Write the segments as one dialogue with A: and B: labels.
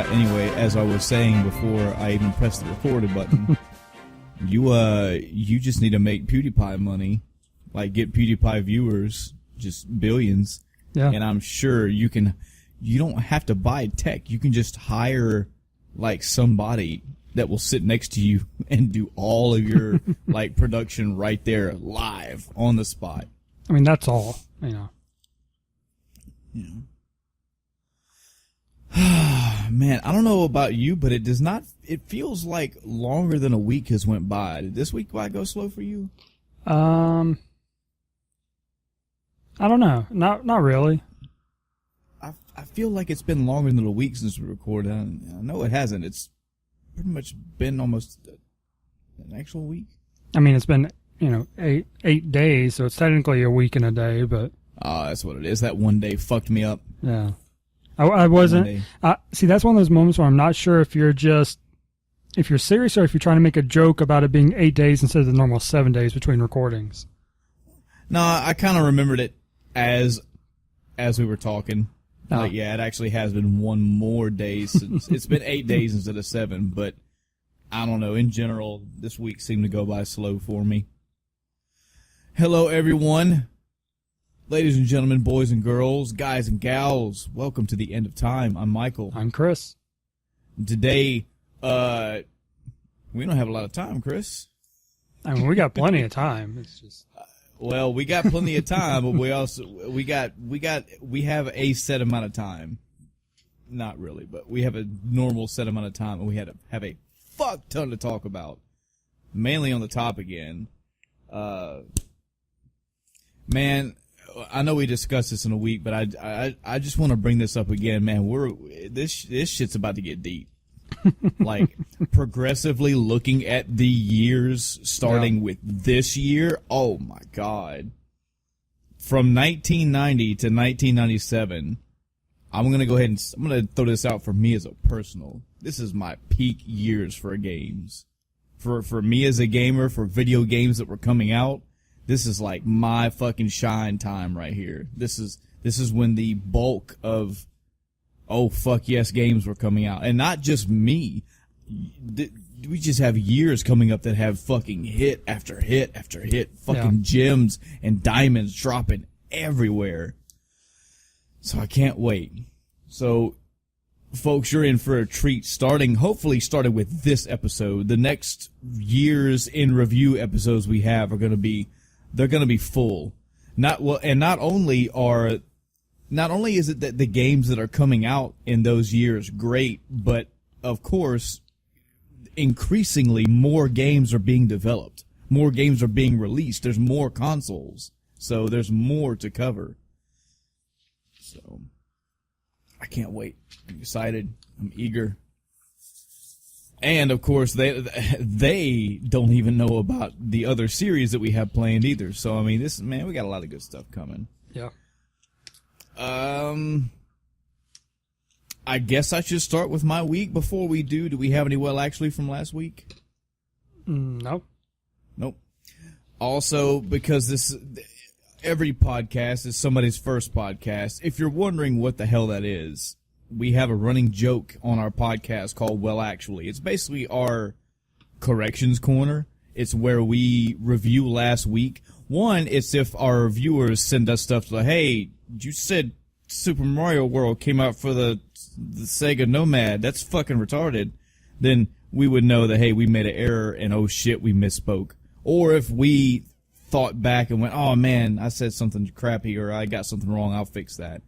A: anyway, as I was saying before I even pressed the recorded button, you just need to make PewDiePie money, like get PewDiePie viewers, just billions.
B: Yeah.
A: And I'm sure you don't have to buy tech. You can just hire like somebody that will sit next to you and do all of your like production right there live on the spot.
B: I mean, that's all, you know.
A: Man, I don't know about you, but it feels like longer than a week has went by. Did this week go slow for you?
B: I don't know. Not really.
A: I feel like it's been longer than a week since we recorded. I know it hasn't. It's pretty much been almost an actual week.
B: I mean, it's been, 8 days, so it's technically a week and a day, but...
A: That's what it is. That one day fucked me up.
B: Yeah. I wasn't... see, that's one of those moments where I'm not sure if you're serious or if you're trying to make a joke about it being 8 days instead of the normal 7 days between recordings.
A: No, I kind of remembered it as we were talking.
B: Oh.
A: Like, yeah, it actually has been one more day since... It's been 8 days instead of 7, but I don't know. In general, this week seemed to go by slow for me. Hello, everyone. Ladies and gentlemen, boys and girls, guys and gals, welcome to the end of time. I'm Michael.
B: I'm Chris.
A: Today, we don't have a lot of time, Chris.
B: I mean, we got plenty of time. It's just...
A: Well, we got plenty of time, but we have a set amount of time. Not really, but we have a normal set amount of time, and we have a fuck ton to talk about. Mainly on the top again. Man, I know we discussed this in a week, but I just want to bring this up again, man. This shit's about to get deep. Like, progressively looking at the years starting with this year, oh my God. From 1990 to 1997, I'm going to go ahead and I'm going to throw this out for me as a personal. This is my peak years for games. For me as a gamer, for video games that were coming out, this is like my fucking shine time right here. This is when the bulk of oh, fuck yes, games were coming out. And not just me. We just have years coming up that have fucking hit after hit after hit. Fucking gems and diamonds dropping everywhere. So I can't wait. So, folks, you're in for a treat hopefully starting with this episode. The next years in review episodes we have they're going to be full. Not only is it that the games that are coming out in those years great, but of course, increasingly more games are being developed. More games are being released. There's more consoles. So there's more to cover. So I can't wait. I'm excited. I'm eager. And of course, they don't even know about the other series that we have planned either. So I mean, we got a lot of good stuff coming.
B: Yeah.
A: I guess I should start with my week before we do. Do we have any actually from last week?
B: Nope.
A: Nope. Also, because every podcast is somebody's first podcast. If you're wondering what the hell that is, we have a running joke on our podcast called Well Actually. It's basically our corrections corner. It's where we review last week. One, it's if our viewers send us stuff like, hey, you said Super Mario World came out for the Sega Nomad. That's fucking retarded. Then we would know that, hey, we made an error and oh shit, we misspoke. Or if we thought back and went, oh man, I said something crappy or I got something wrong, I'll fix that.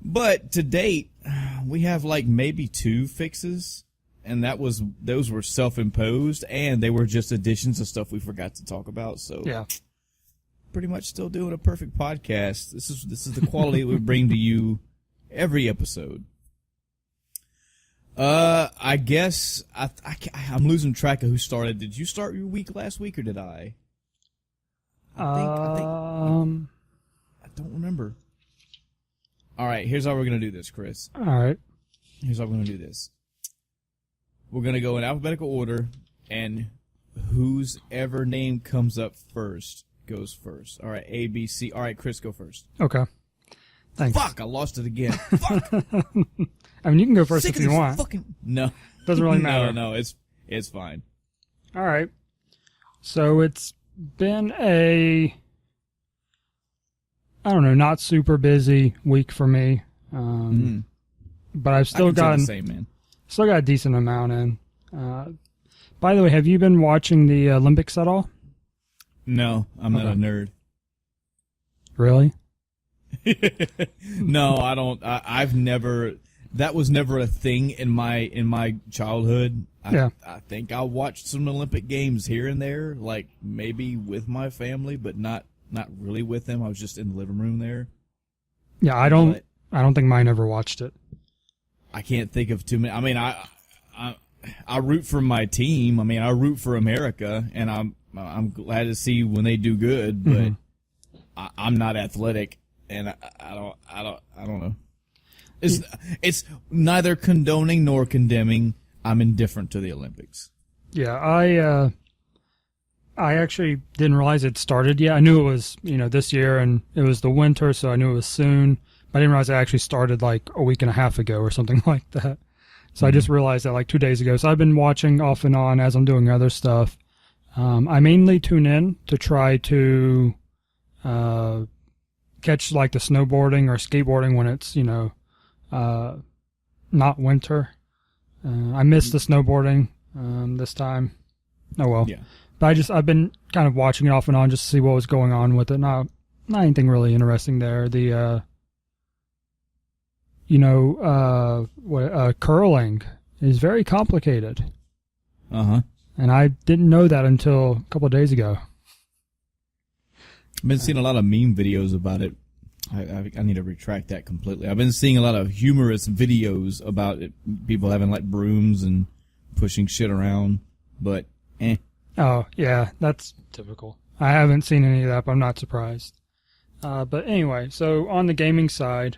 A: But to date, we have like maybe 2 fixes, and those were self-imposed, and they were just additions of stuff we forgot to talk about. So
B: yeah,
A: pretty much still doing a perfect podcast. This is the quality that we bring to you every episode. I guess I'm losing track of who started. Did you start your week last week or did I? I don't remember. All right, here's how we're going to do this, Chris.
B: All right.
A: Here's how we're going to do this. We're going to go in alphabetical order, and whose ever name comes up first goes first. All right, A, B, C. All right, Chris, go first.
B: Okay. Thanks.
A: Fuck, I lost it again. Fuck.
B: I mean, you can go first
A: Sick
B: if
A: of
B: you
A: this
B: want.
A: fucking... No.
B: Doesn't really matter.
A: No, it's fine.
B: All right. So it's been I don't know, not super busy week for me. But I've still got a decent amount in. By the way, have you been watching the Olympics at all?
A: No, I'm not a nerd.
B: Really?
A: No, I don't. I've never. That was never a thing in my childhood. I think I watched some Olympic games here and there, like maybe with my family, but not really with them. I was just in the living room there.
B: Yeah, I don't think mine ever watched it.
A: I can't think of too many. I mean, I root for my team. I mean, I root for America, and I'm glad to see when they do good. But I'm not athletic, and I don't know. It's neither condoning nor condemning. I'm indifferent to the Olympics.
B: Yeah, I actually didn't realize it started yet. I knew it was, this year, and it was the winter, so I knew it was soon. But I didn't realize it actually started like a week and a half ago or something like that. So I just realized that like 2 days ago. So I've been watching off and on as I'm doing other stuff. I mainly tune in to try to catch like the snowboarding or skateboarding when it's, not winter. I missed the snowboarding this time. Oh well. Yeah. But I've been kind of watching it off and on just to see what was going on with it. Not anything really interesting there. The curling is very complicated. And I didn't know that until a couple of days ago.
A: I've been seeing a lot of meme videos about it. I need to retract that completely. I've been seeing a lot of humorous videos about it, people having like brooms and pushing shit around, but
B: Oh, yeah, that's typical. I haven't seen any of that, but I'm not surprised. But anyway, so on the gaming side,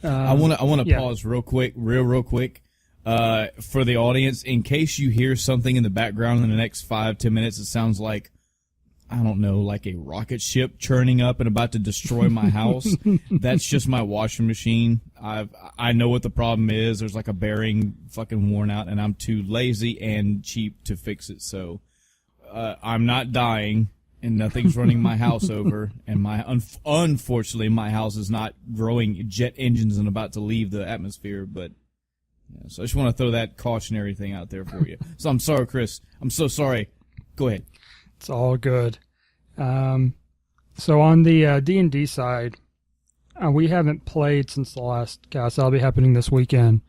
A: I want to pause real quick, for the audience, in case you hear something in the background in the next 5-10 minutes. It sounds like, I don't know, like a rocket ship churning up and about to destroy my house. That's just my washing machine. I know what the problem is. There's like a bearing fucking worn out, and I'm too lazy and cheap to fix it. So I'm not dying, and nothing's running my house over. And unfortunately, my house is not growing jet engines and about to leave the atmosphere. But yeah, so I just want to throw that cautionary thing out there for you. So I'm sorry, Chris. I'm so sorry. Go ahead.
B: It's all good. So on the D&D side, we haven't played since the last cast. That'll be happening this weekend.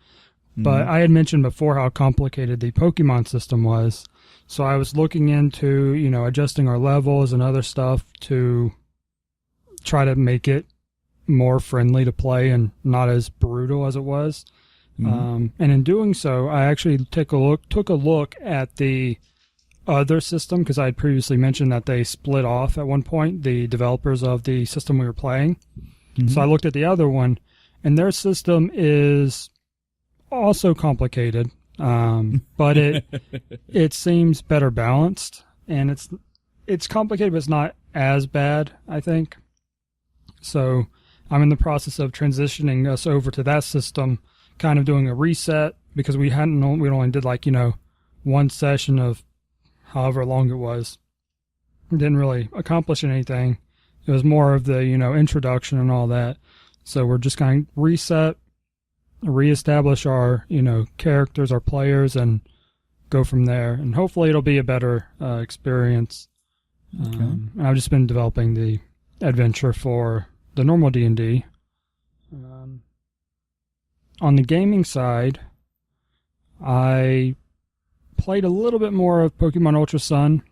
B: But I had mentioned before how complicated the Pokemon system was. So I was looking into, adjusting our levels and other stuff to try to make it more friendly to play and not as brutal as it was. And in doing so, I actually took a look at the other system, because I had previously mentioned that they split off at one point, the developers of the system we were playing. So I looked at the other one, and their system is also complicated, but it seems better balanced, and it's complicated, but it's not as bad, I think. So I'm in the process of transitioning us over to that system, kind of doing a reset, because we only did like, one session of however long it was. It didn't really accomplish anything. It was more of the, introduction and all that. So we're just going to reset, reestablish our, characters, our players, and go from there. And hopefully it'll be a better experience. Okay. I've just been developing the adventure for the normal D&D. On the gaming side, I played a little bit more of Pokemon Ultra Sun,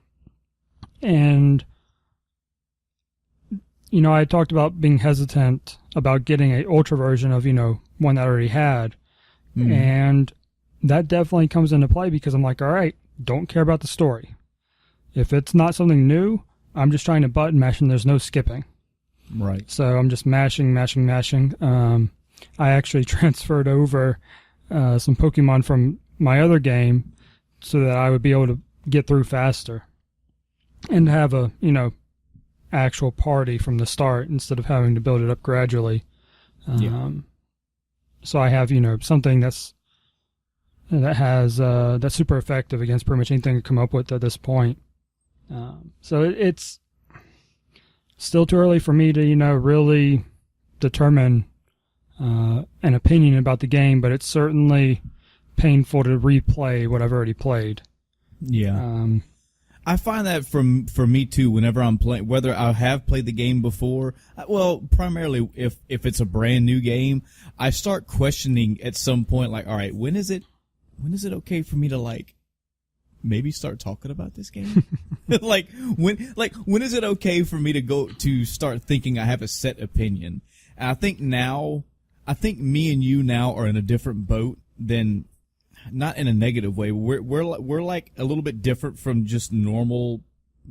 B: and I talked about being hesitant about getting a Ultra version of one that I already had, and that definitely comes into play, because I'm like, all right, don't care about the story. If it's not something new, I'm just trying to button mash, and there's no skipping.
A: Right.
B: So I'm just mashing. I actually transferred over some Pokemon from my other game, so that I would be able to get through faster and have a, actual party from the start instead of having to build it up gradually. So I have, something that's super effective against pretty much anything I come up with at this point. So it's still too early for me to, really determine an opinion about the game, but it's certainly painful to replay what I've already played.
A: Yeah. I find that for me too, whenever I'm playing, whether I have played the game before, well, primarily if it's a brand new game, I start questioning at some point, like, all right, when is it okay for me to maybe start talking about this game? when is it okay for me to start thinking I have a set opinion? And I think me and you now are in a different boat than, not in a negative way. We're like a little bit different from just normal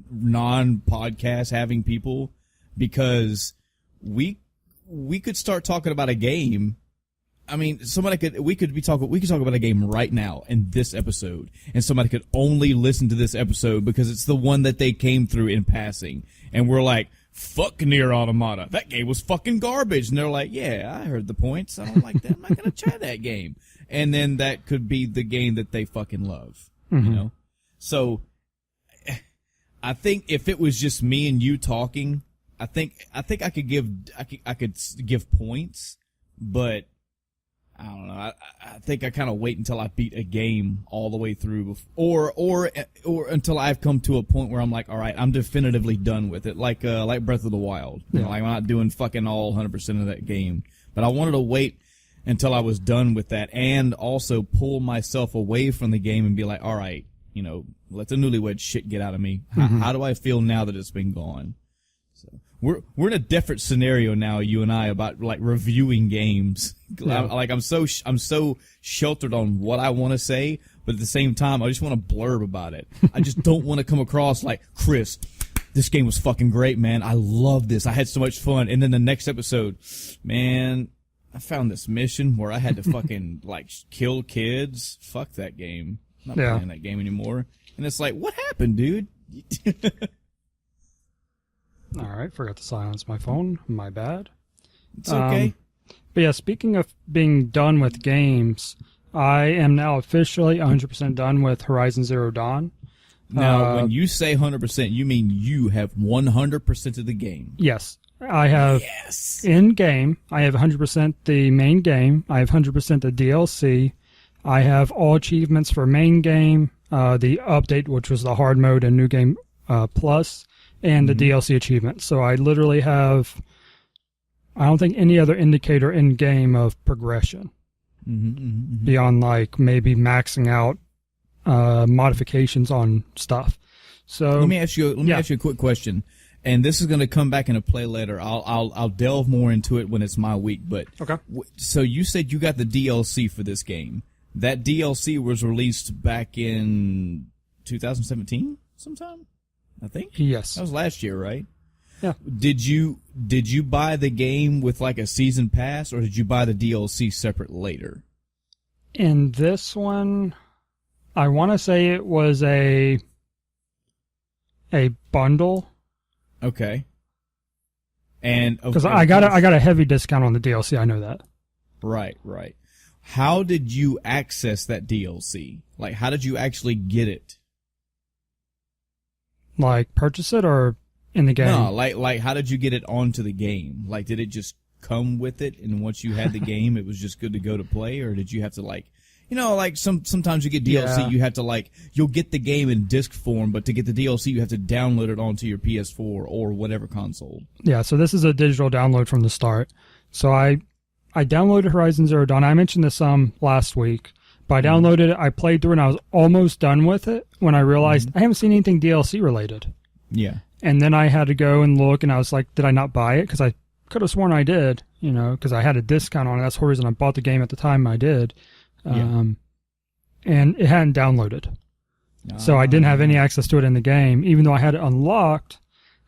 A: non-podcast having people, because we could start talking about a game. I mean, we could talk about a game right now in this episode, and somebody could only listen to this episode because it's the one that they came through in passing, and we're like, fuck Nier Automata, that game was fucking garbage, and they're like, yeah, I heard the points, I don't like that, I'm not gonna try that game. And then that could be the game that they fucking love, So I think if it was just me and you talking, I think I could give points, but I don't know. I think I kind of wait until I beat a game all the way through, or until I've come to a point where I'm like, all right, I'm definitively done with it, like Breath of the Wild. Like, I'm not doing fucking all 100% of that game, but I wanted to wait until I was done with that, and also pull myself away from the game and be like, all right, let the newlywed shit get out of me. How do I feel now that it's been gone? So we're in a different scenario now, you and I, about reviewing games. Yeah. I'm so sheltered on what I want to say, but at the same time, I just want to blurb about it. I just don't want to come across like, Chris, this game was fucking great, man. I love this. I had so much fun. And then the next episode, man, I found this mission where I had to fucking kill kids. Fuck that game. I'm not playing that game anymore. And it's like, what happened, dude?
B: All right, forgot to silence my phone. My bad.
A: It's okay.
B: But yeah, speaking of being done with games, I am now officially 100% done with Horizon Zero Dawn.
A: Now, when you say 100%, you mean you have 100% of the game.
B: Yes. I have in-game, I have 100% the main game. I have 100% the DLC. I have all achievements for main game, the update, which was the hard mode and new game plus, and the DLC achievements. So I literally have, I don't think any other indicator in-game of progression beyond maybe maxing out modifications on stuff. So
A: let me ask you a quick question. And this is going to come back into play later. I'll delve more into it when it's my week. But
B: okay.
A: So you said you got the DLC for this game. That DLC was released back in 2017 sometime, I think.
B: Yes.
A: That was last year, right?
B: Yeah.
A: Did you buy the game with a season pass, or did you buy the DLC separate later?
B: In this one, I want to say it was a bundle.
A: Okay. And
B: because I got a heavy discount on the DLC, I know that.
A: Right. How did you access that DLC? How did you actually get it?
B: Purchase it or in the game?
A: No, how did you get it onto the game? Did it just come with it, and once you had the game, it was just good to go to play, or did you have to sometimes you get DLC, you have to you'll get the game in disc form, but to get the DLC, you have to download it onto your PS4 or whatever console. Yeah,
B: so this is a digital download from the start. So I downloaded Horizon Zero Dawn. I mentioned this last week, but I downloaded it, I played through, and I was almost done with it when I realized I haven't seen anything DLC related.
A: Yeah.
B: And then I had to go and look, and I was like, did I not buy it? Because I could have sworn I did, because I had a discount on it. That's the reason I bought the game at the time I did. And it hadn't downloaded. So I didn't have any access to it in the game, even though I had it unlocked.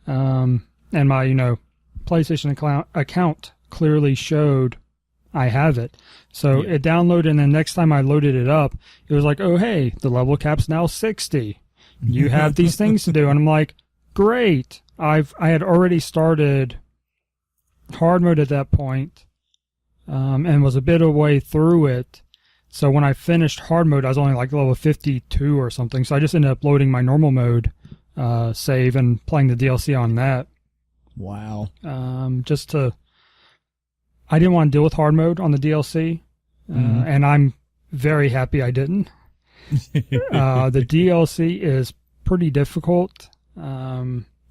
B: And my, PlayStation account clearly showed I have it. So it downloaded, and then next time I loaded it up, it was like, oh, hey, the level cap's now 60. You have these things to do. And I'm like, great. I had already started hard mode at that point. and was a bit of way through it. So when I finished hard mode, I was only like level 52 or something. So I just ended up loading my normal mode save and playing the DLC on that.
A: Wow.
B: I didn't want to deal with hard mode on the DLC, and I'm very happy I didn't. The DLC is pretty difficult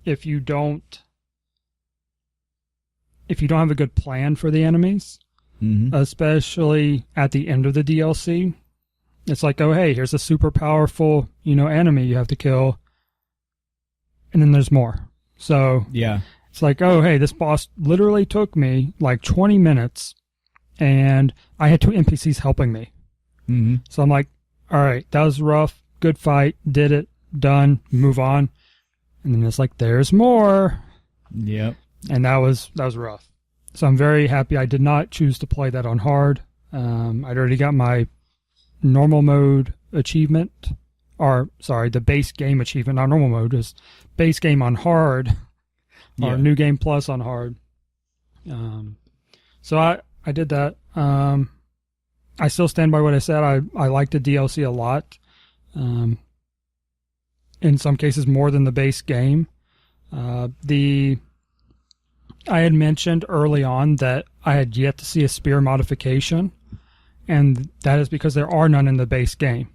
B: if you don't have a good plan for the enemies, especially at the end of the DLC. It's like, oh hey, here's a super powerful enemy you have to kill, and then there's more. So
A: yeah.
B: It's like, oh, hey, this boss literally took me like 20 minutes, and I had 2 NPCs helping me.
A: Mm-hmm.
B: So I'm like, all right, that was rough. Good fight. Did it. Done. Move on. And then it's like, there's more.
A: Yep.
B: And that was rough. So I'm very happy I did not choose to play that on hard. I'd already got my normal mode achievement. Or, sorry, the base game achievement. Not normal mode. Is base game on hard. Or New Game Plus on hard. So I did that. I still stand by what I said. I like the DLC a lot. In some cases more than the base game. I had mentioned early on that I had yet to see a spear modification, and that is because there are none in the base game.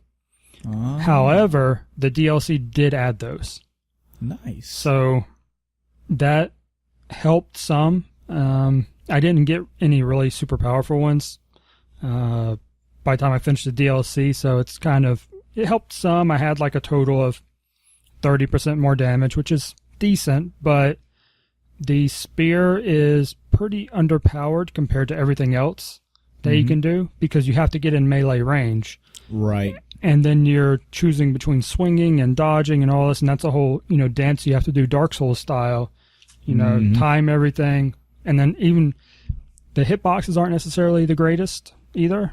A: Oh.
B: However, the DLC did add those.
A: Nice.
B: So that helped some. I didn't get any really super powerful ones by the time I finished the DLC, so it helped some. I had like a total of 30% more damage, which is decent, but the spear is pretty underpowered compared to everything else that you can do, because you have to get in melee range.
A: Right.
B: And then you're choosing between swinging and dodging and all this, and that's a whole, dance you have to do Dark Souls style. Time everything. And then even the hitboxes aren't necessarily the greatest either.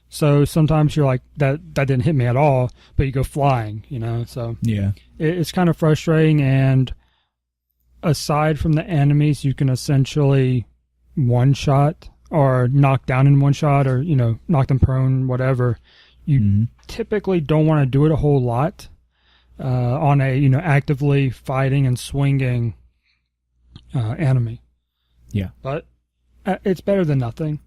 B: So sometimes you're like, that didn't hit me at all, but you go flying, so
A: yeah,
B: it's kind of frustrating. And aside from the enemies, you can essentially one-shot or knock down in one shot, or, knock them prone, whatever. You typically don't want to do it a whole lot on a, actively fighting and swinging enemy.
A: Yeah.
B: But it's better than nothing.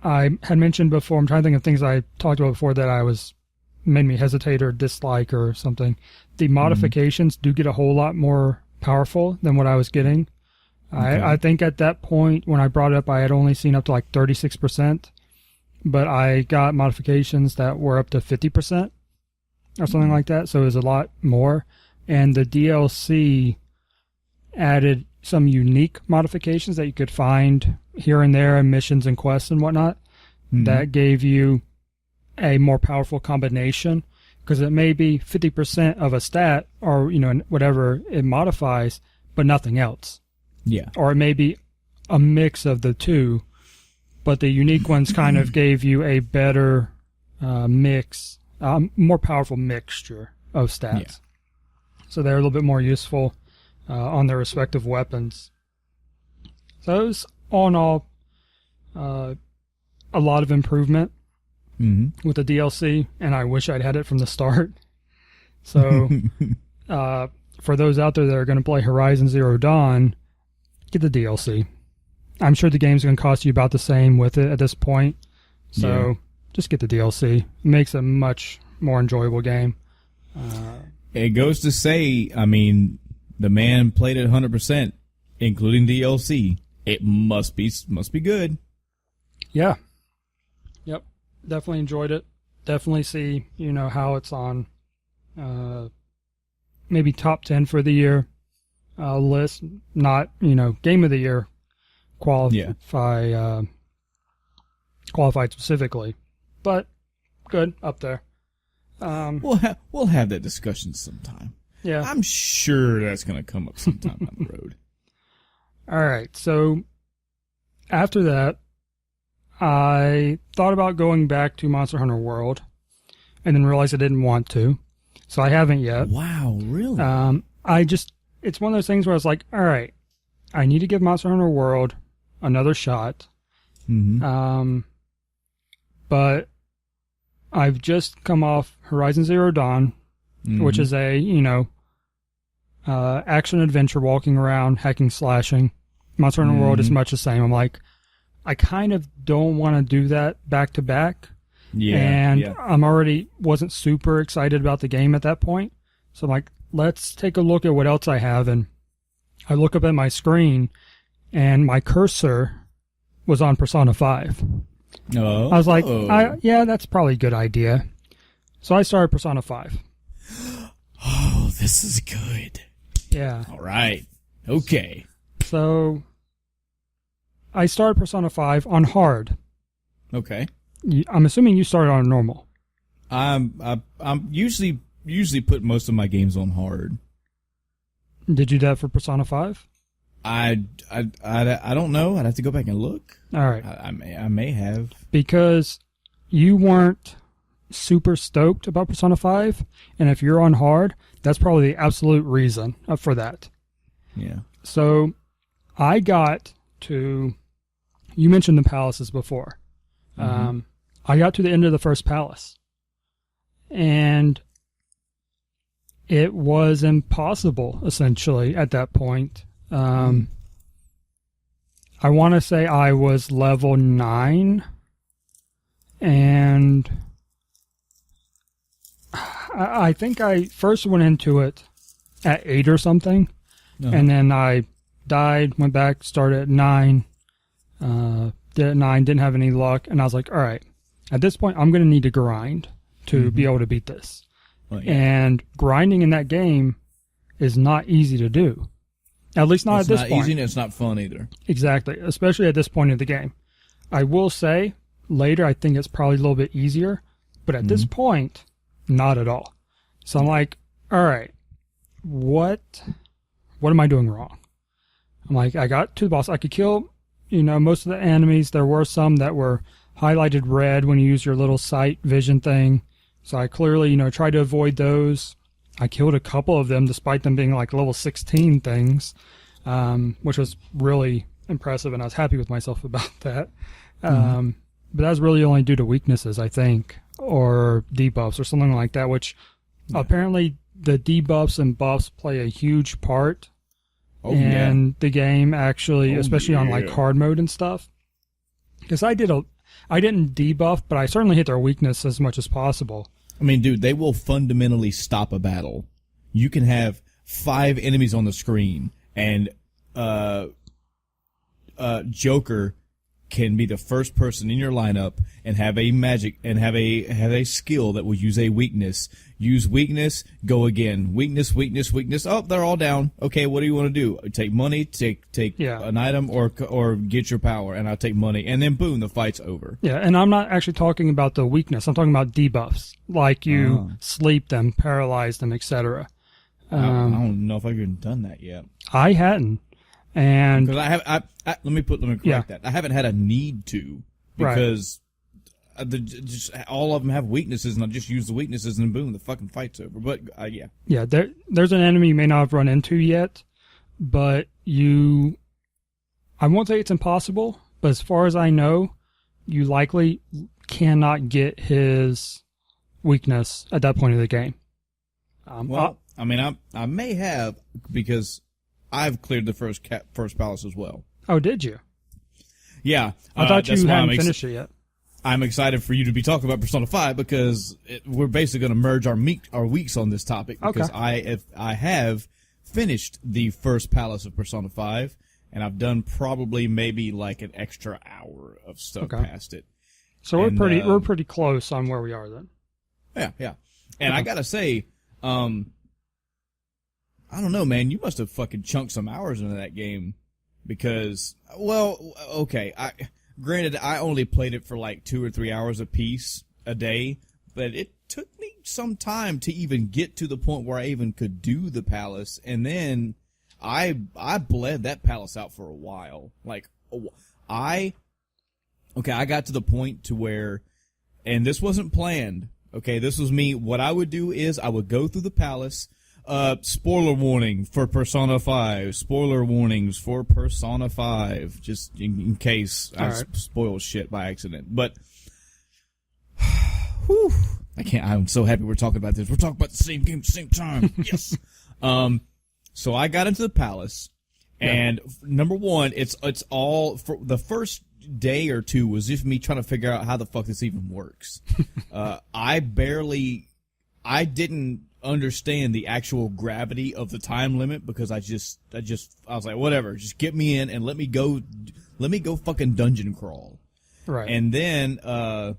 B: I had mentioned before, I'm trying to think of things I talked about before that made me hesitate or dislike or something. The modifications do get a whole lot more powerful than what I was getting. Okay. I think at that point when I brought it up, I had only seen up to like 36%, but I got modifications that were up to 50% or something like that. So it was a lot more. And the DLC added some unique modifications that you could find here and there in missions and quests and whatnot that gave you a more powerful combination, because it may be 50% of a stat or, whatever it modifies, but nothing else.
A: Yeah.
B: Or it may be a mix of the two, but the unique ones kind of gave you a better mix, more powerful mixture of stats. Yeah. So they're a little bit more useful on their respective weapons. So it was, all in all, a lot of improvement with the DLC, and I wish I'd had it from the start. So for those out there that are going to play Horizon Zero Dawn, get the DLC. I'm sure the game's going to cost you about the same with it at this point. So just get the DLC. It makes a much more enjoyable game.
A: It goes to say, I mean, the man played it 100%, including DLC. It must be good.
B: Yeah. Yep. Definitely enjoyed it. Definitely see, how it's on maybe top 10 for the year list. Not, game of the year qualified specifically. But good, up there.
A: We'll have that discussion sometime.
B: Yeah.
A: I'm sure that's going to come up sometime on the road.
B: All right. So after that, I thought about going back to Monster Hunter World and then realized I didn't want to. So I haven't yet.
A: Wow, really?
B: It's one of those things where I was like, all right, I need to give Monster Hunter World another shot.
A: Mm-hmm.
B: But I've just come off Horizon Zero Dawn, which is a, action adventure walking around, hacking, slashing. Monster Hunter World is much the same. I'm like, I kind of don't want to do that back to back.
A: Yeah.
B: And I'm already wasn't super excited about the game at that point. So I'm like, let's take a look at what else I have. And I look up at my screen and my cursor was on Persona 5.
A: Oh.
B: I was like, yeah, that's probably a good idea. So I started Persona 5.
A: Oh, this is good.
B: Yeah.
A: All right. Okay.
B: So I started Persona 5 on hard.
A: Okay.
B: I'm assuming you started on normal.
A: I'm usually put most of my games on hard.
B: Did you do that for Persona 5?
A: I don't know. I'd have to go back and look.
B: All right.
A: I may have.
B: Because you weren't super stoked about Persona 5, and if you're on hard, that's probably the absolute reason for that.
A: Yeah.
B: So I got to, you mentioned the palaces before. I got to the end of the first palace, and it was impossible, essentially, at that point. I want to say I was level 9, and I think I first went into it at 8 or something, and then I died, went back, started at 9, did at 9, didn't have any luck, and I was like, all right, at this point, I'm going to need to grind to be able to beat this.
A: Well, yeah.
B: And grinding in that game is not easy to do. At least not at this point.
A: It's not easy and it's not fun either.
B: Exactly, especially at this point in the game. I will say, later I think it's probably a little bit easier, but at this point, not at all. So I'm like, all right, what am I doing wrong? I'm like, I got to the boss. I could kill, most of the enemies. There were some that were highlighted red when you use your little sight vision thing. So I clearly, tried to avoid those. I killed a couple of them despite them being like level 16 things, which was really impressive, and I was happy with myself about that. But that was really only due to weaknesses, I think, or debuffs or something like that, which apparently the debuffs and buffs play a huge part in the game, actually, especially on like hard mode and stuff. Because I didn't debuff, but I certainly hit their weakness as much as possible.
A: I mean, dude, they will fundamentally stop a battle. You can have 5 enemies on the screen, and Joker can be the first person in your lineup and have a magic and have a skill that will use a weakness. Use weakness, go again. Weakness. Oh, they're all down. Okay, what do you want to do? Take money, take an item, or get your power, and I'll take money, and then boom, the fight's over.
B: Yeah, and I'm not actually talking about the weakness. I'm talking about debuffs, like you sleep them, paralyze them, etc.
A: I don't know if I've even done that yet.
B: I hadn't, and
A: because let me correct that. I haven't had a need to, because just all of them have weaknesses, and I just use the weaknesses, and boom, the fucking fight's over. But
B: yeah, there's an enemy you may not have run into yet, but I won't say it's impossible, but as far as I know, you likely cannot get his weakness at that point of the game.
A: I mean, I may have, because I've cleared the first palace as well.
B: Oh, did you?
A: Yeah.
B: I thought you hadn't finished it yet.
A: I'm excited for you to be talking about Persona 5 because we're basically going to merge our weeks on this topic, because I have finished the first palace of Persona 5, and I've done probably maybe like an extra hour of stuff past it.
B: So we're pretty close on where we are then.
A: Yeah. And I got to say, I don't know, man, you must have fucking chunked some hours into that game, because, well, okay, granted, I only played it for like 2 or 3 hours a piece a day, but it took me some time to even get to the point where I even could do the palace, and then I bled that palace out for a while. Like, I got to the point to where, and this wasn't planned, okay, this was me, what I would do is I would go through the palace, Spoiler warning for Persona 5. Spoiler warnings for Persona 5. Just in case I spoil shit by accident. But, whew, I'm so happy we're talking about this. We're talking about the same game at the same time. Yes. So I got into the palace, and number one, it's all, for the first day or two was just me trying to figure out how the fuck this even works. I didn't understand the actual gravity of the time limit because I was like, whatever, just get me in and let me go fucking dungeon crawl.
B: Right.
A: And then, I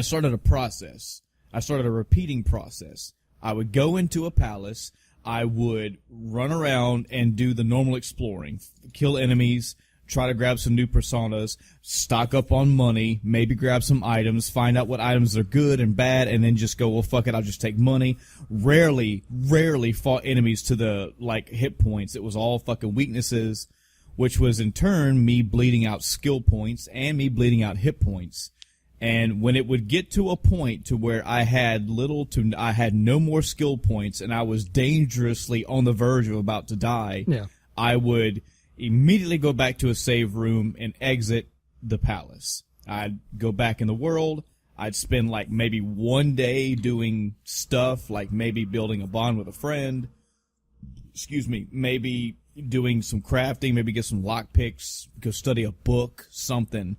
A: started a process. I started a repeating process. I would go into a palace. I would run around and do the normal exploring, kill enemies, try to grab some new personas, stock up on money, maybe grab some items, find out what items are good and bad, and then just go, well, fuck it, I'll just take money. Rarely fought enemies to the, hit points. It was all fucking weaknesses, which was in turn me bleeding out skill points and me bleeding out hit points. And when it would get to a point to where I had no more skill points and I was dangerously on the verge of about to die, I would immediately go back to a save room and exit the palace. I'd go back in the world. I'd spend maybe one day doing stuff, like maybe building a bond with a friend. Maybe doing some crafting, maybe get some lockpicks, go study a book, something.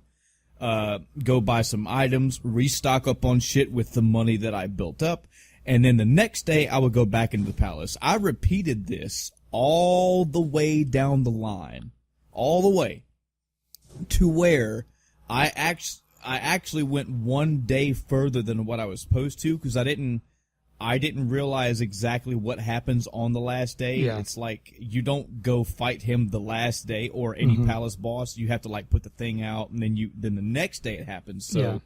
A: Go buy some items, restock up on shit with the money that I built up, and then the next day I would go back into the palace. I repeated this all the way down the line, all the way to where I actually went one day further than what I was supposed to because I didn't realize exactly what happens on the last day. Yeah. It's like you don't go fight him the last day or any palace boss. You have to put the thing out and then the next day it happens. So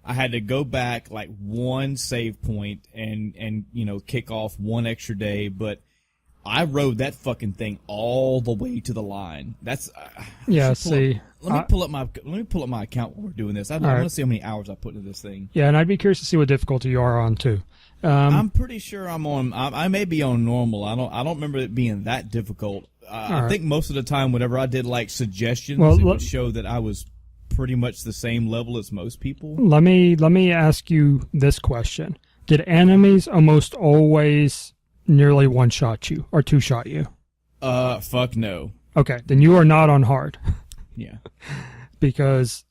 A: I had to go back one save point and kick off one extra day, but I rode that fucking thing all the way to the line. That's
B: Let me
A: pull up my account while we're doing this. I want to see how many hours I put into this thing.
B: Yeah, and I'd be curious to see what difficulty you are on too.
A: I'm pretty sure I'm on. I may be on normal. I don't remember it being that difficult. I think most of the time, whenever I did suggestions, it would show that I was pretty much the same level as most people.
B: Let me ask you this question: did enemies almost always nearly one-shot you or two-shot you?
A: Fuck no.
B: Okay, then you are not on hard.
A: Yeah.
B: Because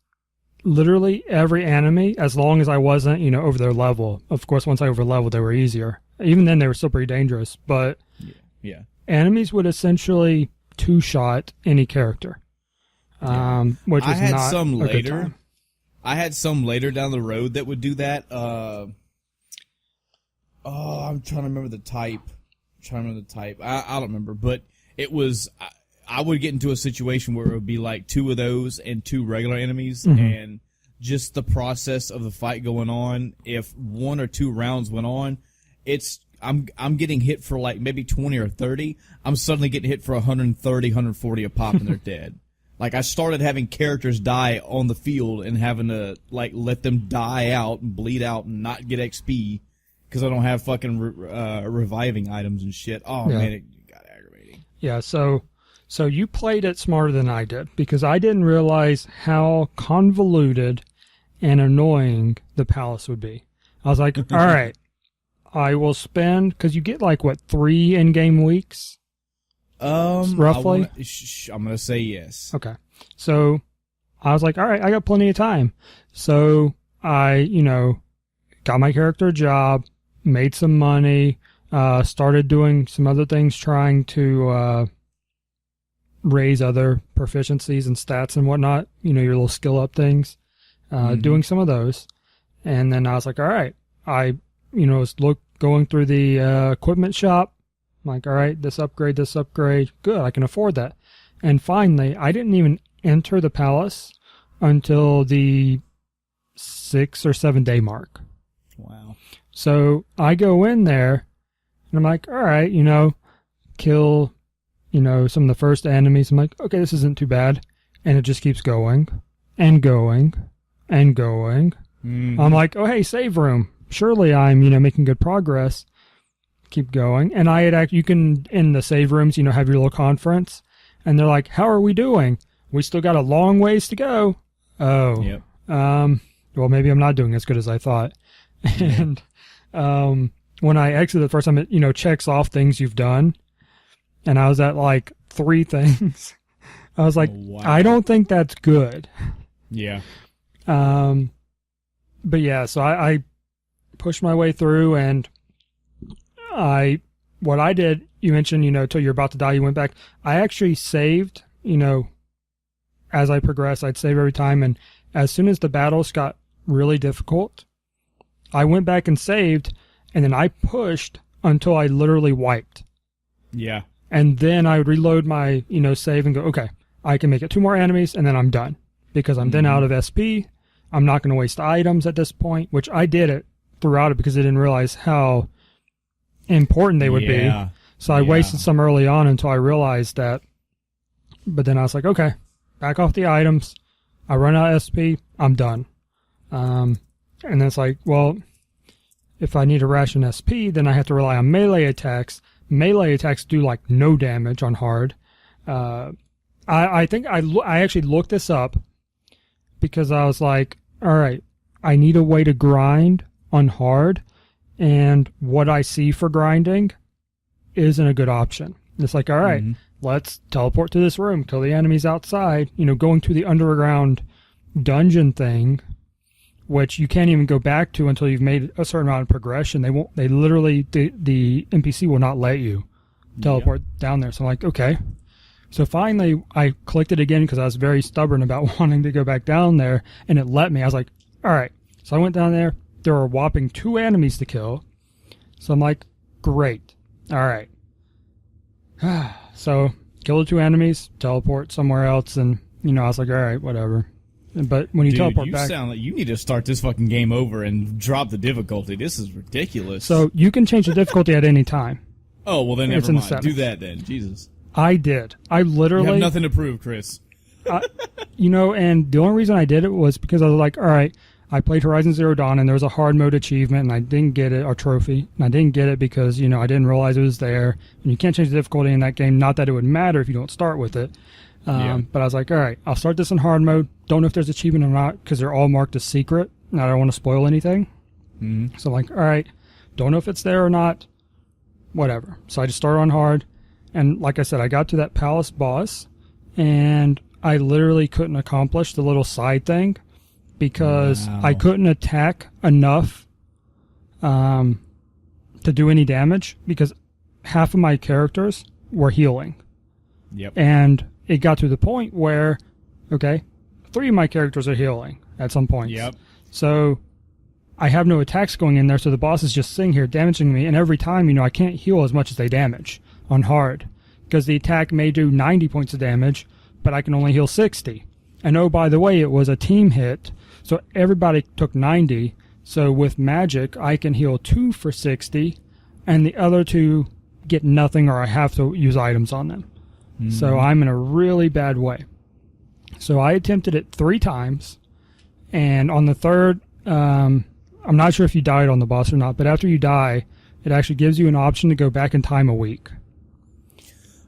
B: literally every enemy, as long as I wasn't, over their level. Of course, once I over-leveled, they were easier. Even then, they were still pretty dangerous. But enemies would essentially two-shot any character, which was not some a good time.
A: I had some later down the road that would do that. I'm trying to remember the type. I don't remember, but it was. I would get into a situation where it would be two of those and two regular enemies, and just the process of the fight going on. If one or two rounds went on, I'm getting hit for maybe 20 or 30. I'm suddenly getting hit for 130, 140 a pop, and they're dead. I started having characters die on the field and having to let them die out and bleed out and not get XP because I don't have fucking reviving items and shit. Oh man, it got aggravating.
B: Yeah, so you played it smarter than I did because I didn't realize how convoluted and annoying the palace would be. I was like, all right, I will spend, because you get 3 in-game weeks? Roughly?
A: I'm going to say yes.
B: Okay. So I was like, all right, I got plenty of time. So I, got my character a job, made some money, started doing some other things, trying to raise other proficiencies and stats and whatnot, your little skill up things, doing some of those. And then I was like, all right, I, was going through the equipment shop. I'm like, all right, this upgrade, good, I can afford that. And finally, I didn't even enter the palace until the 6 or 7 day mark.
A: Wow.
B: So I go in there and I'm like, all right, kill some of the first enemies. I'm like, okay, this isn't too bad. And it just keeps going and going and going. I'm like, oh, hey, save room. Surely I'm, making good progress. keep going. And I had you can, in the save rooms, have your little conference. And they're like, how are we doing? We still got a long ways to go. Oh.
A: Yep.
B: Well, maybe I'm not doing as good as I thought. And when I exited the first time, it, checks off things you've done. And I was at like 3 things. I was like,
A: wow.
B: I don't think that's good.
A: Yeah.
B: But yeah, so I pushed my way through, and what I did, you mentioned, till you're about to die, you went back. I actually saved, as I progressed, I'd save every time. And as soon as the battles got really difficult, I went back and saved, and then I pushed until I literally wiped.
A: Yeah.
B: And then I would reload my, save and go, okay, I can make it 2 more enemies, and then I'm done. Because I'm then out of SP. I'm not going to waste items at this point, which I did it throughout it because I didn't realize how important they would be. So I wasted some early on until I realized that. But then I was like, okay, back off the items. I run out of SP. I'm done. And then it's like, well, if I need to ration SP, then I have to rely on melee attacks. Melee attacks do like no damage on hard. I think I actually looked this up because I was like, all right, I need a way to grind on hard, and what I see for grinding isn't a good option. It's like, all right, let's teleport to this room, kill the enemies outside, going to the underground dungeon thing, which you can't even go back to until you've made a certain amount of progression. They literally, the NPC will not let you teleport down there. So I'm like, okay. So finally, I clicked it again because I was very stubborn about wanting to go back down there, and it let me. I was like, all right. So I went down there. There were a whopping 2 enemies to kill. So I'm like, great. All right. So kill the 2 enemies, teleport somewhere else, and, I was like, all right, whatever. But when you teleport back...
A: sound like you need to start this fucking game over and drop the difficulty. This is ridiculous.
B: So you can change the difficulty at any time.
A: Oh, well then never mind. Do that then. Jesus.
B: I did. I literally...
A: You have nothing to prove, Chris.
B: And the only reason I did it was because I was like, all right, I played Horizon Zero Dawn, and there was a hard mode achievement, and I didn't get it, or trophy, and I didn't get it because, I didn't realize it was there, and you can't change the difficulty in that game. Not that it would matter if you don't start with it. But I was like, all right, I'll start this in hard mode. Don't know if there's achievement or not, because they're all marked as secret, and I don't want to spoil anything. So I'm like, all right, don't know if it's there or not. Whatever. So I just started on hard. And like I said, I got to that palace boss, and I literally couldn't accomplish the little side thing because I couldn't attack enough to do any damage because half of my characters were healing.
A: Yep.
B: And it got to the point where, 3 of my characters are healing at some point.
A: Yep.
B: So I have no attacks going in there, so the boss is just sitting here damaging me, and every time, I can't heal as much as they damage on hard, because the attack may do 90 points of damage, but I can only heal 60. And oh, by the way, it was a team hit, so everybody took 90, so with magic, I can heal 2 for 60, and the other 2 get nothing, or I have to use items on them. So I'm in a really bad way. So I attempted it 3 times, and on the 3rd, I'm not sure if you died on the boss or not, but after you die, it actually gives you an option to go back in time a week.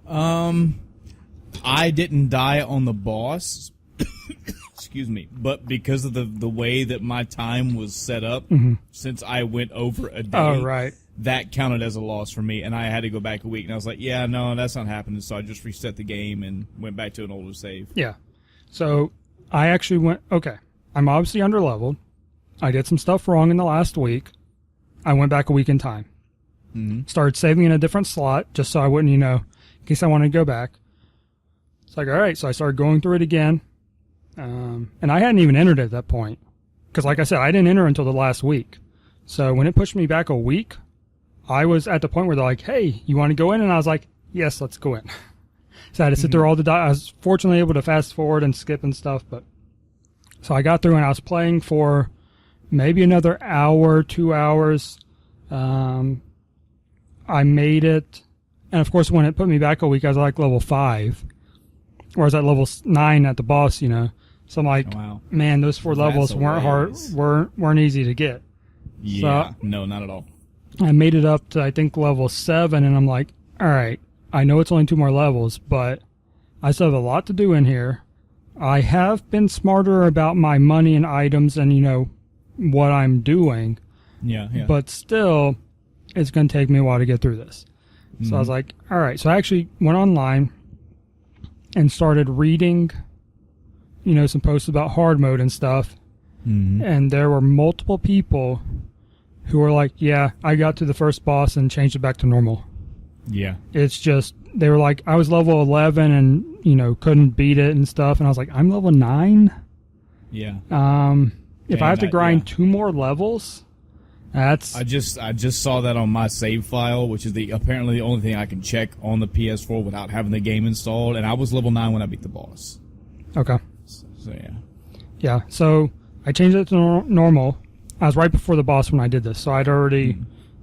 A: I didn't die on the boss, excuse me, but because of the way that my time was set up, since I went over a day, that counted as a loss for me, and I had to go back a week, and I was like, yeah, no, that's not happening, so I just reset the game and went back to an older save. Yeah.
B: So I actually went, I'm obviously underleveled. I did some stuff wrong in the last week. I went back a week in time. Started saving in a different slot, just so I wouldn't, in case I wanted to go back. It's like, all right, so I started going through it again. And I hadn't even entered it at that point. Because like I said, I didn't enter until the last week. So when it pushed me back a week, I was at the point where they're like, hey, you want to go in? And I was like, yes, let's go in. So I had to sit through all the... I was fortunately able to fast forward and skip and stuff. But so I got through, and I was playing for maybe another hour, 2 hours. I made it. And of course, when it put me back a week, I was like level 5. Or I was at level 9 at the boss, So I'm like, man, those 4 levels weren't easy to get.
A: Yeah, no, not at all.
B: I made it up to, I think, level 7, and I'm like, all right, I know it's only 2 more levels, but I still have a lot to do in here. I have been smarter about my money and items and, what I'm doing.
A: Yeah.
B: But still, it's going to take me a while to get through this. So I was like, all right. So I actually went online and started reading, some posts about hard mode and stuff. And there were multiple people who were like, yeah, I got to the first boss and changed it back to normal.
A: Yeah.
B: It's just, they were like, I was level 11 and, couldn't beat it and stuff. And I was like, I'm level 9?
A: Yeah.
B: If I have to grind 2 more levels, that's...
A: I just saw that on my save file, which is apparently the only thing I can check on the PS4 without having the game installed, and I was level 9 when I beat the boss.
B: Okay.
A: So yeah.
B: Yeah, so I changed it to normal. I was right before the boss when I did this, so I'd already...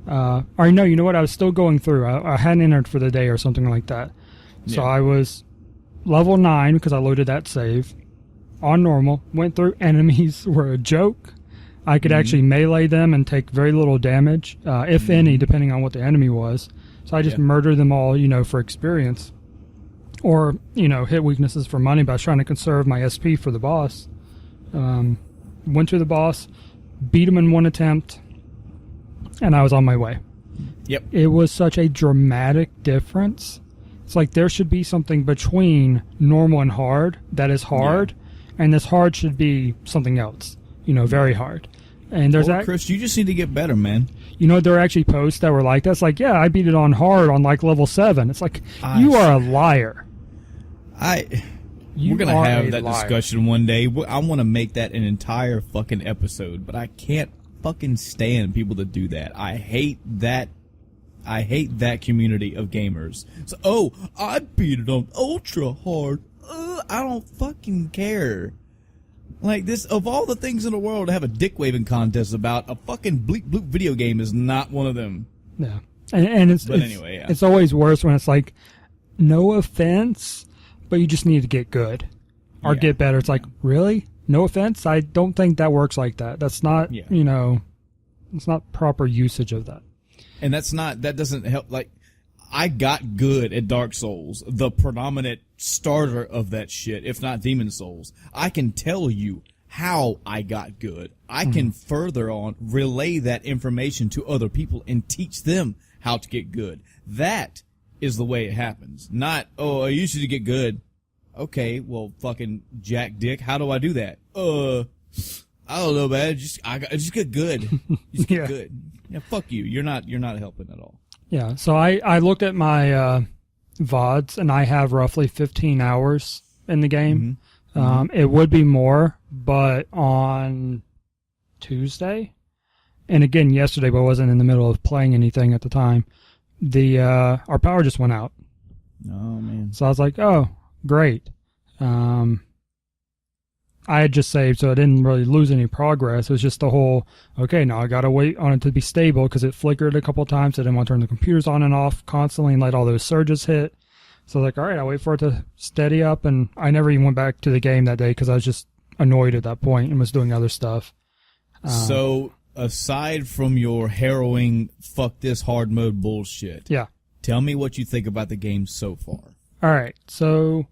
B: no, you know what? I was still going through. I hadn't entered for the day or something like that. So I was level 9 because I loaded that save. On normal. Went through. Enemies were a joke. I could actually melee them and take very little damage, if any, depending on what the enemy was. So I just murdered them all, for experience. Or, hit weaknesses for money, but I was trying to conserve my SP for the boss. Went through the boss, beat him in 1 attempt, and I was on my way.
A: Yep.
B: It was such a dramatic difference. It's like there should be something between normal and hard that is hard, and this hard should be something else, very hard. And there's
A: Chris, you just need to get better, man.
B: There are actually posts that were like, that's like, yeah, I beat it on hard on like level 7. It's like, you are a liar.
A: We're going to have that discussion one day. I want to make that an entire fucking episode, but I can't fucking stand people that do that. I hate that community of gamers. So, I beat it on ultra hard. I don't fucking care. Like this, of all the things in the world to have a dick waving contest about, a fucking bleep bloop video game is not one of them.
B: Yeah, and it's always worse when it's like, no offense, but you just need to get good or get better. It's like, really? No offense? I don't think that works like that. That's not, it's not proper usage of that.
A: And that doesn't help. Like, I got good at Dark Souls, the predominant starter of that shit, if not Demon Souls. I can tell you how I got good. I can further on relay that information to other people and teach them how to get good. That is the way it happens. Not, I used to get good. Okay, well, fucking Jack Dick, how do I do that? I don't know, man. I just get good. Just get good. Yeah, fuck you. You're not helping at all.
B: Yeah. So I looked at my VODs, and I have roughly 15 hours in the game. It would be more, but on Tuesday, and again yesterday, but I wasn't in the middle of playing anything at the time. Our power just went out.
A: Oh man.
B: So I was like, oh, great. I had just saved, so I didn't really lose any progress. It was just the whole, okay, now I got to wait on it to be stable because it flickered a couple of times. I didn't want to turn the computers on and off constantly and let all those surges hit. So I was like, all right, I'll wait for it to steady up. And I never even went back to the game that day because I was just annoyed at that point and was doing other stuff.
A: So aside from your harrowing, fuck this hard mode bullshit, tell me what you think about the game so far.
B: All right, so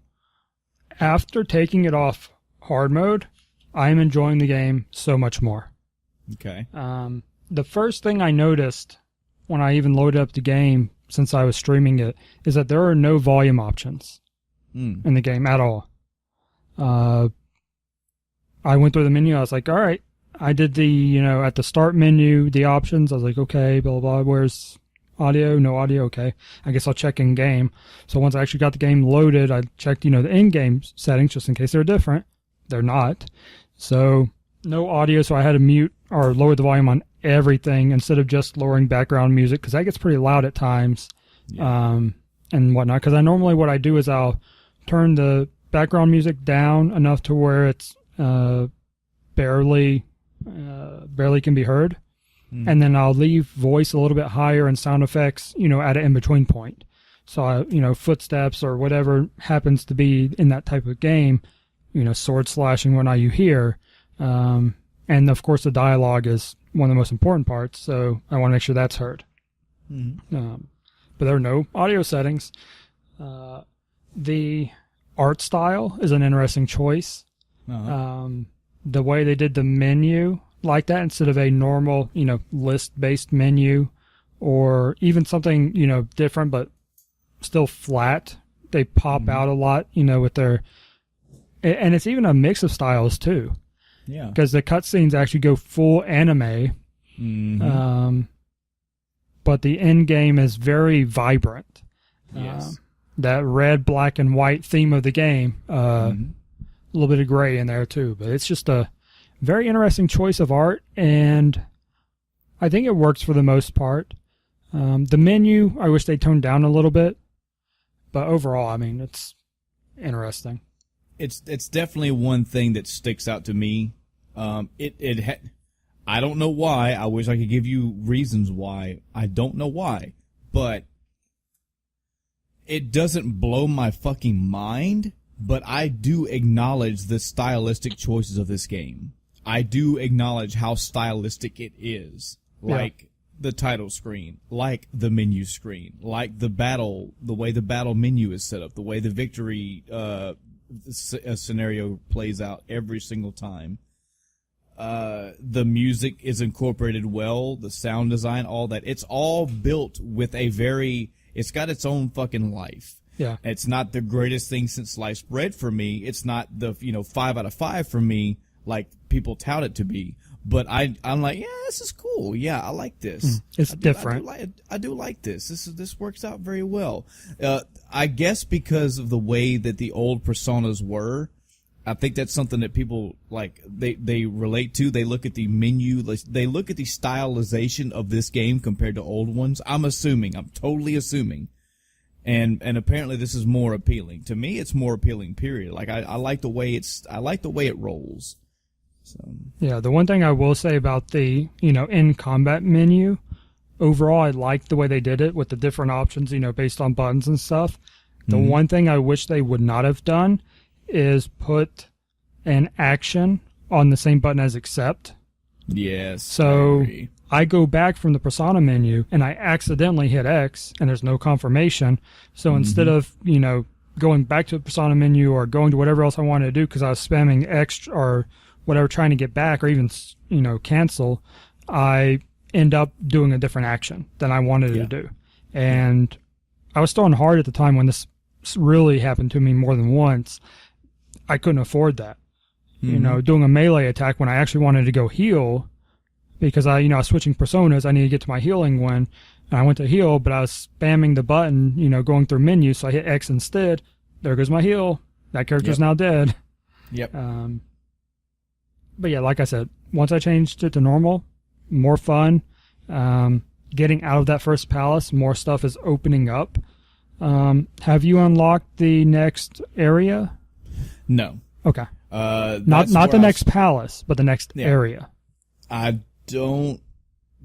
B: after taking it off hard mode, I am enjoying the game so much more.
A: Okay.
B: The first thing I noticed when I even loaded up the game, since I was streaming it, is that there are no volume options in the game at all. I went through the menu. I was like, all right. I did the, at the start menu, the options. I was like, okay, blah, blah, blah. Where's audio? No audio. Okay. I guess I'll check in game. So once I actually got the game loaded, I checked, the in-game settings just in case they're different. They're not. So no audio. So I had to mute or lower the volume on everything instead of just lowering background music because that gets pretty loud at times and whatnot. Because what I do is I'll turn the background music down enough to where it's barely can be heard. And then I'll leave voice a little bit higher and sound effects, at an in-between point. So, footsteps or whatever happens to be in that type of game, sword slashing, whatnot you hear. And, of course, the dialogue is one of the most important parts, so I want to make sure that's heard. But there are no audio settings. The art style is an interesting choice. The way they did the menu like that instead of a normal, list-based menu or even something, different but still flat. They pop out a lot, with their... And it's even a mix of styles, too.
A: Yeah.
B: Because the cutscenes actually go full anime. But the end game is very vibrant.
A: Yes.
B: That red, black, and white theme of the game, a little bit of gray in there too. But it's just a very interesting choice of art, and I think it works for the most part. The menu, I wish they toned down a little bit, but overall, I mean, it's interesting.
A: It's definitely one thing that sticks out to me. I don't know why. I wish I could give you reasons why. I don't know why, but it doesn't blow my fucking mind. But I do acknowledge the stylistic choices of this game. I do acknowledge how stylistic it is, like the title screen, like the menu screen, like the way the battle menu is set up, the way the victory scenario plays out every single time. The music is incorporated well, the sound design, all that. It's all built with it's got its own fucking life.
B: Yeah.
A: It's not the greatest thing since sliced bread for me. It's not the, 5 out of 5 for me, like people tout it to be. But I'm like, yeah, this is cool. Yeah, I like this.
B: It's different.
A: I do like this. This works out very well. I guess because of the way that the old Personas were, I think that's something that people like. They relate to. They look at the menu. They look at the stylization of this game compared to old ones. I'm totally assuming. And apparently this is more appealing to me. It's more appealing. Period. Like I like the way it rolls. So
B: yeah, the one thing I will say about the in combat menu, overall I like the way they did it with the different options based on buttons and stuff. The one thing I wish they would not have done is put an action on the same button as accept.
A: Yes.
B: So I go back from the Persona menu and I accidentally hit X and there's no confirmation. So instead of, going back to the Persona menu or going to whatever else I wanted to do because I was spamming X or whatever trying to get back or even, cancel, I end up doing a different action than I wanted to do. And I was still on hard at the time when this really happened to me more than once. I couldn't afford that. Doing a melee attack when I actually wanted to go heal because I was switching personas. I needed to get to my healing one, and I went to heal, but I was spamming the button, going through menus, so I hit X instead. There goes my heal. That character's now dead.
A: Yep.
B: But yeah, like I said, once I changed it to normal, more fun. Getting out of that first palace, more stuff is opening up. Have you unlocked the next area?
A: No.
B: Okay. Not the next palace, but the next area.
A: I don't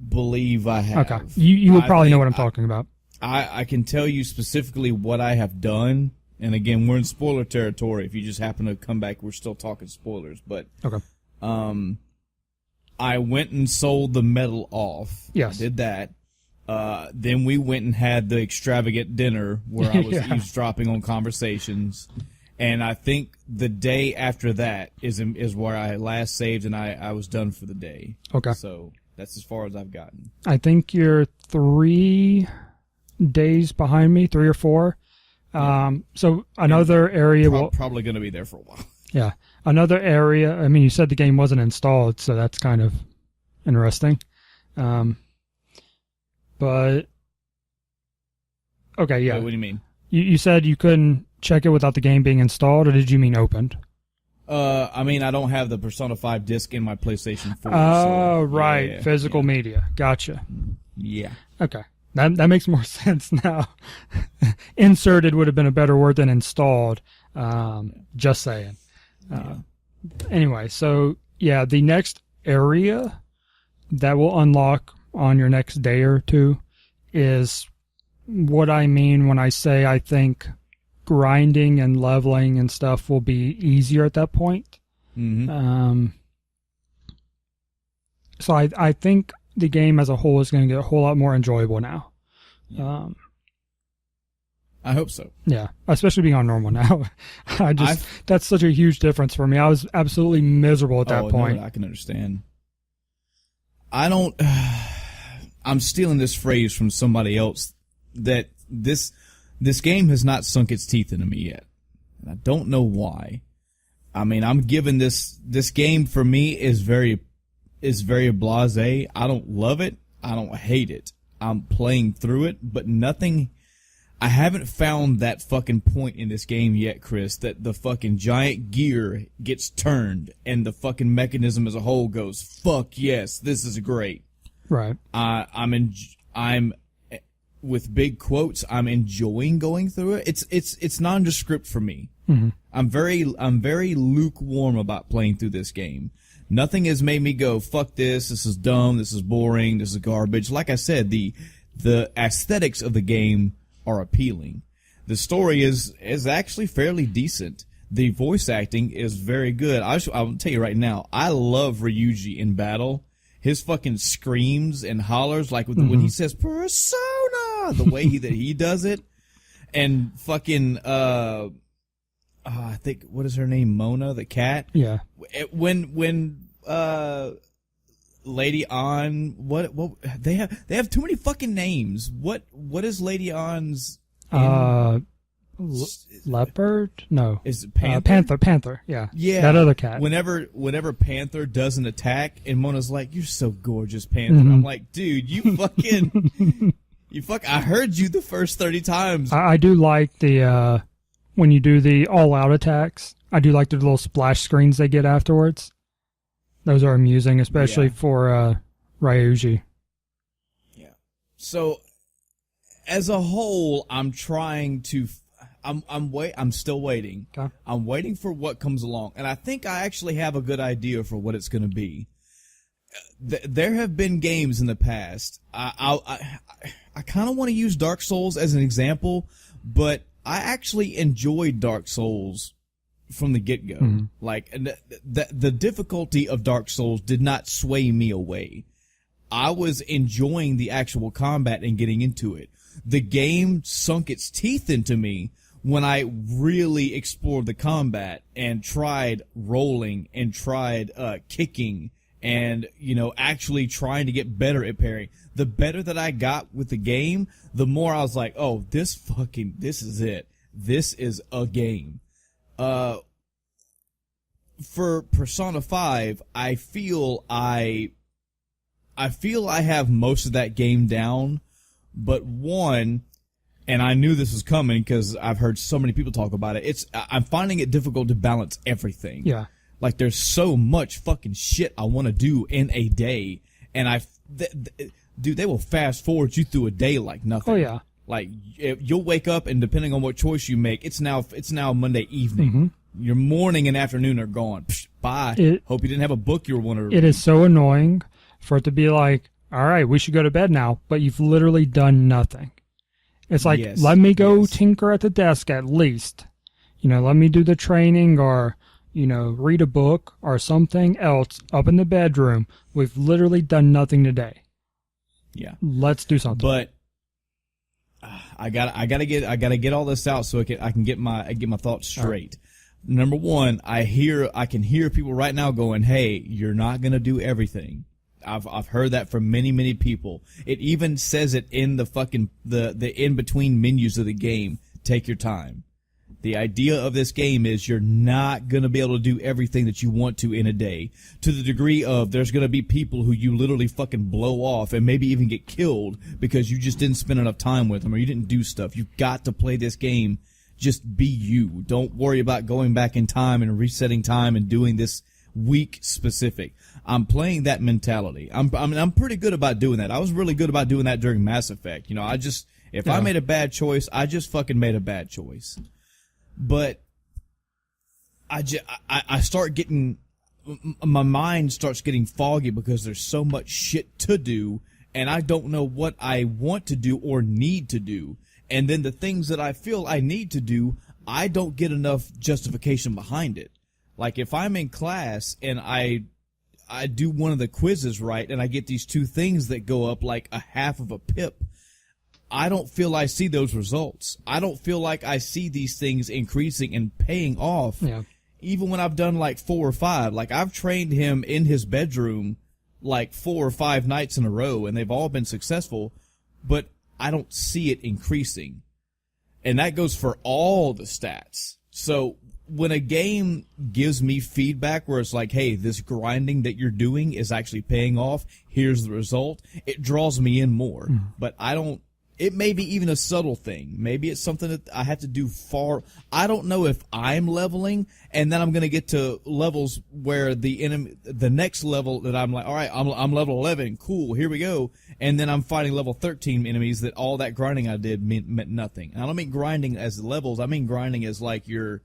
A: believe I have.
B: Okay. You would probably know what I'm talking about.
A: I can tell you specifically what I have done. And again, we're in spoiler territory. If you just happen to come back, we're still talking spoilers. But
B: okay.
A: I went and sold the medal off.
B: Yes.
A: I did that. Then we went and had the extravagant dinner where I was eavesdropping on conversations. And I think the day after that is where I last saved, and I was done for the day.
B: Okay.
A: So that's as far as I've gotten.
B: I think you're 3 days behind me, 3 or 4. So another area...
A: Probably going to be there for a while.
B: Yeah. Another area... I mean, you said the game wasn't installed, so that's kind of interesting. But... Okay, yeah.
A: Wait, what do you mean?
B: You said you couldn't check it without the game being installed, or did you mean opened?
A: I mean, I don't have the Persona 5 disc in my PlayStation 4.
B: Oh, right. Yeah, physical media. Gotcha.
A: Yeah.
B: Okay. That makes more sense now. Inserted would have been a better word than installed. Just saying. Anyway, so, yeah, the next area that will unlock on your next day or two is what I mean when I say I think grinding and leveling and stuff will be easier at that point.
A: Mm-hmm.
B: So I think the game as a whole is going to get a whole lot more enjoyable now.
A: I hope so.
B: Yeah, especially being on normal now. That's such a huge difference for me. I was absolutely miserable at that point.
A: No, I can understand. I'm stealing this phrase from somebody else that this game has not sunk its teeth into me yet. And I don't know why. I mean, I'm giving this game for me is very blasé. I don't love it. I don't hate it. I'm playing through it, but I haven't found that fucking point in this game yet, Chris, that the fucking giant gear gets turned and the fucking mechanism as a whole goes, fuck yes, this is great.
B: Right.
A: I'm with big quotes, I'm enjoying going through it. It's nondescript for me.
B: Mm-hmm.
A: I'm very lukewarm about playing through this game. Nothing has made me go, fuck this is dumb, this is boring, this is garbage. Like I said, the aesthetics of the game are appealing. The story is actually fairly decent. The voice acting is very good. I'll tell you right now, I love Ryuji in battle. His fucking screams and hollers, like when he says Persona, the way that he does it, and fucking I think, what is her name, Mona the cat?
B: Yeah.
A: When Lady On, what they have too many fucking names. What is Lady On's?
B: Leopard? No.
A: Is it Panther?
B: Panther. Yeah.
A: Yeah.
B: That other cat.
A: Whenever Panther does an attack, and Mona's like, "You're so gorgeous, Panther." I'm like, dude, you fucking, I heard you the first 30 times.
B: I do like the when you do the all-out attacks. I do like the little splash screens they get afterwards. Those are amusing, especially for Ryuji.
A: Yeah. So, as a whole, I'm trying to. I'm still waiting.
B: Okay.
A: I'm waiting for what comes along, and I think I actually have a good idea for what it's going to be. There have been games in the past. I kind of want to use Dark Souls as an example, but I actually enjoyed Dark Souls from the get-go.
B: Mm-hmm.
A: Like, the difficulty of Dark Souls did not sway me away. I was enjoying the actual combat and getting into it. The game sunk its teeth into me when I really explored the combat and tried rolling and tried kicking and, actually trying to get better at parrying. The better that I got with the game, the more I was like, oh, this is it. This is a game. For Persona 5, I feel I have most of that game down, but one, and I knew this was coming because I've heard so many people talk about it. I'm finding it difficult to balance everything.
B: Yeah.
A: Like, there's so much fucking shit I want to do in a day, and dude, they will fast forward you through a day like nothing.
B: Oh yeah.
A: Like, you'll wake up, and depending on what choice you make, it's now Monday evening.
B: Mm-hmm.
A: Your morning and afternoon are gone. Psh, bye. Hope you didn't have a book you were wanting to read.
B: It is so annoying for it to be like, all right, we should go to bed now, but you've literally done nothing. It's like, let me go tinker at the desk at least. Let me do the training or, read a book or something else up in the bedroom. We've literally done nothing today.
A: Yeah.
B: Let's do something.
A: But I gotta get all this out so I can get my thoughts straight. Right. Number one, I can hear people right now going, "Hey, you're not gonna do everything." I've heard that from many people. It even says it in the fucking the in between menus of the game. Take your time. The idea of this game is you're not going to be able to do everything that you want to in a day, to the degree of there's going to be people who you literally fucking blow off and maybe even get killed because you just didn't spend enough time with them or you didn't do stuff. You've got to play this game. Just be you. Don't worry about going back in time and resetting time and doing this week specific. I'm playing that mentality. I'm pretty good about doing that. I was really good about doing that during Mass Effect. I made a bad choice, I just fucking made a bad choice. But I start getting, my mind starts getting foggy because there's so much shit to do, and I don't know what I want to do or need to do. And then the things that I feel I need to do, I don't get enough justification behind it. Like, if I'm in class and I do one of the quizzes right and I get these two things that go up like a half of a pip, I don't feel I see those results. I don't feel like I see these things increasing and paying off.
B: Yeah.
A: Even when I've done like 4 or 5, like I've trained him in his bedroom like 4 or 5 nights in a row, and they've all been successful, but I don't see it increasing. And that goes for all the stats. So when a game gives me feedback where it's like, hey, this grinding that you're doing is actually paying off, here's the result, it draws me in more. But I don't, it may be even a subtle thing. Maybe it's something that I have to do I don't know if I'm leveling and then I'm going to get to levels where the next level that I'm like, all right, I'm level 11. Cool. Here we go. And then I'm fighting level 13 enemies that all that grinding I did meant nothing. And I don't mean grinding as levels. I mean grinding as like your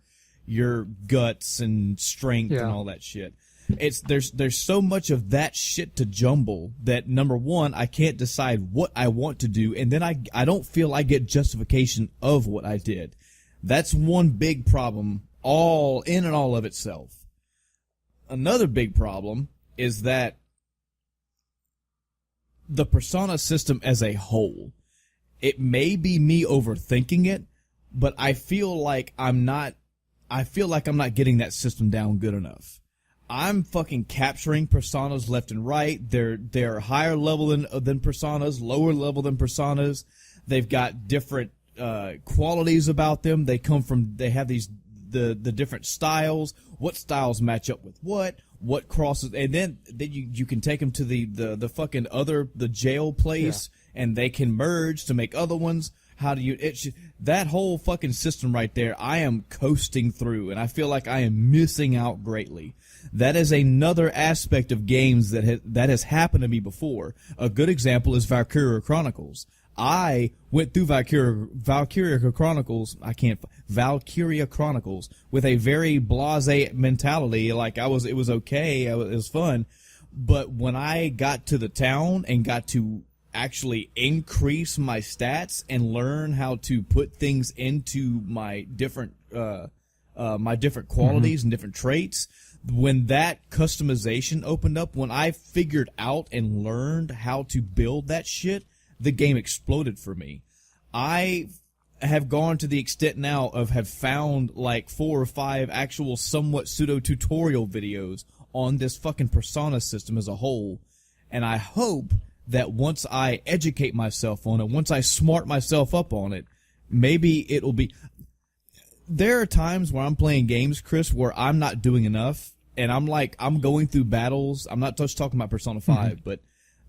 A: guts and strength and all that shit. There's so much of that shit to jumble that, number one, I can't decide what I want to do, and then I don't feel I get justification of what I did. That's one big problem, all in and all of itself. Another big problem is that the Persona system as a whole, it may be me overthinking it, but I feel like I'm not getting that system down good enough. I'm fucking capturing personas left and right. They're higher level than personas, lower level than personas. They've got different qualities about them. They have the different styles. What styles match up with what crosses, and then you can take them to the fucking the jail place, and they can merge to make other ones. How do you that whole fucking system right there? I am coasting through, and I feel like I am missing out greatly. That is another aspect of games that has happened to me before. A good example is Valkyria Chronicles. I went through Valkyria Chronicles with a very blasé mentality. Like it was okay, it was fun. But when I got to the town and got to actually increase my stats and learn how to put things into my different qualities and different traits, when that customization opened up, when I figured out and learned how to build that shit, the game exploded for me. I have gone to the extent now of have found like 4 or 5 actual somewhat pseudo tutorial videos on this fucking Persona system as a whole, and I hope that once I educate myself on it, once I smart myself up on it, maybe it'll be... There are times where I'm playing games, Chris, where I'm not doing enough, and I'm going through battles. I'm not just talking about Persona 5, but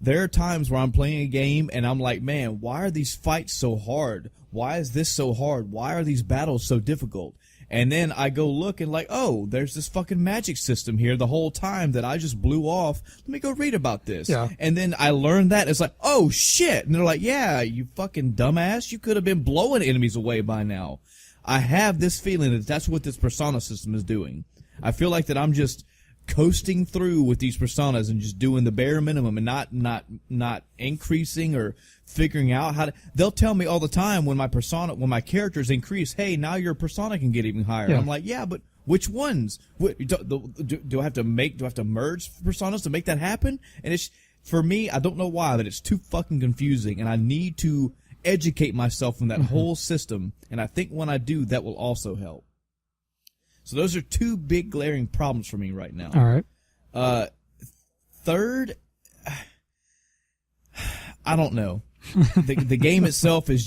A: there are times where I'm playing a game, and I'm like, man, why are these fights so hard? Why is this so hard? Why are these battles so difficult? And then I go look and like, oh, there's this fucking magic system here the whole time that I just blew off. Let me go read about this.
B: Yeah.
A: And then I learned that. It's like, oh, shit. And they're like, yeah, you fucking dumbass. You could have been blowing enemies away by now. I have this feeling that that's what this Persona system is doing. I feel like that I'm just coasting through with these personas and just doing the bare minimum and not increasing or figuring out how to. They'll tell me all the time when my characters increase, hey, now your persona can get even higher.
B: Yeah.
A: I'm like, yeah, but which ones? Do I have to merge personas to make that happen? And it's, for me, I don't know why, but it's too fucking confusing, and I need to educate myself from that whole system, and I think when I do, that will also help. So those are 2 big glaring problems for me right now.
B: All right.
A: Third, I don't know. The game itself is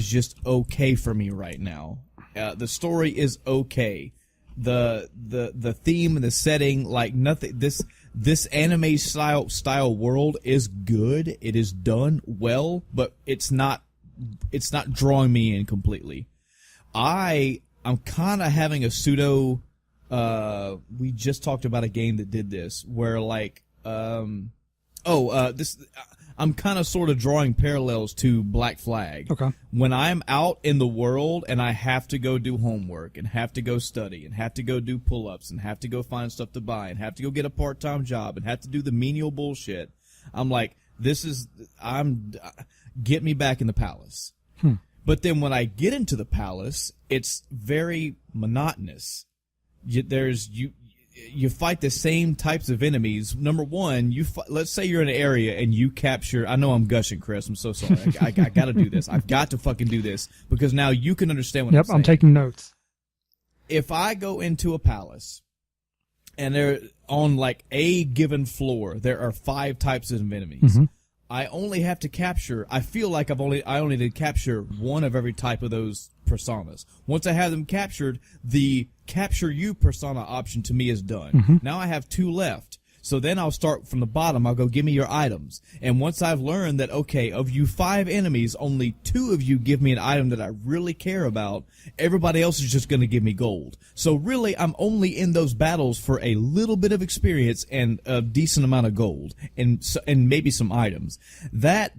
A: just okay for me right now. The story is okay. The theme and the setting, like nothing. This anime style world is good. It is done well, but it's not drawing me in completely. I'm kind of having a pseudo. We just talked about a game that did this, where like, I'm kind of sort of drawing parallels to Black Flag.
B: Okay.
A: When I'm out in the world and I have to go do homework and have to go study and have to go do pull-ups and have to go find stuff to buy and have to go get a part-time job and have to do the menial bullshit, I'm like, get me back in the palace. But then when I get into the palace, it's very monotonous. you fight the same types of enemies. Number one, let's say you're in an area and you capture. I know I'm gushing, Chris. I'm so sorry. I got to do this. I've got to fucking do this because now you can understand what I'm saying.
B: I'm taking notes.
A: If I go into a palace and they're on like a given floor, there are 5 types of enemies.
B: Mm-hmm.
A: I only have to capture. I feel like I only need to capture one of every type of those personas. Once I have them captured, the capture you persona option to me is done.
B: Mm-hmm.
A: Now I have 2 left. So then I'll start from the bottom. I'll go, give me your items. And once I've learned that, okay, of you 5 enemies, only 2 of you give me an item that I really care about, everybody else is just going to give me gold. So really, I'm only in those battles for a little bit of experience and a decent amount of gold and maybe some items. That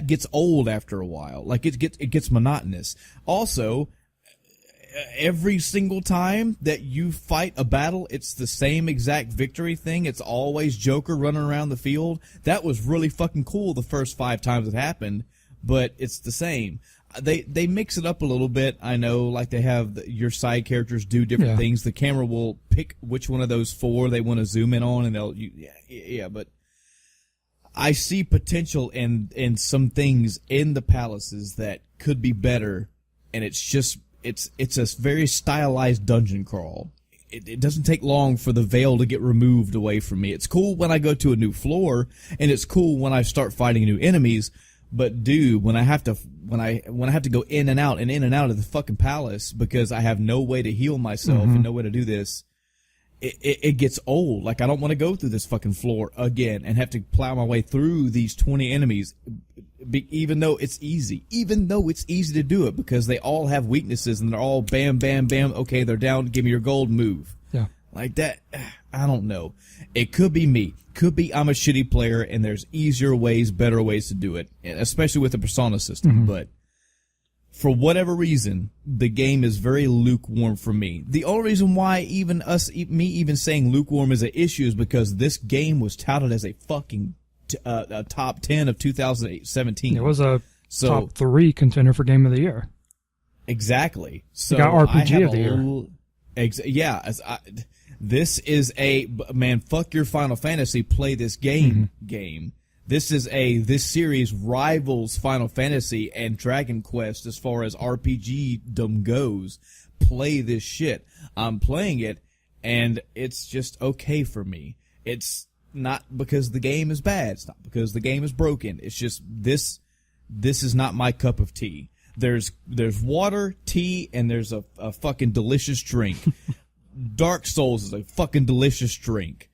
A: gets old after a while. Like it gets monotonous. Also, every single time that you fight a battle, it's the same exact victory thing. It's always Joker running around the field. That was really fucking cool the first 5 times it happened, but it's the same. They mix it up a little bit. I know, like they have your side characters do different things. The camera will pick which one of those 4 they want to zoom in on, and but I see potential in some things in the palaces that could be better, and it's a very stylized dungeon crawl. It doesn't take long for the veil to get removed away from me. It's cool when I go to a new floor, and it's cool when I start fighting new enemies. But dude, when I have to go in and out of the fucking palace because I have no way to heal myself and no way to do this, it gets old. Like I don't want to go through this fucking floor again and have to plow my way through these 20 enemies. Even though it's easy to do it because they all have weaknesses and they're all bam, bam, bam. Okay, they're down. Give me your gold. Move.
B: Yeah.
A: Like that. I don't know. It could be me. Could be I'm a shitty player and there's easier ways, better ways to do it, especially with the persona system.
B: Mm-hmm.
A: But for whatever reason, the game is very lukewarm for me. The only reason why me even saying lukewarm is an issue is because this game was touted as a fucking a top 10 of 2017.
B: It was a top 3 contender for Game of the Year.
A: Exactly. So
B: you got RPG of the Year.
A: This is man, fuck your Final Fantasy, play this game. This series rivals Final Fantasy and Dragon Quest as far as RPG-dom goes. Play this shit. I'm playing it, and it's just okay for me. It's not because the game is bad. It's not because the game is broken. It's just this is not my cup of tea. There's water, tea, and there's a fucking delicious drink. Dark Souls is a fucking delicious drink.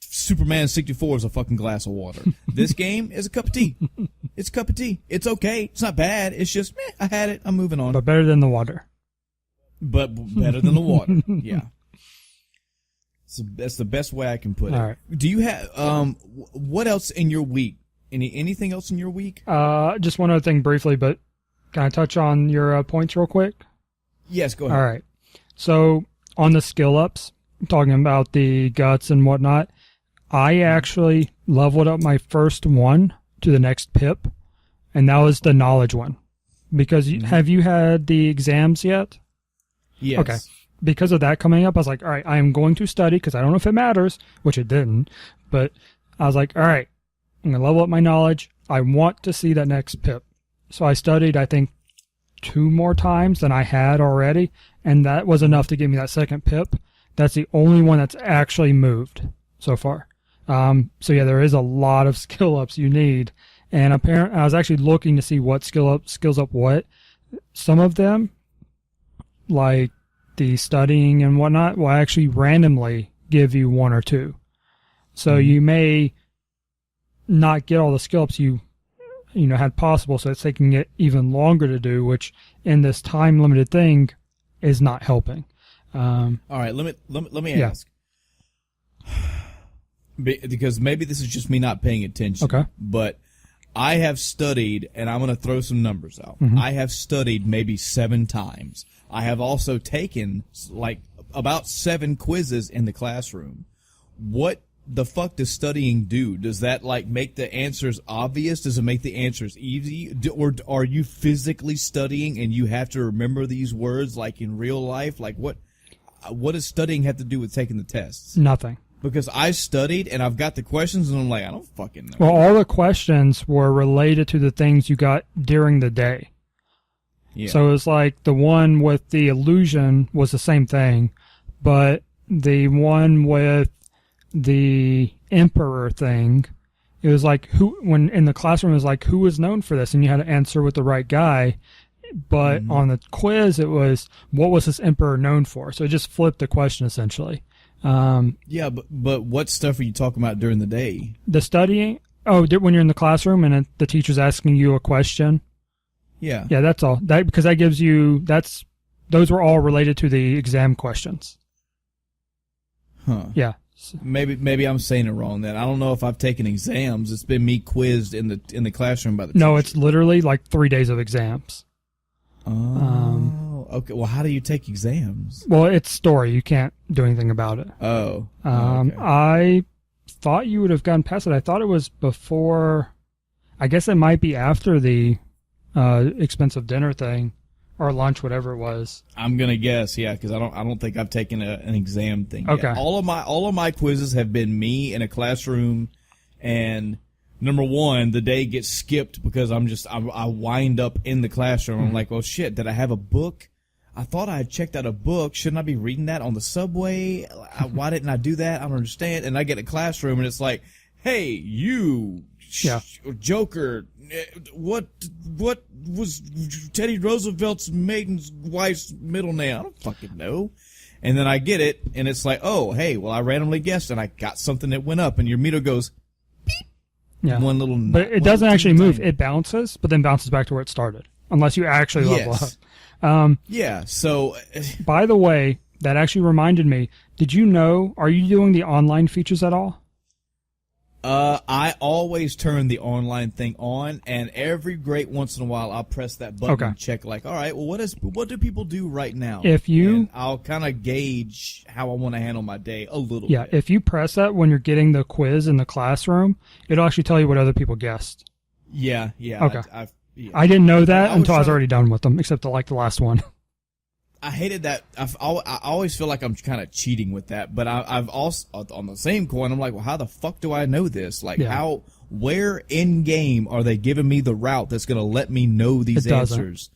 A: Superman 64 is a fucking glass of water. This game is a cup of tea. It's a cup of tea. It's okay. It's not bad. It's just, I had it. I'm moving on.
B: But better than the water.
A: But better than the water. Yeah. So that's the best way I can put it.
B: All right.
A: Do you have what else in your week? Anything else in your week?
B: Just one other thing briefly, but can I touch on your points real quick?
A: Yes, go ahead.
B: All right. So on the skill ups, talking about the guts and whatnot, I actually leveled up my first one to the next pip, and that was the knowledge one. Because have you had the exams yet?
A: Yes.
B: Okay. Because of that coming up, I was like, all right, I am going to study because I don't know if it matters, which it didn't. But I was like, all right, I'm going to level up my knowledge. I want to see that next pip. So I studied, I think, 2 more times than I had already, and that was enough to give me that second pip. That's the only one that's actually moved so far. So yeah, there is a lot of skill ups you need. And apparently, I was actually looking to see what skills up what. Some of them, like the studying and whatnot, will actually randomly give you 1 or 2. So you may not get all the skill ups you had possible, so it's taking it even longer to do, which in this time limited thing is not helping.
A: All right, let me ask. Because maybe this is just me not paying attention.
B: Okay.
A: But I have studied, and I'm going to throw some numbers out. I have studied maybe 7 times. I have also taken like about 7 quizzes in the classroom. What the fuck does studying do? Does that like make the answers obvious? Does it make the answers easy? Or are you physically studying and you have to remember these words like in real life? Like what? what does studying have to do with taking the tests?
B: Nothing.
A: Because I studied and I've got the questions and I'm like, I don't fucking know.
B: Well, all the questions were related to the things you got during the day.
A: Yeah.
B: So it was like the one with the illusion was the same thing, but the one with the emperor thing, it was like when in the classroom it was like, who was known for this? And you had to answer with the right guy. But on the quiz, it was, what was this emperor known for? So it just flipped the question essentially.
A: Yeah, but what stuff are you talking about during the day?
B: The studying, when you're in the classroom and the teacher's asking you a question.
A: Yeah.
B: Yeah, that's all. Because that gives you, those were all related to the exam questions.
A: Huh.
B: Yeah.
A: Maybe I'm saying it wrong then. I don't know if I've taken exams. It's been me quizzed in the classroom by the teacher.
B: No, it's literally like 3 days of exams.
A: Oh, okay. Well, how do you take exams?
B: Well, it's story. You can't do anything about it.
A: Oh. Okay.
B: I thought you would have gone past it. I thought it was before. I guess it might be after the expensive dinner thing or lunch, whatever it was.
A: I'm gonna guess, yeah, because I don't think I've taken an exam thing yet.
B: Okay.
A: All of my quizzes have been me in a classroom, and number one, the day gets skipped because I wind up in the classroom. I'm like, well, shit, did I have a book? I thought I had checked out a book. Shouldn't I be reading that on the subway? Why didn't I do that? I don't understand. And I get a classroom, and it's like, hey, you, Joker, what was Teddy Roosevelt's maiden's wife's middle name? I don't fucking know. And then I get it, and it's like, oh, hey, well, I randomly guessed, and I got something that went up, and your meter goes, beep.
B: Yeah.
A: One little,
B: but it doesn't actually move. It bounces, but then bounces back to where it started, unless you actually level up.
A: Yeah. So,
B: by the way, that actually reminded me. Did you know? Are you doing the online features at all?
A: I always turn the online thing on, and every great once in a while I'll press that button and check, like, all right, well, what do people do right now? And I'll kind of gauge how I want to handle my day a little bit.
B: Yeah, if you press that when you're getting the quiz in the classroom, it'll actually tell you what other people guessed.
A: Yeah.
B: Okay.
A: I
B: didn't know that until I was already done with them, except the last one.
A: I hated that. I always feel like I'm kind of cheating with that, but I've also, on the same coin, I'm like, well, how the fuck do I know this? Like, where in game are they giving me the route that's going to let me know these answers?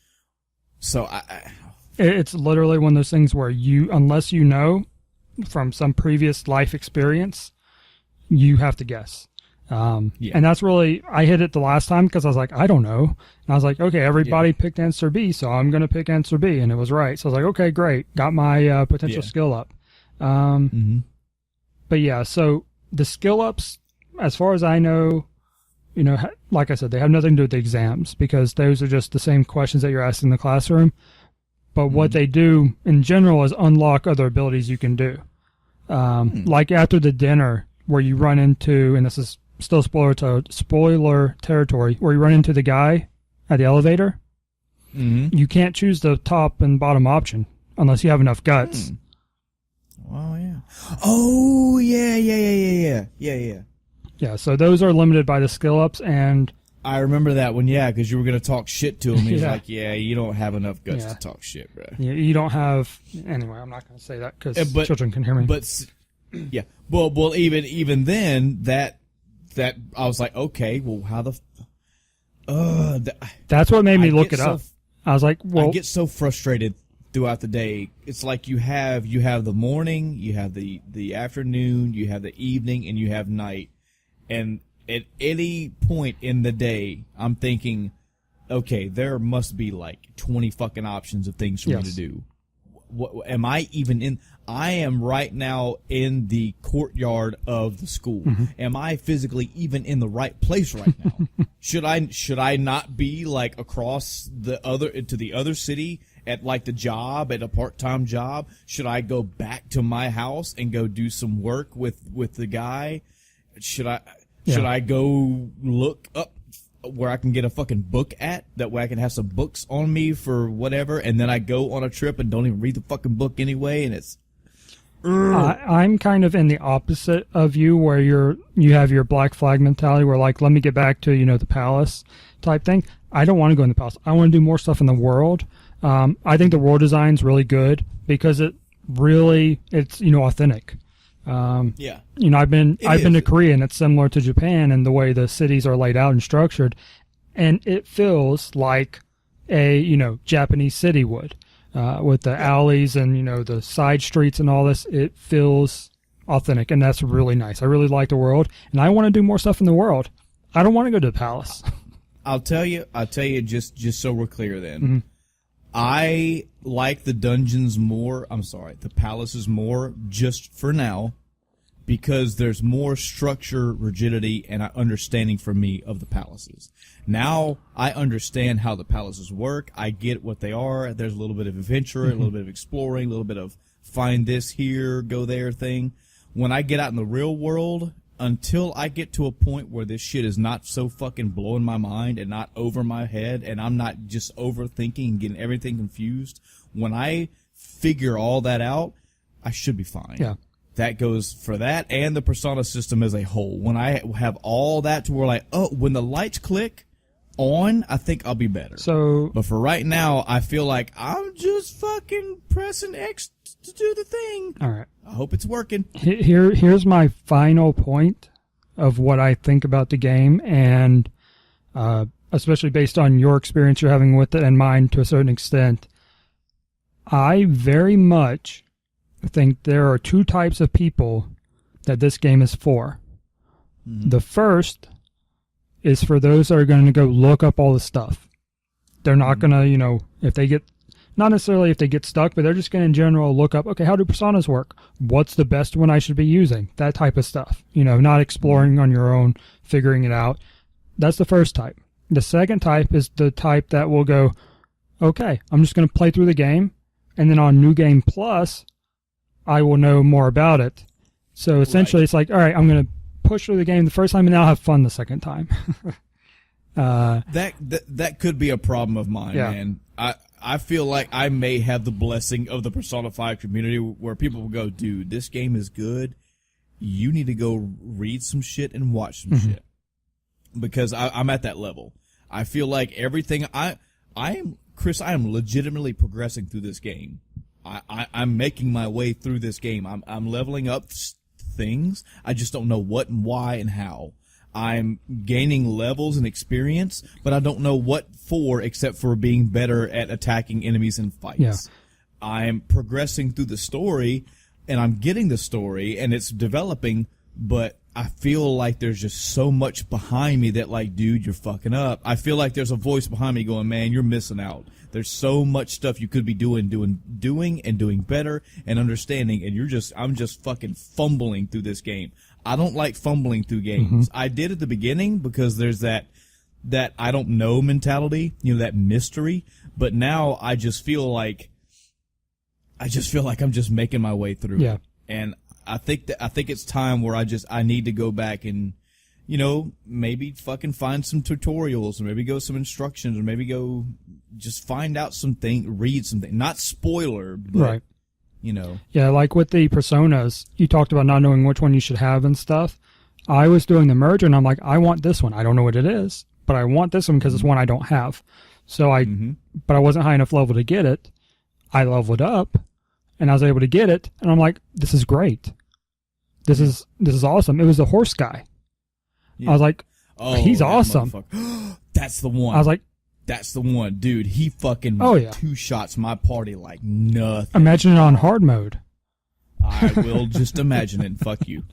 A: So
B: it's literally one of those things where unless you know from some previous life experience, you have to guess. And that's really, I hit it the last time because I was like, I don't know. And I was like, okay, everybody picked answer B, so I'm going to pick answer B. And it was right. So I was like, okay, great. Got my potential skill up. But yeah, so the skill ups, as far as I know, like I said, they have nothing to do with the exams because those are just the same questions that you're asking in the classroom. But what they do in general is unlock other abilities you can do. Like after the dinner where you run into, and this is still spoiler territory, where you run into the guy at the elevator. You can't choose the top and bottom option unless you have enough guts.
A: Oh, yeah. Oh, yeah.
B: Yeah, so those are limited by the skill ups, and
A: I remember that one, because you were going to talk shit to him. He's like, you don't have enough guts to talk shit, bro.
B: Yeah, you don't have, anyway, I'm not going to say that because children can hear me.
A: But, yeah. Well, even then, that I was like, okay, well, how the
B: that's what made me look it up. I was like, well,
A: I get so frustrated throughout the day. It's like you have the morning, you have the afternoon, you have the evening, and you have night. And at any point in the day, I'm thinking, okay, there must be like 20 fucking options of things for me to do. What am I even in? I am right now in the courtyard of the school. Am I physically even in the right place right now? Should I not be like across to the other city at like the job, at a part-time job? Should I go back to my house and go do some work with the guy? Should I go look up where I can get a fucking book at? That way I can have some books on me for whatever, and then I go on a trip and don't even read the fucking book anyway, and it's...
B: I'm kind of in the opposite of you, where you have your black flag mentality, where like, let me get back to, the palace type thing. I don't want to go in the palace. I want to do more stuff in the world. I think the world design's really good because really, it's, authentic.
A: Yeah.
B: I've been
A: is.
B: to Korea, and it's similar to Japan in the way the cities are laid out and structured, and it feels like a Japanese city would, with the alleys and the side streets and all this. It feels authentic, and that's really nice. I really like the world, and I want to do more stuff in the world. I don't want to go to the palace.
A: I'll tell you just so we're clear then.
B: Mm-hmm.
A: I like the dungeons more, the palaces more just for now, because there's more structure, rigidity, and understanding for me of the palaces. Now I understand how the palaces work. I get what they are. There's a little bit of adventure, a little bit of exploring, a little bit of find this here, go there thing. When I get out in the real world, until I get to a point where this shit is not so fucking blowing my mind and not over my head, and I'm not just overthinking and getting everything confused, when I figure all that out, I should be fine.
B: Yeah.
A: That goes for that and the Persona system as a whole. When I have all that to where like, oh, when the lights click on, I think I'll be better.
B: So,
A: but for right now, I feel like I'm just fucking pressing X to do the thing.
B: All right.
A: I hope it's working.
B: Here's my final point of what I think about the game, and especially based on your experience you're having with it and mine to a certain extent. I very much think there are two types of people that this game is for. Mm-hmm. The first is for those that are going to go look up all the stuff. They're not going to, if they get, not necessarily if they get stuck, but they're just going to in general look up, okay, how do personas work? What's the best one I should be using? That type of stuff. Not exploring on your own, figuring it out. That's the first type. The second type is the type that will go, okay, I'm just going to play through the game, and then on New Game Plus, I will know more about it. So essentially It's like, all right, I'm going to push through the game the first time, and then I'll have fun the second time.
A: That could be a problem of mine,
B: yeah.
A: Man. I feel like I may have the blessing of the Persona 5 community where people will go, dude, this game is good. You need to go read some shit and watch some shit. Because I'm at that level. I feel like everything I am legitimately progressing through this game. I'm making my way through this game. I'm leveling up things. I just don't know what and why and how. I'm gaining levels and experience, but I don't know what for except for being better at attacking enemies in fights.
B: Yeah.
A: I'm progressing through the story, and I'm getting the story, and it's developing, but I feel like there's just so much behind me that, like, dude, you're fucking up. I feel like there's a voice behind me going, man, you're missing out. There's so much stuff you could be doing and doing better and understanding, and I'm just fucking fumbling through this game. I don't like fumbling through games. I did at the beginning because there's that I don't know mentality, that mystery, but now I just feel like I'm just making my way through.
B: Yeah.
A: And I think it's time where I need to go back and, maybe fucking find some tutorials, or maybe go some instructions, or maybe go just find out something, read something. Not spoiler, but,
B: right.
A: Yeah,
B: like with the personas, you talked about not knowing which one you should have and stuff. I was doing the merger, and I'm like, I want this one. I don't know what it is, but I want this one because it's one I don't have. So but I wasn't high enough level to get it. I leveled up, and I was able to get it, and I'm like, this is great. This is awesome. It was the horse guy. Yeah. I was like, oh, he's awesome.
A: That's the one.
B: I was like,
A: that's the one. Dude, he fucking two shots my party like nothing.
B: Imagine it on hard mode.
A: I will just imagine it. Fuck you.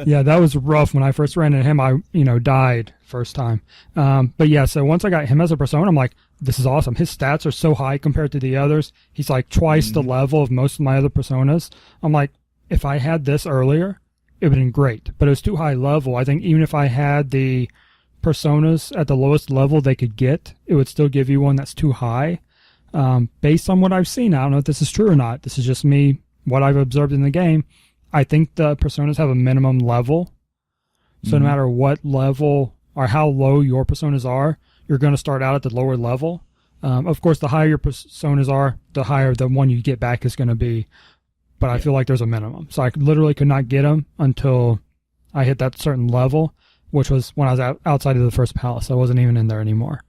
B: Yeah, that was rough. When I first ran into him, I, died first time. But yeah, so once I got him as a persona, I'm like, this is awesome. His stats are so high compared to the others. He's like twice the level of most of my other personas. I'm like, if I had this earlier, it would have been great. But it was too high level. I think even if I had the personas at the lowest level they could get, it would still give you one that's too high. Based on what I've seen, I don't know if this is true or not. This is just me, what I've observed in the game. I think the personas have a minimum level. So no matter what level or how low your personas are, you're going to start out at the lower level. Of course, the higher your personas are, the higher the one you get back is going to be. But I feel like there's a minimum. So I literally could not get them until I hit that certain level, which was when I was outside of the first palace. I wasn't even in there anymore.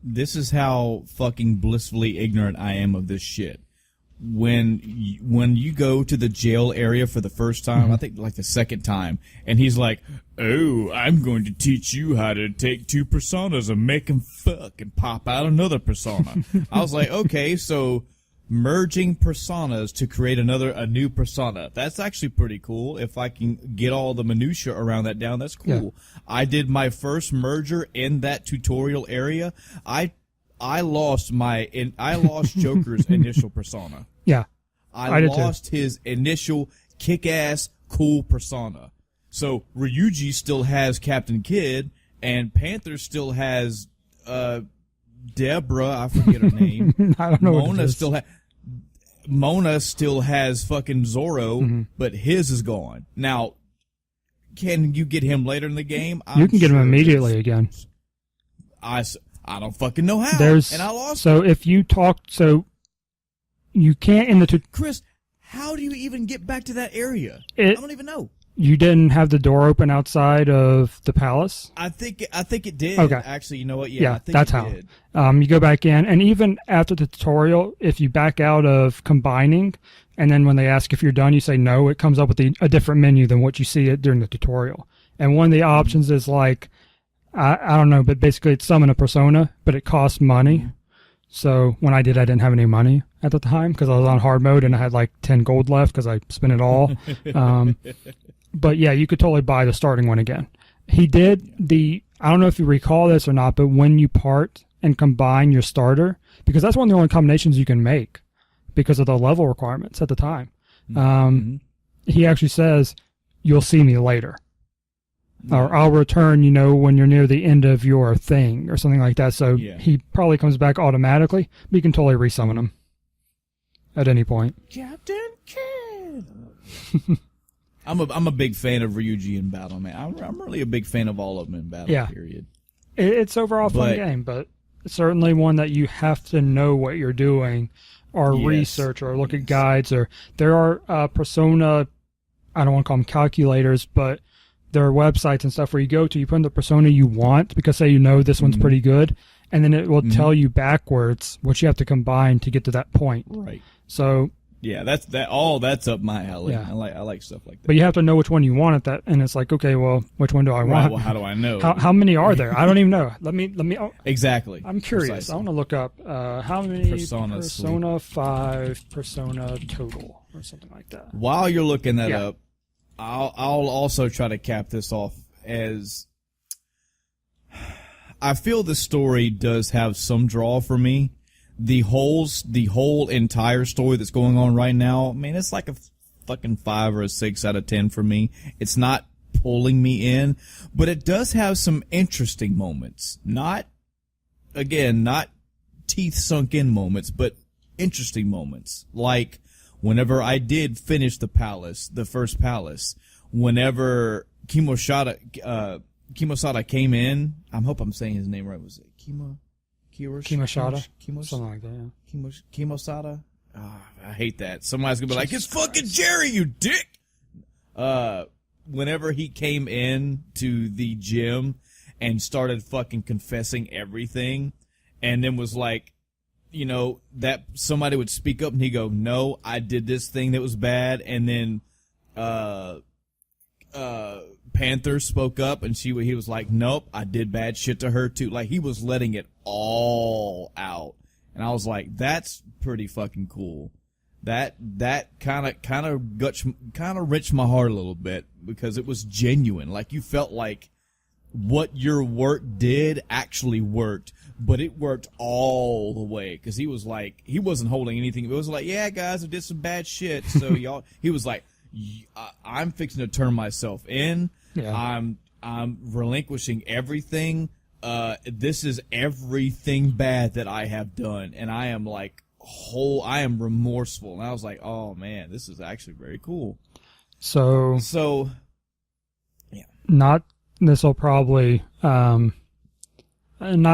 A: This is how fucking blissfully ignorant I am of this shit. when you go to the jail area for the first time, I think like the second time, and he's like, "Oh, I'm going to teach you how to take two personas and make them fuck and pop out another persona." I was like, okay, so merging personas to create a new persona. That's actually pretty cool. If I can get all the minutia around that down, that's cool. Yeah. I did my first merger in that tutorial area. I lost Joker's initial persona.
B: Yeah.
A: I lost his initial kick-ass cool persona. So Ryuji still has Captain Kidd, and Panther still has Deborah, I forget her name.
B: I don't know.
A: Mona still has fucking Zorro, but his is gone. Now, can you get him later in the game?
B: You can get him immediately again.
A: I don't fucking know how. And I lost
B: so
A: him.
B: If you talk, so you can't in the
A: Chris, how do you even get back to that area? I don't even know.
B: You didn't have the door open outside of the palace?
A: I think it did.
B: Okay.
A: Actually, you know what? Yeah, I think
B: that's
A: it
B: how.
A: did.
B: You go back in, and even after the tutorial, if you back out of combining, and then when they ask if you're done, you say no, it comes up with a different menu than what you see it during the tutorial. And one of the options is like, I don't know, but basically it's summon a persona, but it costs money. So when I did, I didn't have any money at the time because I was on hard mode and I had like 10 gold left because I spent it all. But yeah, you could totally buy the starting one again. He did I don't know if you recall this or not, but when you part and combine your starter, because that's one of the only combinations you can make because of the level requirements at the time. He actually says, "You'll see me later." Or I'll return, when you're near the end of your thing or something like that. So he probably comes back automatically, but you can totally resummon him at any point.
A: Captain Kidd. I'm a big fan of Ryuji in battle, man. I'm really a big fan of all of them in battle, period.
B: It's overall a fun game, but certainly one that you have to know what you're doing or research or look at guides. Or there are persona, I don't want to call them calculators, but there are websites and stuff where you go to, you put in the persona you want, because say this one's pretty good, and then it will tell you backwards what you have to combine to get to that point.
A: Right.
B: So
A: yeah, that's up my alley.
B: Yeah.
A: I like stuff like that.
B: But you have to know which one you want at that, and it's like, okay, well, which one do I want?
A: Right, well, how do I know?
B: How many are there? I don't even know. Let me.
A: Exactly.
B: I'm curious.
A: Precisely.
B: I want to look up how many
A: Persona
B: 5 persona total or something like that.
A: While you're looking that up, I'll also try to cap this off as I feel the story does have some draw for me. The whole entire story that's going on right now, man, it's like a fucking 5 or a 6 out of 10 for me. It's not pulling me in, but it does have some interesting moments. Not teeth sunk in moments, but interesting moments. Like whenever I did finish the first palace, whenever Kimosada came in, I hope I'm saying his name right. Was it
B: Kimosada? Something like that, yeah.
A: Kimosada? I hate that. Somebody's going to be like, it's fucking Jerry, you dick! Whenever he came in to the gym and started fucking confessing everything, and then was like, that somebody would speak up and he'd go, no, I did this thing that was bad, and then Panther spoke up and he was like, nope, I did bad shit to her too. Like, he was letting it all out. And I was like, that's pretty fucking cool. That kind of wrenched my heart a little bit because it was genuine. Like, you felt like what your work did actually worked, but it worked all the way. Cause he was like, he wasn't holding anything. It was like, yeah, guys, I did some bad shit. So y'all, he was like, I'm fixing to turn myself in.
B: Yeah.
A: I'm relinquishing everything. This is everything bad that I have done, and I am like I am remorseful. And I was like, oh man, this is actually very cool.
B: So
A: yeah.
B: This will probably not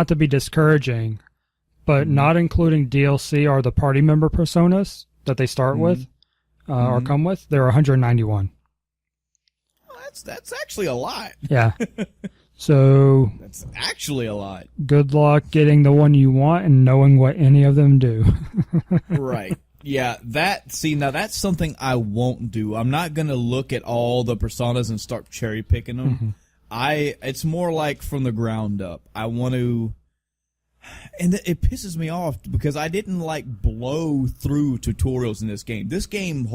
B: to be discouraging, but not including DLC or the party member personas that they start with or come with, there are 191.
A: That's actually a lot.
B: Yeah. So
A: that's actually a lot.
B: Good luck getting the one you want and knowing what any of them do.
A: Right. Yeah, now that's something I won't do. I'm not going to look at all the personas and start cherry picking them. It's more like from the ground up. I want to, and it pisses me off because I didn't like blow through tutorials in this game. This game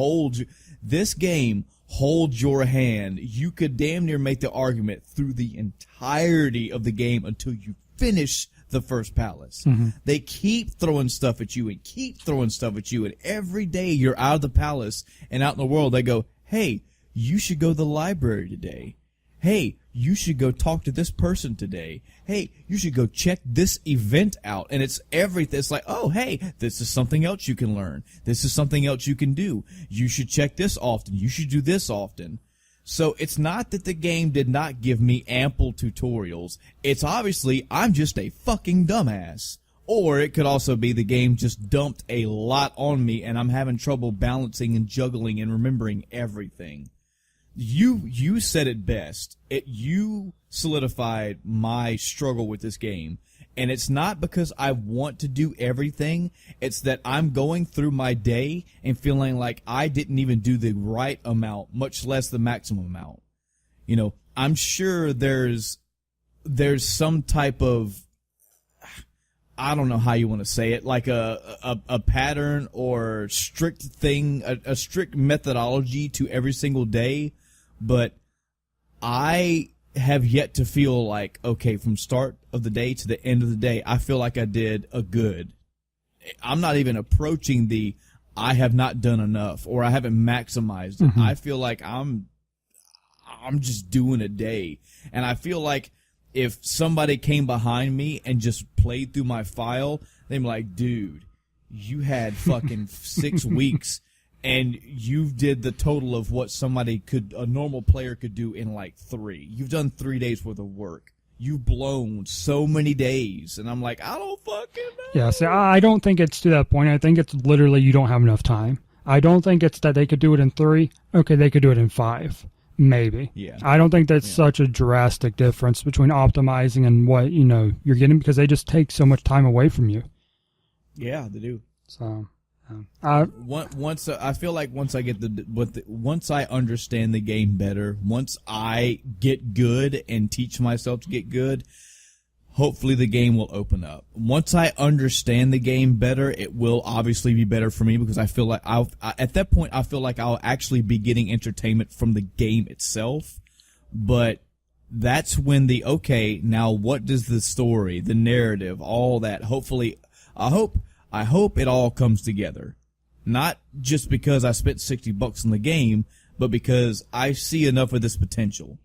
A: holds your hand. You could damn near make the argument through the entirety of the game until you finish the first palace. They keep throwing stuff at you and keep throwing stuff at you, and every day you're out of the palace and out in the world, they go, hey, you should go to the library today. Hey, you should go talk to this person today. Hey, you should go check this event out. And it's everything. It's like, oh, hey, this is something else you can learn. This is something else you can do. You should check this often. You should do this often. So it's not that the game did not give me ample tutorials. It's obviously I'm just a fucking dumbass. Or it could also be the game just dumped a lot on me and I'm having trouble balancing and juggling and remembering everything. You said it best. You solidified my struggle with this game. And it's not because I want to do everything. It's that I'm going through my day and feeling like I didn't even do the right amount, much less the maximum amount. You know, I'm sure there's some type of, I don't know how you want to say it, like a pattern or strict thing, a strict methodology to every single day. But I have yet to feel like, okay, from start of the day to the end of the day, I feel like I did a good. I'm not even approaching I have not done enough or I haven't maximized it. I feel like I'm just doing a day. And I feel like if somebody came behind me and just played through my file, they'd be like, dude, you had fucking 6 weeks and you did the total of what a normal player could do in like 3. You've done 3 days worth of work. You've blown so many days. And I'm like, I don't fucking know.
B: Yeah, see, I don't think it's to that point. I think it's literally you don't have enough time. I don't think it's that they could do it in 3. Okay, they could do it in 5. Maybe.
A: Yeah.
B: I don't think that's such a drastic difference between optimizing and what, you're getting, because they just take so much time away from you.
A: Yeah, they do.
B: So,
A: I feel like once I get once I understand the game better, once I get good and teach myself to get good, hopefully the game will open up. Once I understand the game better, it will obviously be better for me because I feel like at that point I feel like I'll actually be getting entertainment from the game itself. But that's when now what does the story, the narrative, all that, hopefully, I hope it all comes together. Not just because I spent $60 on the game, but because I see enough of this potential.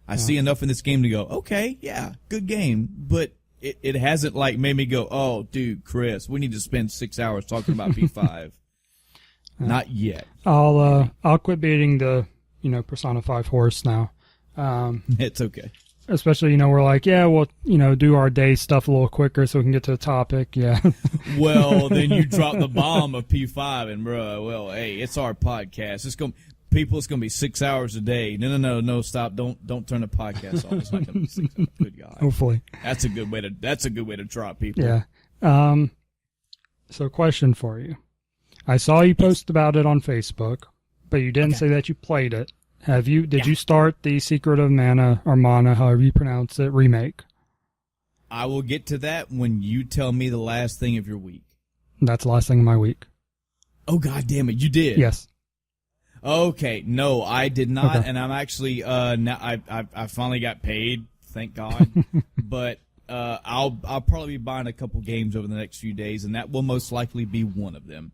A: I see enough in this game to go, okay, yeah, good game, but it hasn't like made me go, oh, dude, Chris, we need to spend 6 hours talking about P5. Not yet.
B: I'll quit beating the Persona 5 horse now.
A: It's okay.
B: Especially, we're like, yeah, we'll, do our day stuff a little quicker so we can get to the topic. Yeah.
A: Well, then you drop the bomb of P5 and, well, hey, it's our podcast. It's going to be 6 hours a day. No, stop. Don't turn the podcast off. It's not going to be 6 hours. Good God.
B: Hopefully.
A: That's a good way to drop people.
B: Yeah. So question for you. I saw you post about it on Facebook, but you didn't say that you played it. Did you start the Secret of Mana, or Mana, however you pronounce it, remake?
A: I will get to that when you tell me the last thing of your week.
B: That's the last thing of my week.
A: Oh, God damn it. You did?
B: Yes.
A: Okay. No, I did not. Okay. And I'm actually, now I finally got paid. Thank God. But, I'll probably be buying a couple games over the next few days, and that will most likely be one of them.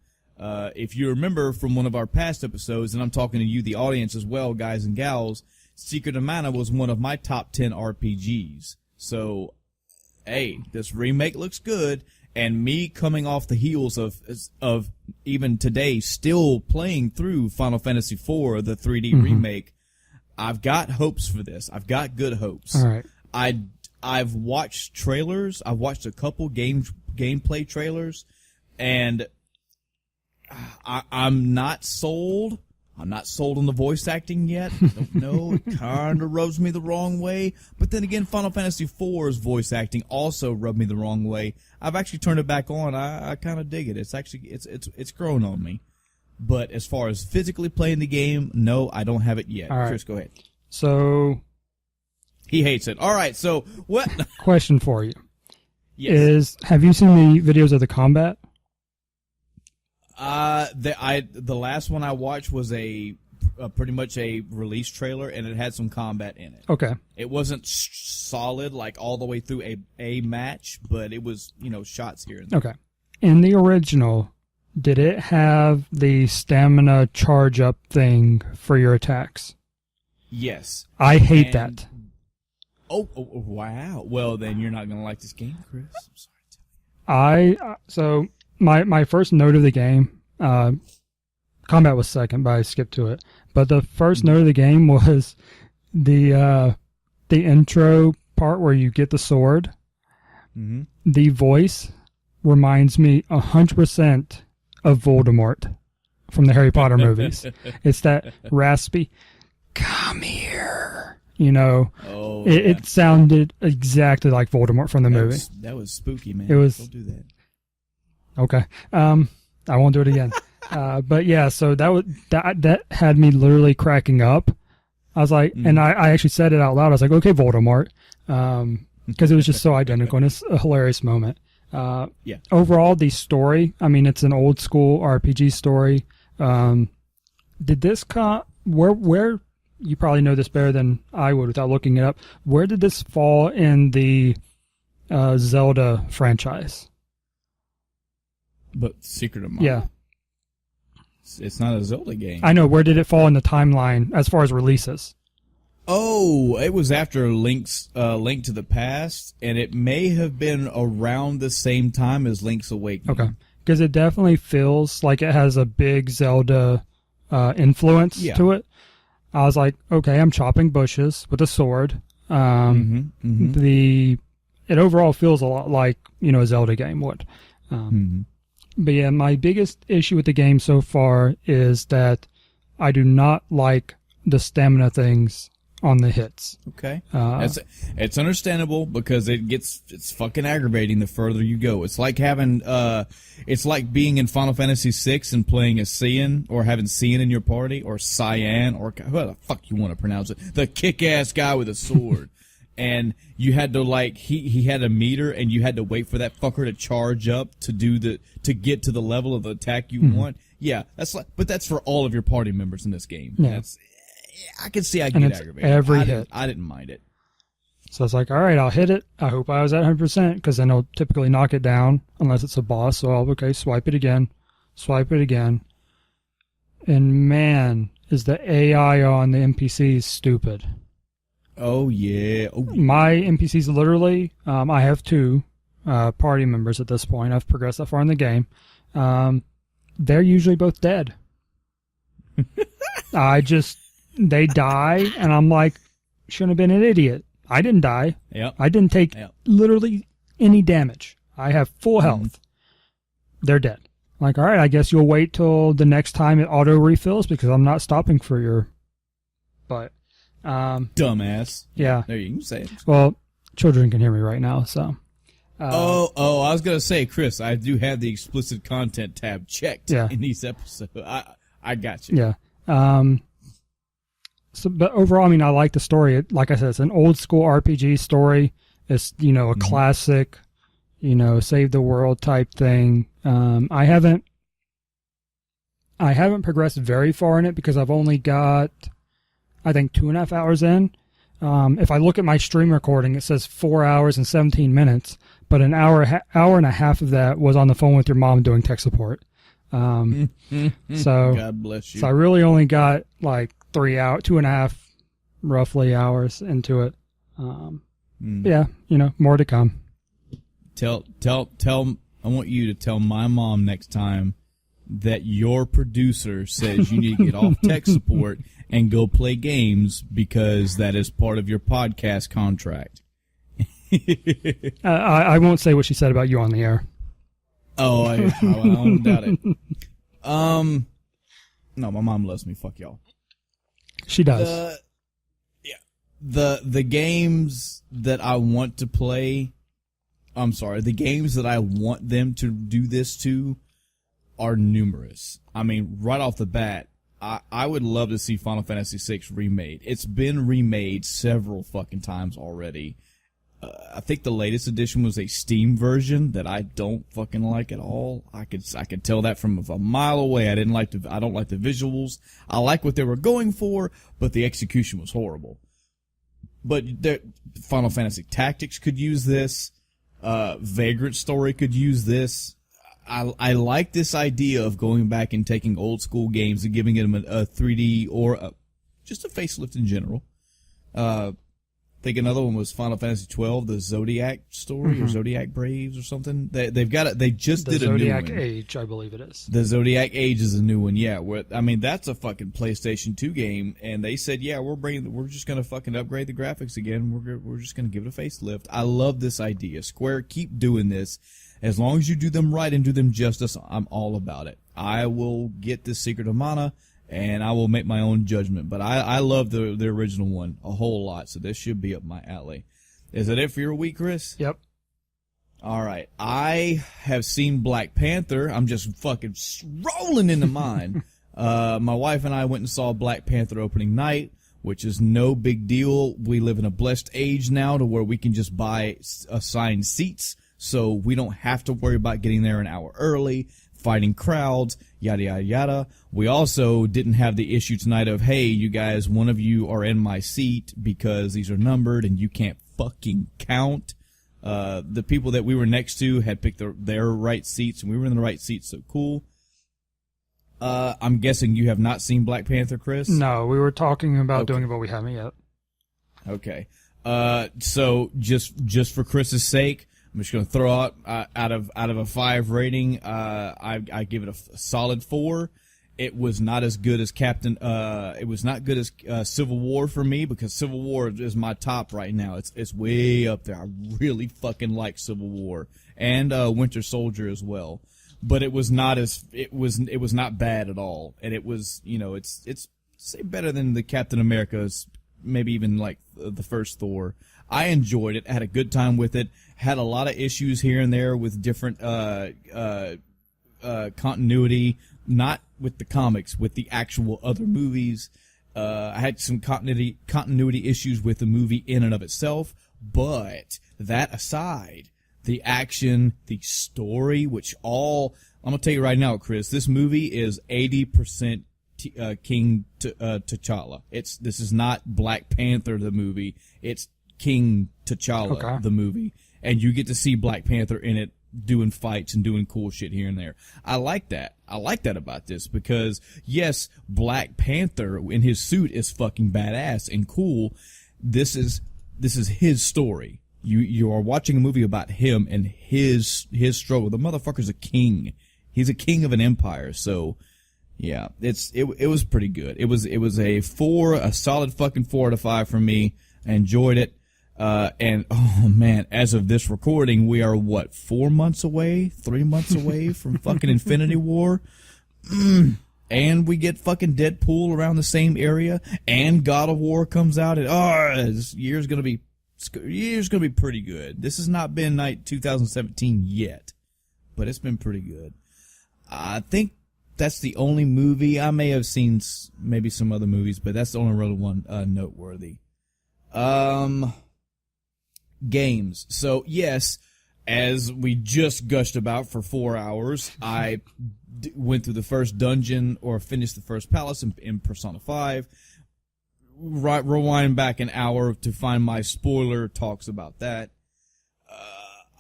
A: If you remember from one of our past episodes, and I'm talking to you, the audience as well, guys and gals, Secret of Mana was one of my top 10 RPGs. So, hey, this remake looks good, and me coming off the heels of even today still playing through Final Fantasy IV, the 3D remake, I've got hopes for this. I've got good hopes.
B: All right.
A: I've watched trailers. I've watched a couple gameplay trailers, and I'm not sold I'm not sold on the voice acting yet. I don't know. It kind of rubs me the wrong way. But then again, Final Fantasy IV's voice acting also rubbed me the wrong way. I've actually turned it back on. I kind of dig it. It's actually it's grown on me. But as far as physically playing the game, no, I don't have it yet.
B: All right.
A: Chris, go ahead.
B: So
A: He hates it. All right. So what?
B: question for you
A: Yes.
B: is: have you seen the videos of the combat?
A: The last one I watched was pretty much a release trailer, and it had some combat in it.
B: Okay.
A: It wasn't solid like all the way through a match, but it was shots here and there.
B: Okay. In the original, did it have the stamina charge up thing for your attacks?
A: Yes.
B: I hate
A: And-
B: that.
A: Oh, wow. Well, then you're not gonna like this game, Chris. I'm sorry.
B: So my first note of the game, combat was second, but I skipped to it. But the first note of the game was the intro part where you get the sword.
A: Mm-hmm.
B: The voice reminds me 100% of Voldemort from the Harry Potter movies. It's that raspy, "Come here,"
A: Oh,
B: It sounded exactly like Voldemort from the movie.
A: That was spooky, man.
B: It was-
A: Don't do that.
B: Okay. I won't do it again. But yeah, so that had me literally cracking up. I was like, and I actually said it out loud. I was like, okay, Voldemort. Because it was just so identical, and it's a hilarious moment.
A: Yeah.
B: Overall, the story, I mean, it's an old school RPG story. Did this where you probably know this better than I would without looking it up. Where did this fall in the Zelda franchise?
A: But Secret of Mana.
B: Yeah.
A: It's not a Zelda game.
B: I know. Where did it fall in the timeline as far as releases?
A: Oh, it was after Link to the Past, and it may have been around the same time as Link's Awakening.
B: Okay. Because it definitely feels like it has a big Zelda influence to it. I was like, okay, I'm chopping bushes with a sword. It overall feels a lot like, a Zelda game would. But yeah, my biggest issue with the game so far is that I do not like the stamina things on the hits.
A: Okay. It's understandable because it's fucking aggravating the further you go. It's like having it's like being in Final Fantasy VI and playing a Cyan, or having Cyan in your party, or Cyan, or how the fuck you want to pronounce it, the kick-ass guy with a sword. And you had to he had a meter, and you had to wait for that fucker to charge up to get to the level of the attack you want. Yeah, but that's for all of your party members in this game.
B: Yeah.
A: I can see I
B: And
A: get
B: it's
A: aggravated.
B: every
A: I
B: hit.
A: didn't mind it.
B: So I was like, all right, I'll hit it. I hope I was at 100% because then I'll typically knock it down unless it's a boss. So I'll, swipe it again. And man, is the AI on the NPCs stupid.
A: Oh, yeah. Oh, yeah.
B: My NPCs literally, I have two party members at this point. I've progressed that far in the game. They're usually both dead. They die, and I'm like, shouldn't have been an idiot. I didn't die.
A: Yep.
B: I didn't take literally any damage. I have full health. They're dead. I'm like, all right, I guess you'll wait till the next time it auto refills because I'm not stopping for your. But,
A: Dumbass.
B: yeah.
A: There, you can say it.
B: Well, children can hear me right now, so.
A: I was going to say, Chris, I do have the explicit content tab checked in these episodes. I got you.
B: Yeah. But overall, I mean, I like the story. Like I said, it's an old school RPG story. It's, a classic, save the world type thing. I haven't progressed very far in it because I've only got, I think, 2.5 hours in. If I look at my stream recording, it says 4 hours and 17 minutes, but an hour and a half of that was on the phone with your mom doing tech support. So
A: God bless you.
B: So I really only got like 2.5 roughly hours into it. Yeah, more to come.
A: Tell. I want you to tell my mom next time that your producer says you need to get off tech support and go play games because that is part of your podcast contract.
B: I won't say what she said about you on the air.
A: Oh, I don't doubt it. No, my mom loves me. Fuck y'all.
B: She does.
A: The games that I want to play, the games that I want them to do this to are numerous. I mean, right off the bat, I would love to see Final Fantasy VI remade. It's been remade several fucking times already. I think the latest edition was a Steam version that I don't fucking like at all. I could tell that from a mile away. I don't like the visuals. I like what they were going for, but the execution was horrible. But Final Fantasy Tactics could use this. Vagrant Story could use this. I like this idea of going back and taking old school games and giving them a 3D or just a facelift in general. I think another one was Final Fantasy 12, the Zodiac story, or Zodiac Braves or something. They've got it. They just did a new one.
B: The Zodiac Age, I believe it is.
A: The Zodiac Age is a new one, yeah. That's a fucking PlayStation 2 game, and they said, yeah, we're just gonna fucking upgrade the graphics again. We're just gonna give it a facelift. I love this idea. Square, keep doing this. As long as you do them right and do them justice, I'm all about it. I will get this Secret of Mana, and I will make my own judgment. But I love the original one a whole lot, so this should be up my alley. Is that it for your week, Chris?
B: Yep.
A: All right. I have seen Black Panther. I'm just fucking rolling into mine. My wife and I went and saw Black Panther opening night, which is no big deal. We live in a blessed age now to where we can just buy assigned seats, so we don't have to worry about getting there an hour early, fighting crowds, yada, yada, yada. We also didn't have the issue tonight of, hey, you guys, one of you are in my seat because these are numbered and you can't fucking count. The people that we were next to had picked their right seats, and we were in the right seats, so cool. I'm guessing you have not seen Black Panther, Chris?
B: No, we were talking about doing it, but we haven't yet.
A: Okay. So just for Chris's sake, I'm just going to throw out of a 5 rating. I give it a solid 4. It was not as good as it was not good as Civil War for me, because Civil War is my top right now. It's way up there. I really fucking like Civil War and Winter Soldier as well. But it was not not bad at all, and it was, it's say better than the Captain America's, maybe even like the first Thor. I enjoyed it. I had a good time with it. Had a lot of issues here and there with different continuity, not with the comics, with the actual other movies. I had some continuity issues with the movie in and of itself, but that aside, the action, the story, I'm gonna tell you right now, Chris, this movie is 80% King T'Challa. This is not Black Panther the movie. It's King T'Challa the movie, and you get to see Black Panther in it doing fights and doing cool shit here and there. I like that. I like that about this, because yes, Black Panther in his suit is fucking badass and cool. This is his story. You are watching a movie about him and his struggle. The motherfucker's a king. He's a king of an empire. So yeah, it was pretty good. It was a solid fucking 4 out of 5 for me. I enjoyed it. And oh man, as of this recording, we are 3 months away from fucking Infinity War. And we get fucking Deadpool around the same area, and God of War comes out, and this year's gonna be pretty good. This has not been 2017 yet, but it's been pretty good. I think that's the only movie. I may have seen maybe some other movies, but that's the only real one noteworthy. Games. So yes, as we just gushed about for 4 hours, I went through the first dungeon, or finished the first palace in Persona 5. Rewind back an hour to find my spoiler talks about that.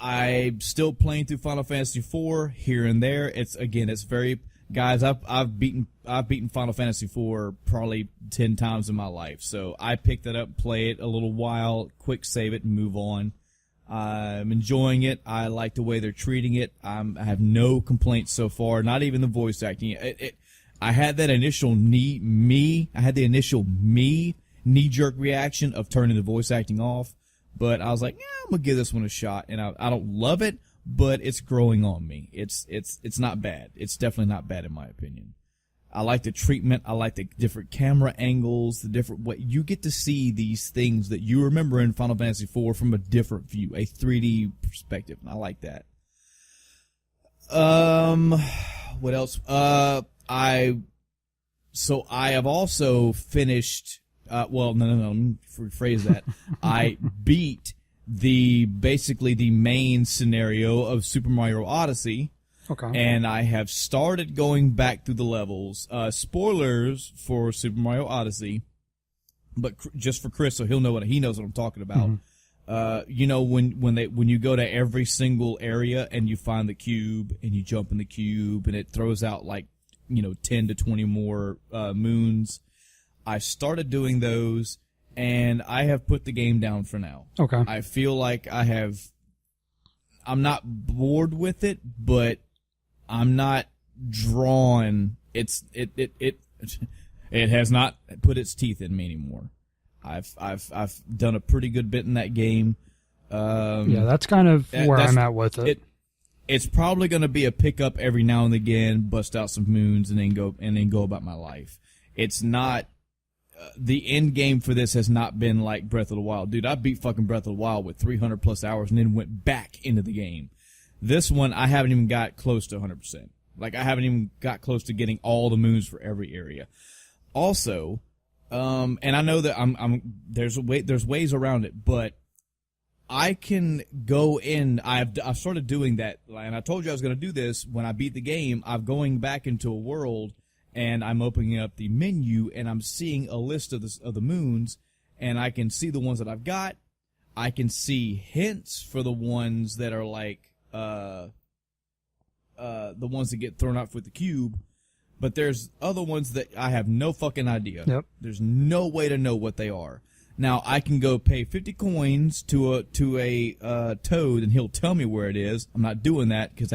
A: I'm still playing through Final Fantasy IV here and there. It's very, guys, I've beaten Final Fantasy IV probably 10 times in my life. So I picked it up, play it a little while, quick save it, and move on. I'm enjoying it. I like the way they're treating it. I have no complaints so far, not even the voice acting. I had that initial knee-jerk reaction of turning the voice acting off, but I was like, yeah, I'm gonna give this one a shot, and I don't love it, but it's growing on me. It's not bad. It's definitely not bad in my opinion. I like the treatment. I like the different camera angles, the different way you get to see these things that you remember in Final Fantasy IV from a different view, a 3D perspective. And I like that. What else? I have also finished, well, no, let me rephrase that. I beat basically the main scenario of Super Mario Odyssey.
B: Okay.
A: And I have started going back through the levels. Spoilers for Super Mario Odyssey, but just for Chris, so he knows what I'm talking about. When you go to every single area and you find the cube and you jump in the cube and it throws out 10 to 20 more moons. I started doing those and I have put the game down for now.
B: Okay.
A: I feel like I'm not bored with it, but I'm not drawn. It has not put its teeth in me anymore. I've done a pretty good bit in that game.
B: Yeah, that's kind of where I'm at with it.
A: It's probably going to be a pickup every now and again, bust out some moons, and then go about my life. It's not the end game for this has not been like Breath of the Wild, dude. I beat fucking Breath of the Wild with 300 plus hours, and then went back into the game. This one, I haven't even got close to 100%. Like, I haven't even got close to getting all the moons for every area. Also, and I know that there's ways around it, but I can go in. I've started doing that, and I told you I was going to do this when I beat the game. I'm going back into a world, and I'm opening up the menu, and I'm seeing a list of the moons, and I can see the ones that I've got. I can see hints for the ones that are like the ones that get thrown out with the cube. But there's other ones that I have no fucking idea.
B: Yep.
A: There's no way to know what they are. Now, I can go pay 50 coins to a toad, and he'll tell me where it is. I'm not doing that because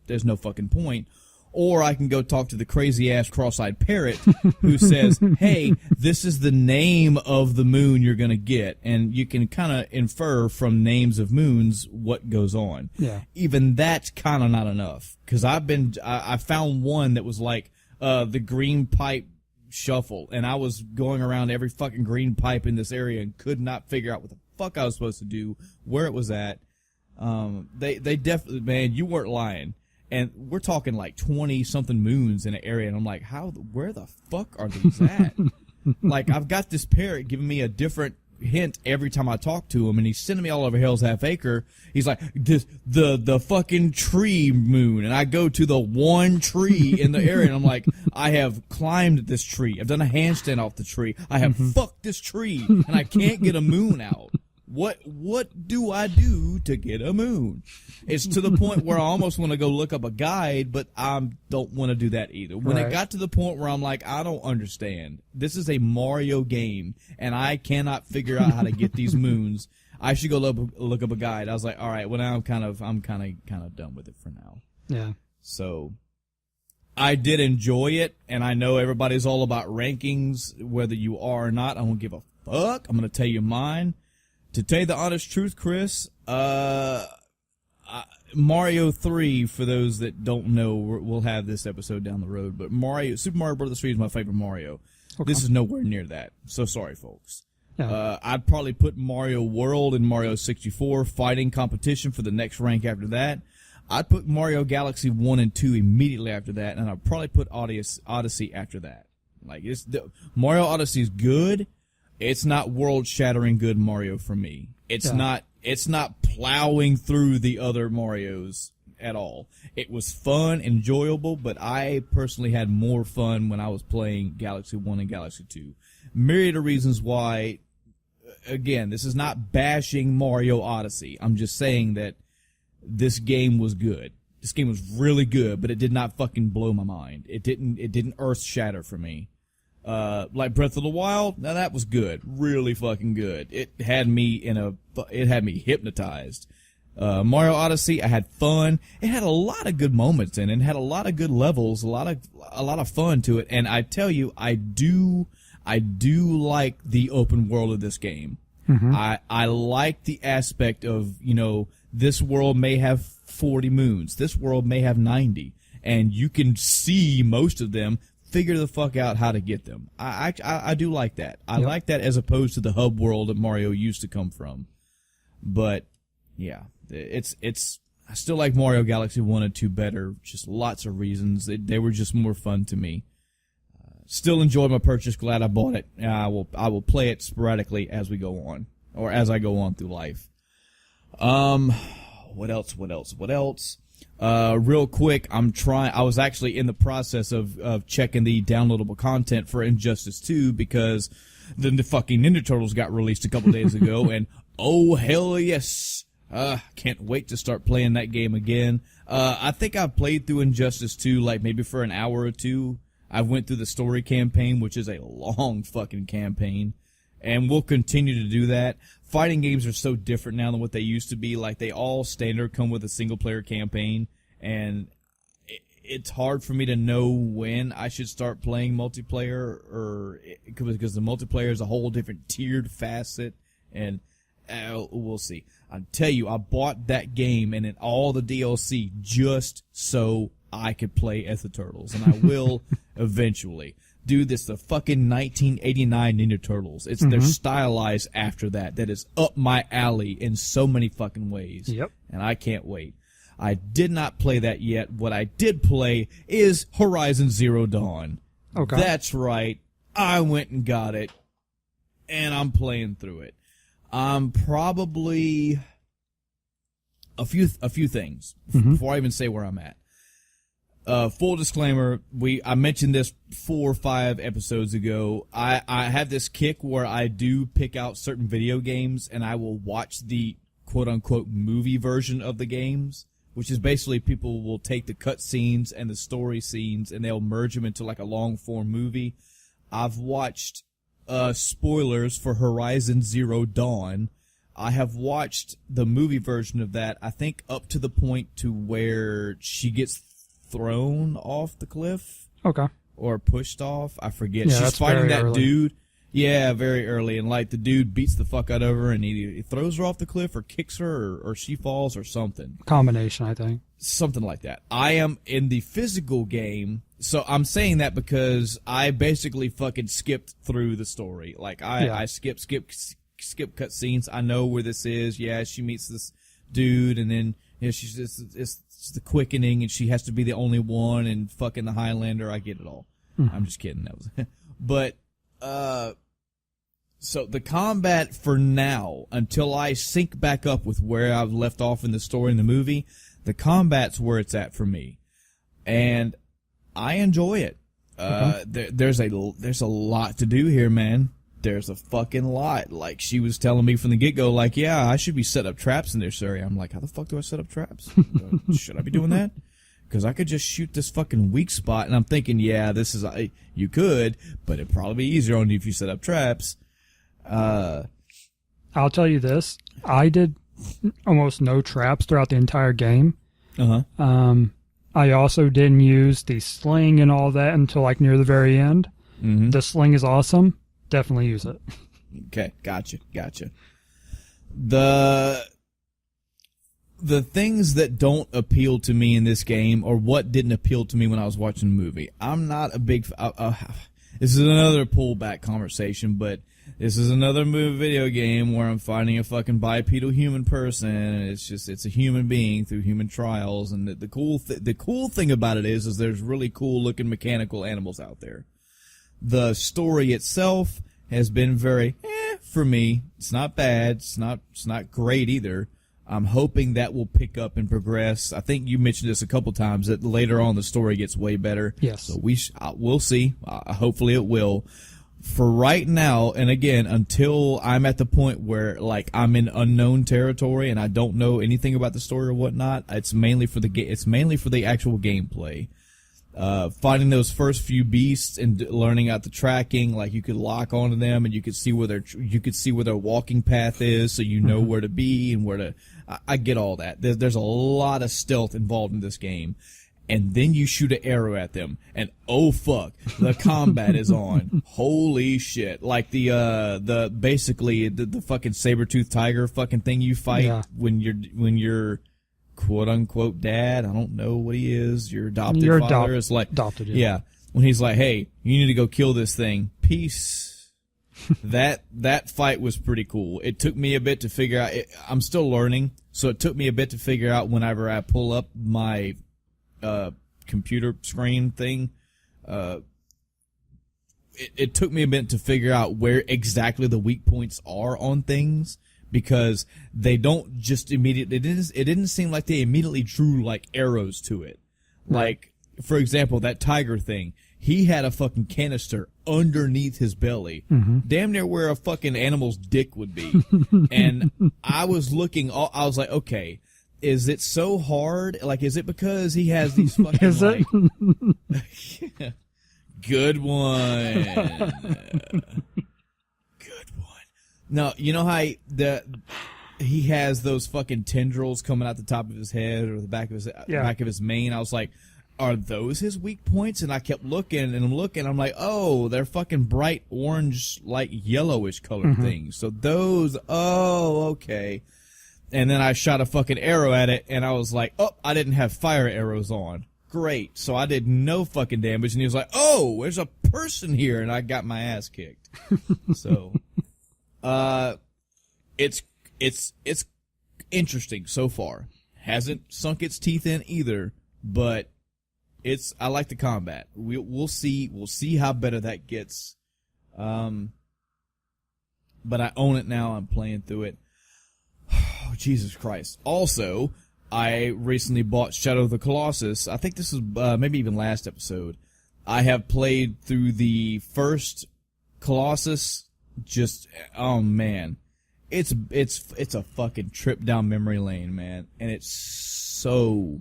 A: there's no fucking point. Or I can go talk to the crazy-ass cross-eyed parrot who says, hey, this is the name of the moon you're going to get. And you can kind of infer from names of moons what goes on.
B: Yeah.
A: Even that's kind of not enough. Because I found one that was like the green pipe shuffle. And I was going around every fucking green pipe in this area and could not figure out what the fuck I was supposed to do, where it was at. They definitely, man, you weren't lying. And we're talking like 20-something moons in an area, and I'm like, where the fuck are these at? Like, I've got this parrot giving me a different hint every time I talk to him, and he's sending me all over Hell's Half Acre. He's like, the fucking tree moon, and I go to the one tree in the area, and I'm like, I have climbed this tree. I've done a handstand off the tree. I have fucked this tree, and I can't get a moon out. What do I do to get a moon? It's to the point where I almost want to go look up a guide, but I don't want to do that either. When it got to the point where I'm like, I don't understand. This is a Mario game, and I cannot figure out how to get these moons. I should go look up a guide. I was like, all right, well now I'm kind of done with it for now.
B: Yeah.
A: So I did enjoy it, and I know everybody's all about rankings, whether you are or not. I don't give a fuck. I'm going to tell you mine. To tell you the honest truth, Chris, Mario 3, for those that don't know, we'll have this episode down the road, but Super Mario Bros. 3 is my favorite Mario. Okay. This is nowhere near that. So sorry, folks. Yeah. I'd probably put Mario World and Mario 64 fighting competition for the next rank after that. I'd put Mario Galaxy 1 and 2 immediately after that, and I'd probably put Odyssey after that. Like, Mario Odyssey is good. It's not world-shattering good Mario for me. It's not plowing through the other Marios at all. It was fun, enjoyable, but I personally had more fun when I was playing Galaxy 1 and Galaxy 2. Myriad of reasons why. Again, this is not bashing Mario Odyssey. I'm just saying that this game was good. This game was really good, but it did not fucking blow my mind. It didn't earth-shatter for me. Like Breath of the Wild, now that was good, really fucking good. It had me hypnotized. Mario Odyssey, I had fun. It had a lot of good moments in it. It had a lot of good levels, a lot of fun to it. And I tell you, I do like the open world of this game. Mm-hmm. I like the aspect of, this world may have 40 moons. This world may have 90. And you can see most of them figure the fuck out how to get them. I do like that. I
B: Yep.
A: like that as opposed to the hub world that Mario used to come from. But yeah, I still like Mario Galaxy 1 and 2 better. Just lots of reasons. They were just more fun to me. Still enjoyed my purchase. Glad I bought it. I will play it sporadically as we go on, or as I go on through life. What else? Real quick, I was actually in the process of checking the downloadable content for Injustice 2 because the fucking Ninja Turtles got released a couple days ago, and oh hell yes, can't wait to start playing that game again. I think I played through Injustice 2 like maybe for an hour or two. I went through the story campaign, which is a long fucking campaign, and we'll continue to do that. Fighting games are so different now than what they used to be. Like, they all standard come with a single-player campaign, and it's hard for me to know when I should start playing multiplayer, because the multiplayer is a whole different tiered facet, and we'll see. I'll tell you, I bought that game and all the DLC just so I could play as the Turtles, and I will eventually. Dude, this the fucking 1989 Ninja Turtles. They're stylized after that. That is up my alley in so many fucking ways.
B: Yep.
A: And I can't wait. I did not play that yet. What I did play is Horizon Zero Dawn.
B: Okay.
A: That's right. I went and got it, and I'm playing through it. I'm probably a few things before I even say where I'm at. Full disclaimer, I mentioned this 4 or 5 episodes ago. I have this kick where I do pick out certain video games and I will watch the quote-unquote movie version of the games, which is basically people will take the cutscenes and the story scenes and they'll merge them into like a long-form movie. I've watched spoilers for Horizon Zero Dawn. I have watched the movie version of that, I think up to the point to where she gets thrown off the cliff.
B: Okay.
A: Or pushed off. I forget.
B: Yeah,
A: She's fighting that
B: early.
A: dude. Yeah, very early. And like the dude beats the fuck out of her and he throws her off the cliff or kicks her or she falls or something.
B: Combination, I think.
A: Something like that. I am in the physical game. So I'm saying that because I basically fucking skipped through the story. Like I skip cutscenes. I know where this is. Yeah, she meets this dude and then she's just, it's the quickening and she has to be the only one and fucking the Highlander. I get it all. I'm just kidding. That was, but, so the combat for now, until I sync back up with where I've left off in the story in the movie, the combat's where it's at for me. And I enjoy it. There's a lot to do here, man. There's a fucking lot. Like, she was telling me from the get-go, like, yeah, I should be set up traps in this area. I'm like, how the fuck do I set up traps? Should I be doing that? Because I could just shoot this fucking weak spot, and I'm thinking, yeah, you could, but it'd probably be easier on you if you set up traps.
B: I'll tell you this. I did almost no traps throughout the entire game. I also didn't use the sling and all that until, like, near the very end. The sling is awesome. Definitely use it.
A: Okay, gotcha. The things that don't appeal to me in this game, or what didn't appeal to me when I was watching the movie, I'm not a big... this is another pullback conversation, but this is another video game where I'm fighting a fucking bipedal human person, and it's a human being through human trials, and the cool thing about it is there's really cool-looking mechanical animals out there. The story itself has been very, for me. It's not bad. It's not great either. I'm hoping that will pick up and progress. I think you mentioned this a couple times that later on the story gets way better.
B: Yes.
A: So we'll see. Hopefully it will. For right now, and again, until I'm at the point where like I'm in unknown territory and I don't know anything about the story or whatnot, it's mainly for the actual gameplay. Finding those first few beasts and learning out the tracking, like you could lock onto them and you could see where their walking path is, so you know where to be and where to. I get all that. There's a lot of stealth involved in this game, and then you shoot an arrow at them, and oh fuck, the combat is on. Holy shit! Like the basically the fucking saber-toothed tiger fucking thing you fight when you're quote unquote dad. I don't know what he is. Your adopted father is like
B: adopted.
A: Yeah. when he's like, "Hey, you need to go kill this thing." Peace. That fight was pretty cool. It took me a bit to figure out. I'm still learning, so it took me a bit to figure out whenever I pull up my computer screen thing. It took me a bit to figure out where exactly the weak points are on things, because they don't just immediately. It didn't seem like they immediately drew like arrows to it. Like, for example, that tiger thing. He had a fucking canister underneath his belly, damn near where a fucking animal's dick would be. And I was looking, I was like, okay, is it so hard? Like, is it because he has these fucking,
B: Is it?
A: Good one. Good one. No, you know how he has those fucking tendrils coming out the top of his head or the back of his mane? I was like, are those his weak points? And I kept looking and looking. I'm like, oh, they're fucking bright orange, like yellowish colored things. So those, oh, okay. And then I shot a fucking arrow at it, and I was like, oh, I didn't have fire arrows on. Great. So I did no fucking damage, and he was like, oh, there's a person here, and I got my ass kicked. So, it's interesting so far. Hasn't sunk its teeth in either, but I like the combat. We'll see how better that gets. But I own it now. I'm playing through it. Oh, Jesus Christ. Also, I recently bought Shadow of the Colossus. I think this was maybe even last episode. I have played through the first Colossus. Just, oh man, it's a fucking trip down memory lane, man, and it's so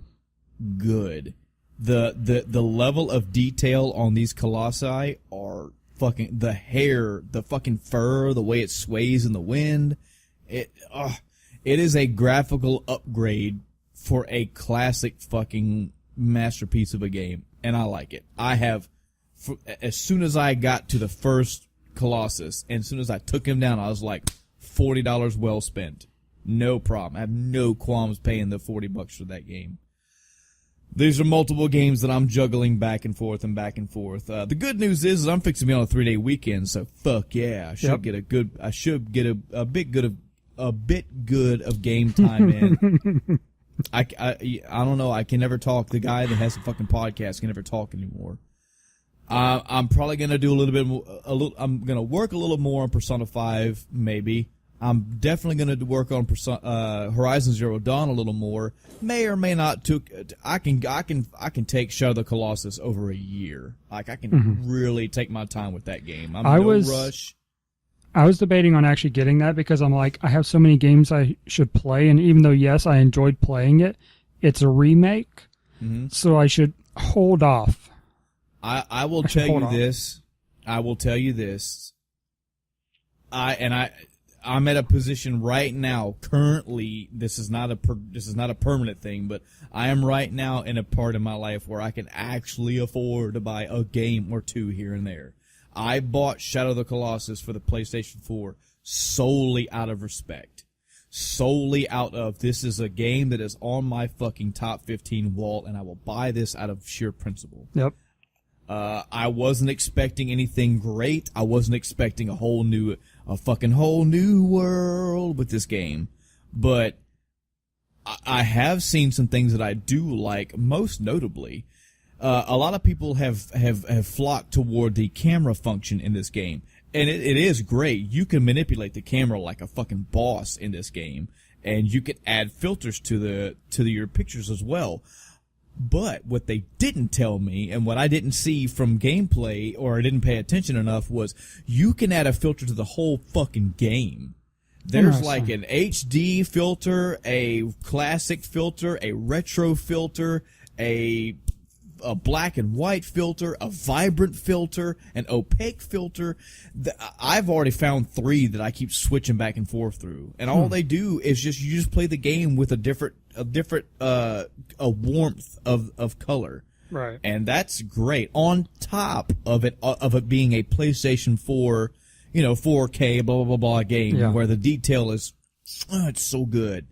A: good. The level of detail on these colossi are fucking, the hair, the fucking fur, the way it sways in the wind. It is a graphical upgrade for a classic fucking masterpiece of a game, and I like it. I have, as soon as I got to the first Colossus, and as soon as I took him down, I was like, $40 well spent. No problem. I have no qualms paying the $40 for that game. These are multiple games that I'm juggling back and forth and back and forth. The good news is I'm fixing to be on a 3-day weekend, so fuck yeah, I should get a bit good of game time in. I don't know. I can never talk. The guy that has the fucking podcast can never talk anymore. I'm probably gonna do a little bit more. I'm gonna work a little more on Persona 5, maybe. I'm definitely gonna work on Horizon Zero Dawn a little more. May or may not. I can take Shadow of the Colossus over a year. Like, I can really take my time with that game. I'm no rush.
B: I was debating on actually getting that because I'm like, I have so many games I should play, and even though, yes, I enjoyed playing it, it's a remake, so I should hold off.
A: I will tell you this. I will tell you this. I'm at a position right now, currently, this is not a permanent thing, but I am right now in a part of my life where I can actually afford to buy a game or two here and there. I bought Shadow of the Colossus for the PlayStation 4 solely out of respect. Solely out of, this is a game that is on my fucking top 15 wall, and I will buy this out of sheer principle.
B: Yep.
A: I wasn't expecting anything great. I wasn't expecting a fucking whole new world with this game. But I have seen some things that I do like, most notably. A lot of people have flocked toward the camera function in this game. And it is great. You can manipulate the camera like a fucking boss in this game. And you can add filters to your pictures as well. But what they didn't tell me, and what I didn't see from gameplay, or I didn't pay attention enough, was you can add a filter to the whole fucking game. There's like an HD filter, a classic filter, a retro filter, a black and white filter, a vibrant filter, an opaque filter. I've already found 3 that I keep switching back and forth through. And all they do is you just play the game with a warmth of color.
B: Right.
A: And that's great. On top of it being a PlayStation 4, 4K, blah, blah, blah, blah game, where the detail is, it's so good.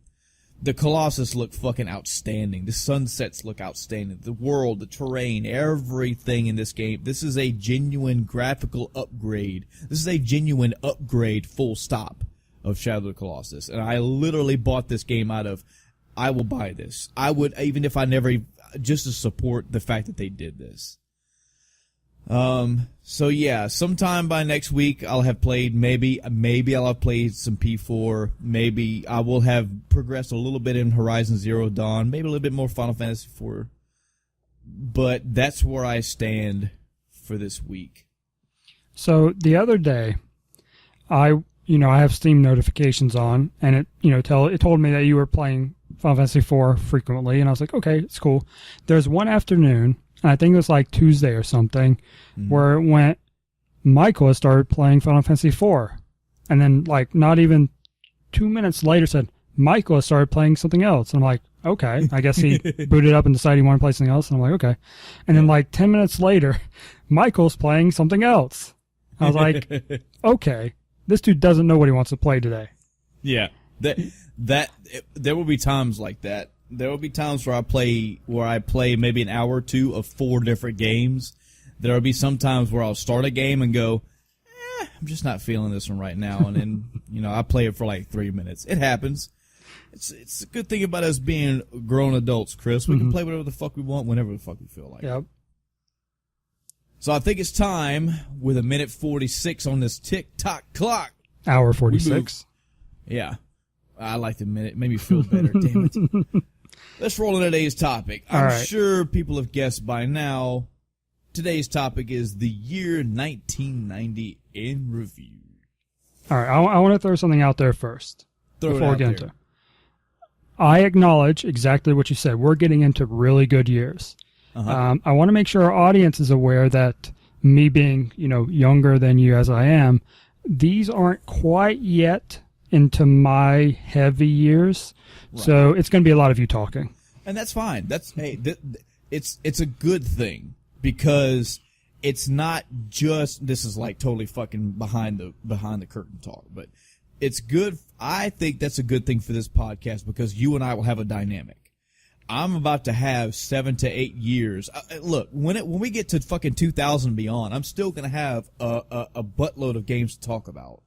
A: The Colossus look fucking outstanding. The sunsets look outstanding. The world, the terrain, everything in this game. This is a genuine graphical upgrade. This is a genuine upgrade, full stop, of Shadow of the Colossus. And I literally bought this game out of, I will buy this. I would, even if I never, just to support the fact that they did this. So yeah, sometime by next week I'll have played, maybe I'll have played some P4, maybe I will have progressed a little bit in Horizon Zero Dawn, maybe a little bit more Final Fantasy IV, but that's where I stand for this week.
B: So the other day, I have Steam notifications on, and it told me that you were playing Final Fantasy IV frequently, and I was like, okay, it's cool. There's one afternoon, and I think it was like Tuesday or something, where it went, Michael has started playing Final Fantasy IV. And then, like, not even 2 minutes later said, Michael has started playing something else. And I'm like, okay. I guess he booted up and decided he wanted to play something else. And I'm like, okay. And then, like, 10 minutes later, Michael's playing something else. I was like, okay. This dude doesn't know what he wants to play today.
A: Yeah. There will be times like that. There will be times where I play maybe an hour or two of 4 different games. There will be some times where I'll start a game and go, I'm just not feeling this one right now. And then, I play it for like 3 minutes. It happens. It's a good thing about us being grown adults, Chris. We can play whatever the fuck we want whenever the fuck we feel like.
B: Yep.
A: So I think it's time, with 1:46 on this tick-tock clock.
B: Hour 46.
A: Yeah. I like the minute. It made me feel better. Damn it. Let's roll into today's topic. I'm sure people have guessed by now. Today's topic is the year 1990 in review.
B: All right. I want to throw something out there first.
A: Before we get into it.
B: I acknowledge exactly what you said. We're getting into really good years. I want to make sure our audience is aware that me being, younger than you as I am, these aren't quite yet into my heavy years. Right. So it's going to be a lot of you talking. And
A: that's fine. It's a good thing, because it's not just, this is like totally fucking behind the curtain talk, but it's good. I think that's a good thing for this podcast, because you and I will have a dynamic. I'm about to have 7 to 8 years. Look, when we get to fucking 2000 and beyond, I'm still going to have a buttload of games to talk about.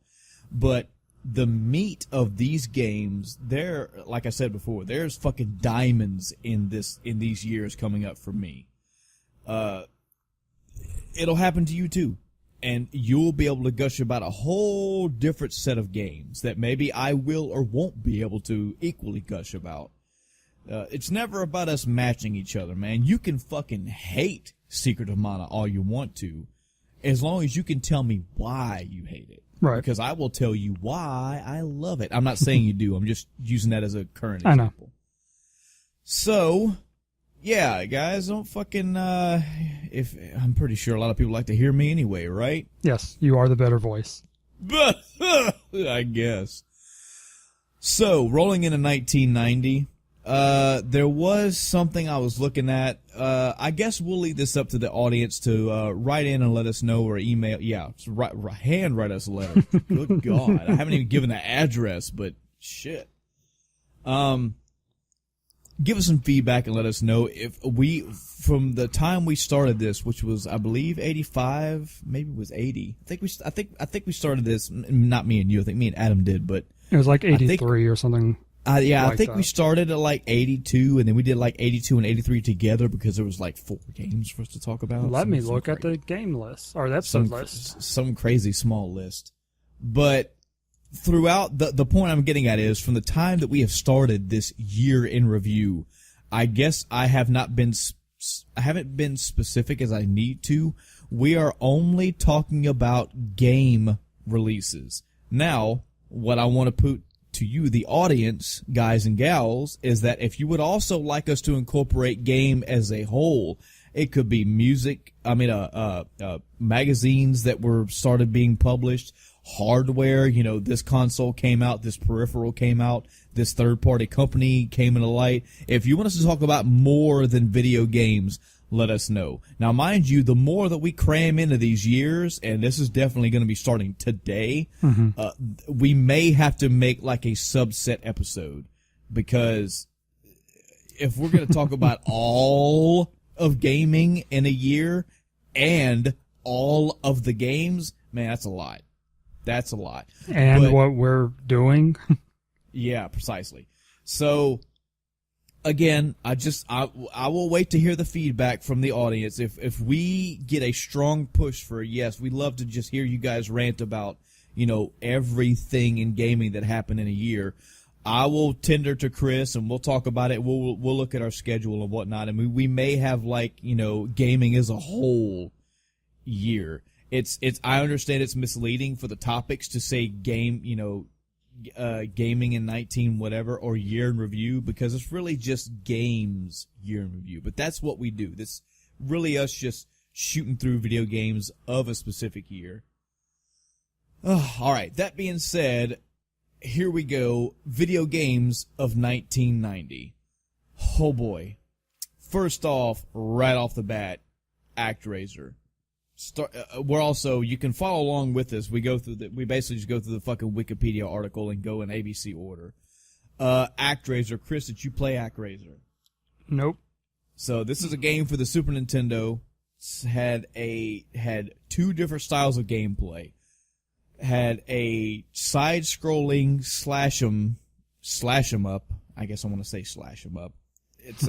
A: But the meat of these games, like I said before, there's fucking diamonds in these years coming up for me. It'll happen to you too. And you'll be able to gush about a whole different set of games that maybe I will or won't be able to equally gush about. It's never about us matching each other, man. You can fucking hate Secret of Mana all you want to, as long as you can tell me why you hate it.
B: Right.
A: Because I will tell you why I love it. I'm not saying you do. I'm just using that as a current example. I know. So, yeah, guys, don't fucking, I'm pretty sure a lot of people like to hear me anyway, right?
B: Yes, you are the better voice.
A: I guess. So, rolling into 1990, there was something I was looking at. I guess we'll leave this up to the audience to write in and let us know, or email. Yeah, handwrite us a letter. Good God, I haven't even given the address, but shit. Give us some feedback and let us know if from the time we started this, which was, I believe, 85, maybe it was 80. I think we started this. Not me and you. I think me and Adam did, but
B: it was like 83 or something.
A: Yeah, I think we started at like 82, and then we did like 82 and 83 together, because there was like 4 games for us to talk about.
B: Let me look at the game list, or episode list.
A: Some crazy small list. But throughout, the point I'm getting at is, from the time that we have started this year in review, I guess I haven't been specific as I need to. We are only talking about game releases. Now, what I want to put to you, the audience, guys and gals, is that if you would also like us to incorporate game as a whole, it could be magazines that were started being published, hardware, this console came out, this peripheral came out, this third-party company came into light. If you want us to talk about more than video games, let us know. Now, mind you, the more that we cram into these years, and this is definitely going to be starting today, we may have to make like a subset episode because if we're going to talk about all of gaming in a year and all of the games, man, that's a lot. That's a lot.
B: And what we're doing.
A: Yeah, precisely. So, again, I will wait to hear the feedback from the audience. If we get a strong push for a yes, we'd love to just hear you guys rant about, everything in gaming that happened in a year. I will tender to Chris and we'll talk about it. We'll look at our schedule and whatnot, and we may have gaming as a whole year. I understand it's misleading for the topics to say gaming in 19 whatever or year in review, because it's really just games year in review. But that's what we do. This really us just shooting through video games of a specific year. All right. That being said, here we go. Video games of 1990. Oh boy. First off, right off the bat, ActRaiser. You can follow along with us. We basically just go through the fucking Wikipedia article and go in ABC order. ActRaiser. Chris, did you play ActRaiser?
B: Nope.
A: So this is a game for the Super Nintendo. Had two different styles of gameplay. Had a side-scrolling slash 'em up. I guess I want to say slash 'em up. It's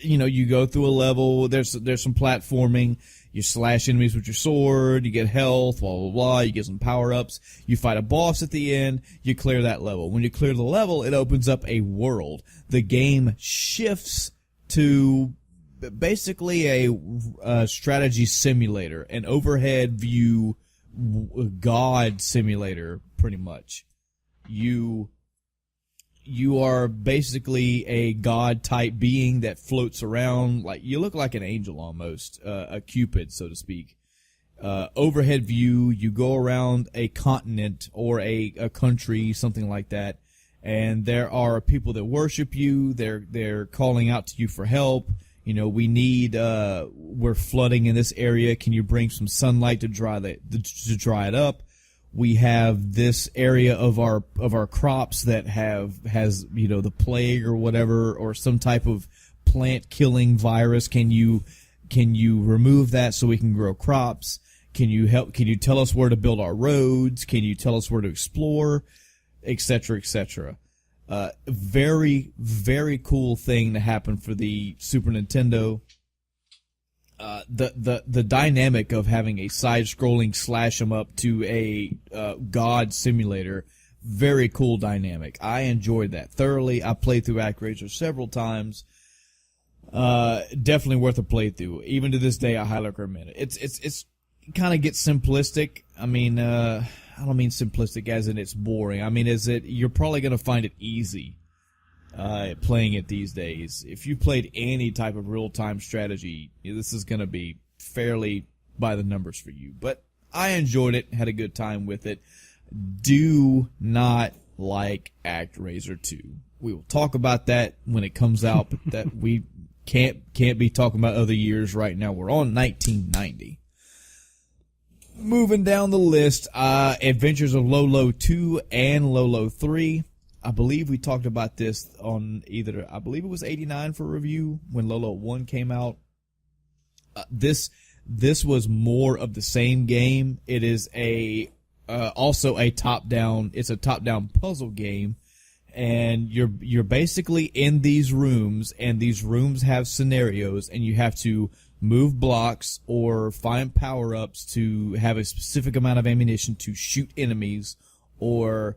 A: you go through a level. There's some platforming. You slash enemies with your sword. You get health. Blah blah blah. You get some power ups. You fight a boss at the end. You clear that level. When you clear the level, it opens up a world. The game shifts to basically a strategy simulator, an overhead view God simulator, pretty much. You are basically a god type being that floats around, like you look like an angel almost, a cupid, so to speak. Overhead view, you go around a continent or a country, something like that, and there are people that worship you. They're calling out to you for help. We're flooding in this area. Can you bring some sunlight to dry it up? We have this area of our crops that has the plague or whatever, or some type of plant killing virus. Can you remove that so we can grow crops? Can you tell us where to build our roads? Can you tell us where to explore, etc., etc.? Very, very cool thing to happen for the Super Nintendo. The dynamic of having a side-scrolling slash 'em up to a god simulator, very cool dynamic. I enjoyed that thoroughly. I played through ActRaiser several times. Definitely worth a playthrough. Even to this day, I highly recommend it. It's kind of gets simplistic. I mean, I don't mean simplistic as in it's boring. I mean, you're probably going to find it easy playing it these days. If you played any type of real-time strategy, this is going to be fairly by the numbers for you. But I enjoyed it, had a good time with it. Do not like ActRaiser 2. We will talk about that when it comes out, but that we can't be talking about other years right now. We're on 1990. Moving down the list, Adventures of Lolo 2 and Lolo 3. I believe we talked about this on I believe it was 89 for review when Lolo 1 came out. This was more of the same game. It is also a top-down puzzle game, and you're basically in these rooms, and these rooms have scenarios, and you have to move blocks or find power-ups to have a specific amount of ammunition to shoot enemies, or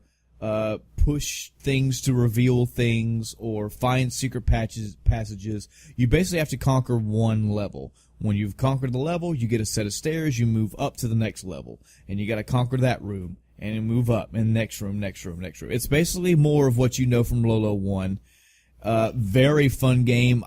A: push things to reveal things, or find secret passages. You basically have to conquer one level. When you've conquered the level, you get a set of stairs, you move up to the next level, and you got to conquer that room, and you move up, and next room. It's basically more of what you know from Lolo 1. Very fun game.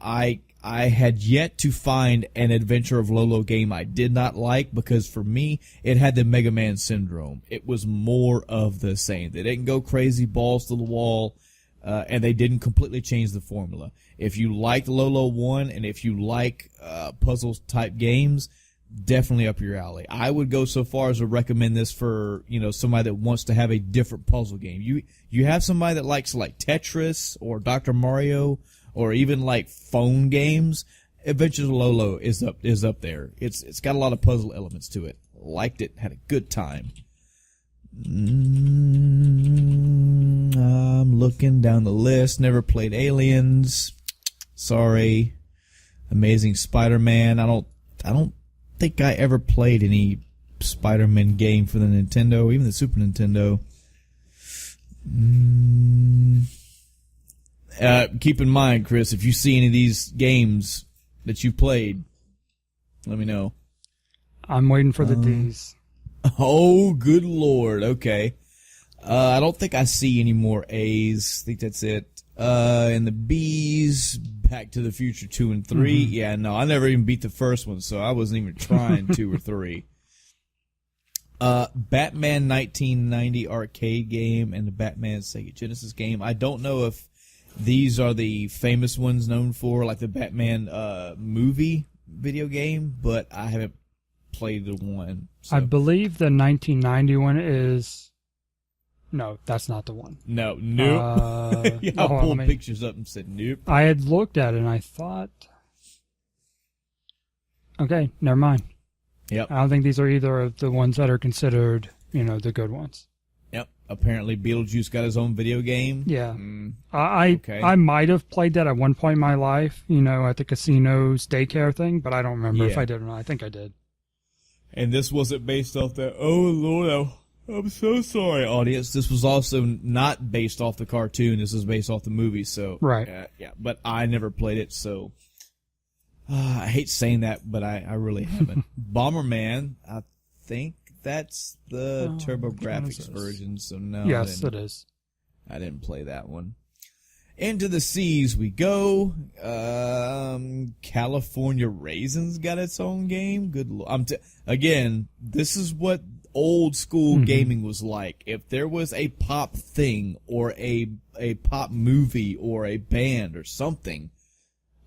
A: I had yet to find an Adventure of Lolo game I did not like, because for me, it had the Mega Man syndrome. It was more of the same. They didn't go crazy balls to the wall, and they didn't completely change the formula. If you liked Lolo 1, and if you like puzzle-type games, definitely up your alley. I would go so far as to recommend this for, somebody that wants to have a different puzzle game. You have somebody that likes like Tetris or Dr. Mario or even like phone games. Adventures of Lolo is up there. It's got a lot of puzzle elements to it. Liked it, had a good time. I'm looking down the list. Never played Aliens. Sorry. Amazing Spider-Man. I don't think I ever played any Spider-Man game for the Nintendo, even the Super Nintendo. Keep in mind, Chris, if you see any of these games that you played, let me know.
B: I'm waiting for the D's.
A: Oh, good Lord. Okay. I don't think I see any more A's. I think that's it. And the B's, Back to the Future 2 and 3. Mm-hmm. Yeah, no, I never even beat the first one, so I wasn't even trying 2 or 3. Batman 1990 arcade game and the Batman Sega Genesis game. I don't know if these are the famous ones known for, like the Batman movie video game, but I haven't played the one. So.
B: I believe the 1990 one is... No, that's not the one.
A: No, nope. I pulled pictures up and said nope.
B: I had looked at it and I thought... Okay, never mind.
A: Yep.
B: I don't think these are either of the ones that are considered, the good ones.
A: Yep. Apparently Beetlejuice got his own video game.
B: Yeah. I might have played that at one point in my life, at the casino's daycare thing, but I don't remember if I did or not. I think I did.
A: And this wasn't based off that. Oh, Lord, I'm so sorry, audience. This was also not based off the cartoon. This was based off the movie. So
B: right.
A: Yeah. But I never played it, so I hate saying that, but I really haven't. Bomberman, I think that's the TurboGrafx version. So no.
B: Yes, it is.
A: I didn't play that one. Into the Seas we go. California Raisins got its own game. Good Lord. Again, this is what old school gaming was like. If there was a pop thing or a pop movie or a band or something,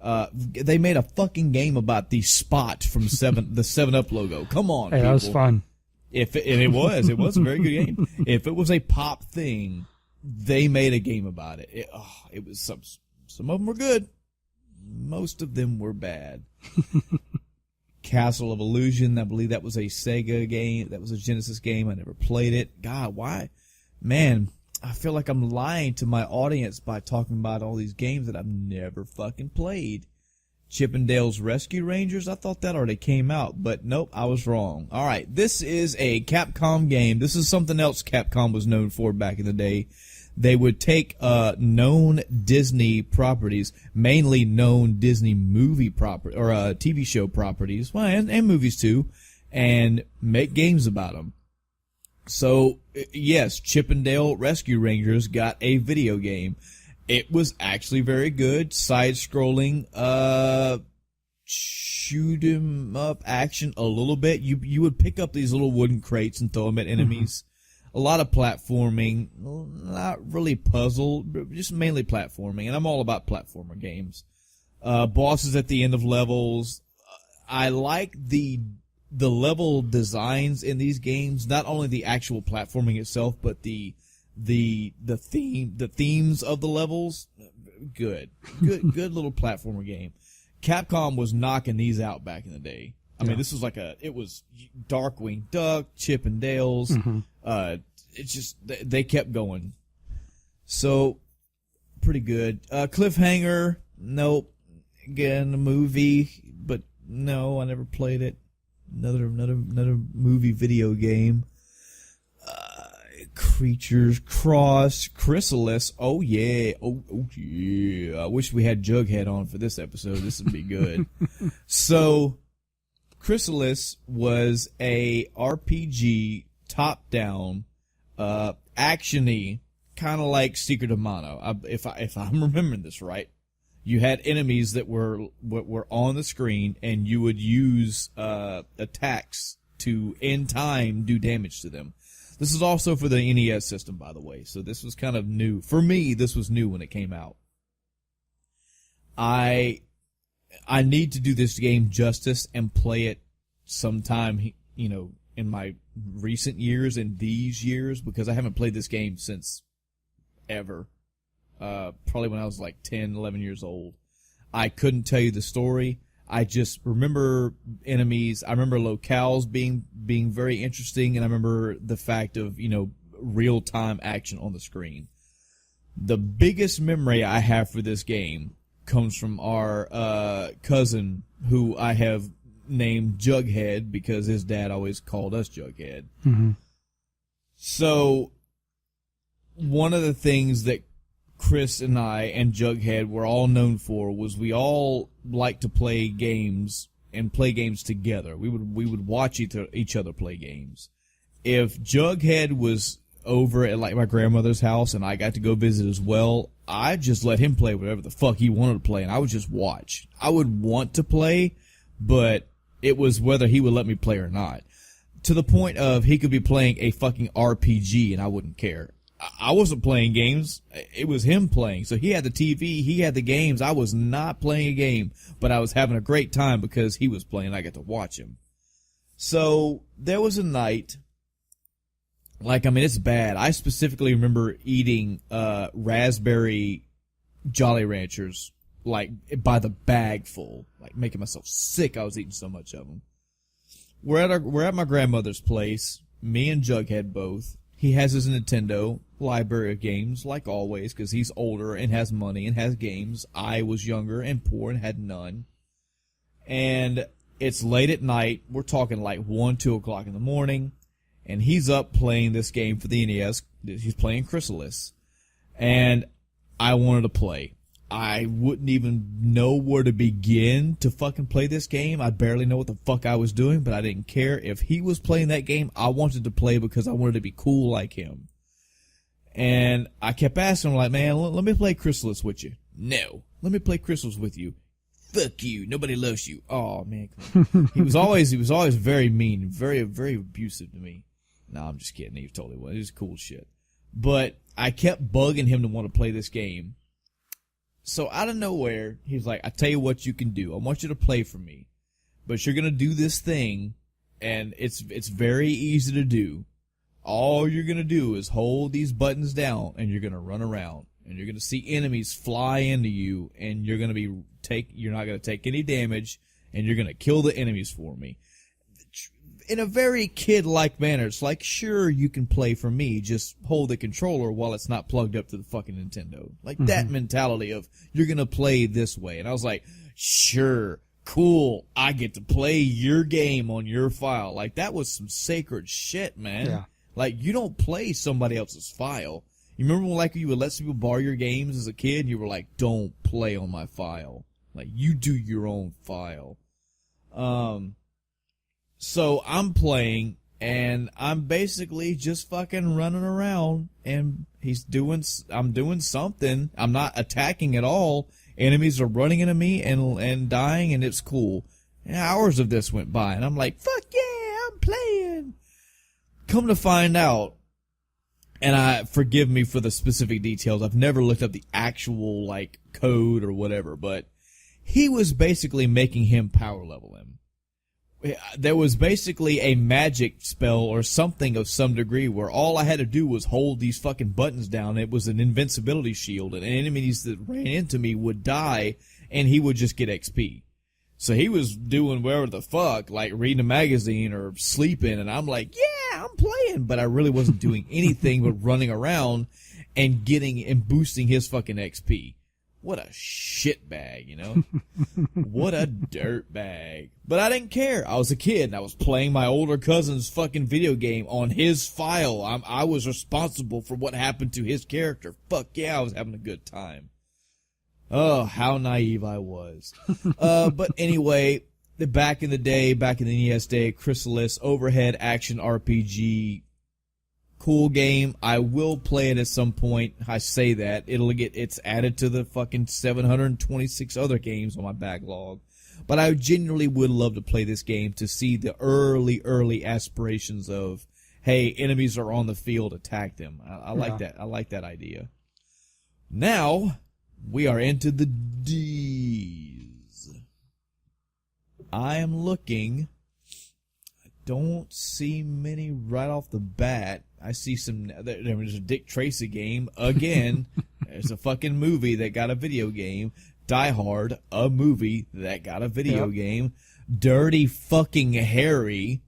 A: they made a fucking game about the Spot from the 7-Up logo. Come on,
B: hey, that was fun.
A: It was a very good game. If it was a pop thing, they made a game about it. It was some of them were good. Most of them were bad. Castle of Illusion, I believe that was a Sega game. That was a Genesis game. I never played it. God, why? Man, I feel like I'm lying to my audience by talking about all these games that I've never fucking played. Chippendale's Rescue Rangers, I thought that already came out, but nope, I was wrong. All right, this is a Capcom game. This is something else Capcom was known for back in the day. They would take known Disney properties, mainly known Disney movie property or TV show properties, well, and movies too, and make games about them. So yes, Chippendale Rescue Rangers got a video game. It was actually very good, side-scrolling, shoot 'em up action a little bit. You would pick up these little wooden crates and throw them at enemies. A lot of platforming, not really puzzle, but just mainly platforming, and I'm all about platformer games. Bosses at the end of levels. I like the level designs in these games, not only the actual platforming itself, but the themes of the levels. Good little platformer game. Capcom was knocking these out back in the day. I mean, this was it was Darkwing Duck, Chippendales. It's just, they kept going. So, pretty good. Cliffhanger, nope. Again, a movie, but no, I never played it. Another movie video game. Creatures Cross, Chrysalis. Oh yeah. Oh yeah. I wish we had Jughead on for this episode. This would be good. So, Chrysalis was a RPG top-down, action-y, kind of like Secret of Mana. If I'm remembering this right, you had enemies that were on the screen, and you would use attacks to, in time, do damage to them. This is also for the NES system, by the way, so this was kind of new. For me, this was new when it came out. I need to do this game justice and play it sometime, in my recent years, in these years, because I haven't played this game since ever. Probably when I was like 10, 11 years old. I couldn't tell you the story. I just remember enemies. I remember locales being very interesting, and I remember the fact of, real-time action on the screen. The biggest memory I have for this game comes from our cousin, who I have named Jughead because his dad always called us Jughead.
B: Mm-hmm.
A: So, one of the things that Chris and I and Jughead were all known for was we all liked to play games and play games together. We would watch each other play games. If Jughead was over at like my grandmother's house and I got to go visit as well, I just let him play whatever the fuck he wanted to play, and I would just watch. I would want to play, but it was whether he would let me play or not. To the point of he could be playing a fucking RPG and I wouldn't care. I wasn't playing games. It was him playing. So he had the TV, he had the games. I was not playing a game, but I was having a great time because he was playing. I got to watch him. So there was a night, it's bad. I specifically remember eating raspberry Jolly Ranchers, like, by the bag full, like making myself sick. I was eating so much of them. We're at my grandmother's place, me and Jughead both. He has his Nintendo library of games, like always, because he's older and has money and has games. I was younger and poor and had none. And it's late at night. We're talking like 1, 2 o'clock in the morning. And he's up playing this game for the NES. He's playing Chrysalis. And I wanted to play. I wouldn't even know where to begin to fucking play this game. I barely know what the fuck I was doing, but I didn't care. If he was playing that game, I wanted to play because I wanted to be cool like him. And I kept asking him, like, man, let me play Chrysalis with you. No. Let me play Chrysalis with you. Fuck you. Nobody loves you. Oh, man. He was always very mean, very, very abusive to me. No, I'm just kidding. He totally was. He was cool shit. But I kept bugging him to want to play this game. So out of nowhere, he's like, I tell you what you can do. I want you to play for me. But you're going to do this thing, and it's very easy to do. All you're going to do is hold these buttons down, and you're going to run around. And you're going to see enemies fly into you, and you're not going to take any damage, and you're going to kill the enemies for me. In a very kid-like manner. It's like, sure, you can play for me. Just hold the controller while it's not plugged up to the fucking Nintendo. Like that mentality of, you're going to play this way. And I was like, sure, cool. I get to play your game on your file. Like, that was some sacred shit, man.
B: Yeah.
A: Like, you don't play somebody else's file. You remember when, like, you would let some people borrow your games as a kid? You were like, don't play on my file. Like, you do your own file. So I'm playing, and I'm basically just fucking running around, and I'm doing something. I'm not attacking at all. Enemies are running into me and dying, and it's cool. And hours of this went by, and I'm like, fuck yeah, I'm playing. Come to find out, and forgive me for the specific details. I've never looked up the actual, like, code or whatever, but he was basically making him power level him. There was basically a magic spell or something of some degree where all I had to do was hold these fucking buttons down. It was an invincibility shield, and enemies that ran into me would die, and he would just get XP. So he was doing whatever the fuck, like reading a magazine or sleeping, and I'm like, yeah, I'm playing, but I really wasn't doing anything but running around and getting and boosting his fucking XP. What a shitbag, you know? What a dirtbag. But I didn't care. I was a kid, and I was playing my older cousin's fucking video game on his file. I was responsible for what happened to his character. Fuck yeah, I was having a good time. Oh, how naive I was. But anyway, back in the NES day, Chrysalis, overhead action RPG, cool game. I will play it at some point. I say that. It's added to the fucking 726 other games on my backlog. But I genuinely would love to play this game to see the early aspirations of, hey, enemies are on the field, attack them. I like that. I like that idea. Now, we are into the D's. I am looking don't see many right off the bat. I see some. There's a Dick Tracy game again. There's a fucking movie that got a video game. Die Hard, a movie that got a video game. Dirty Harry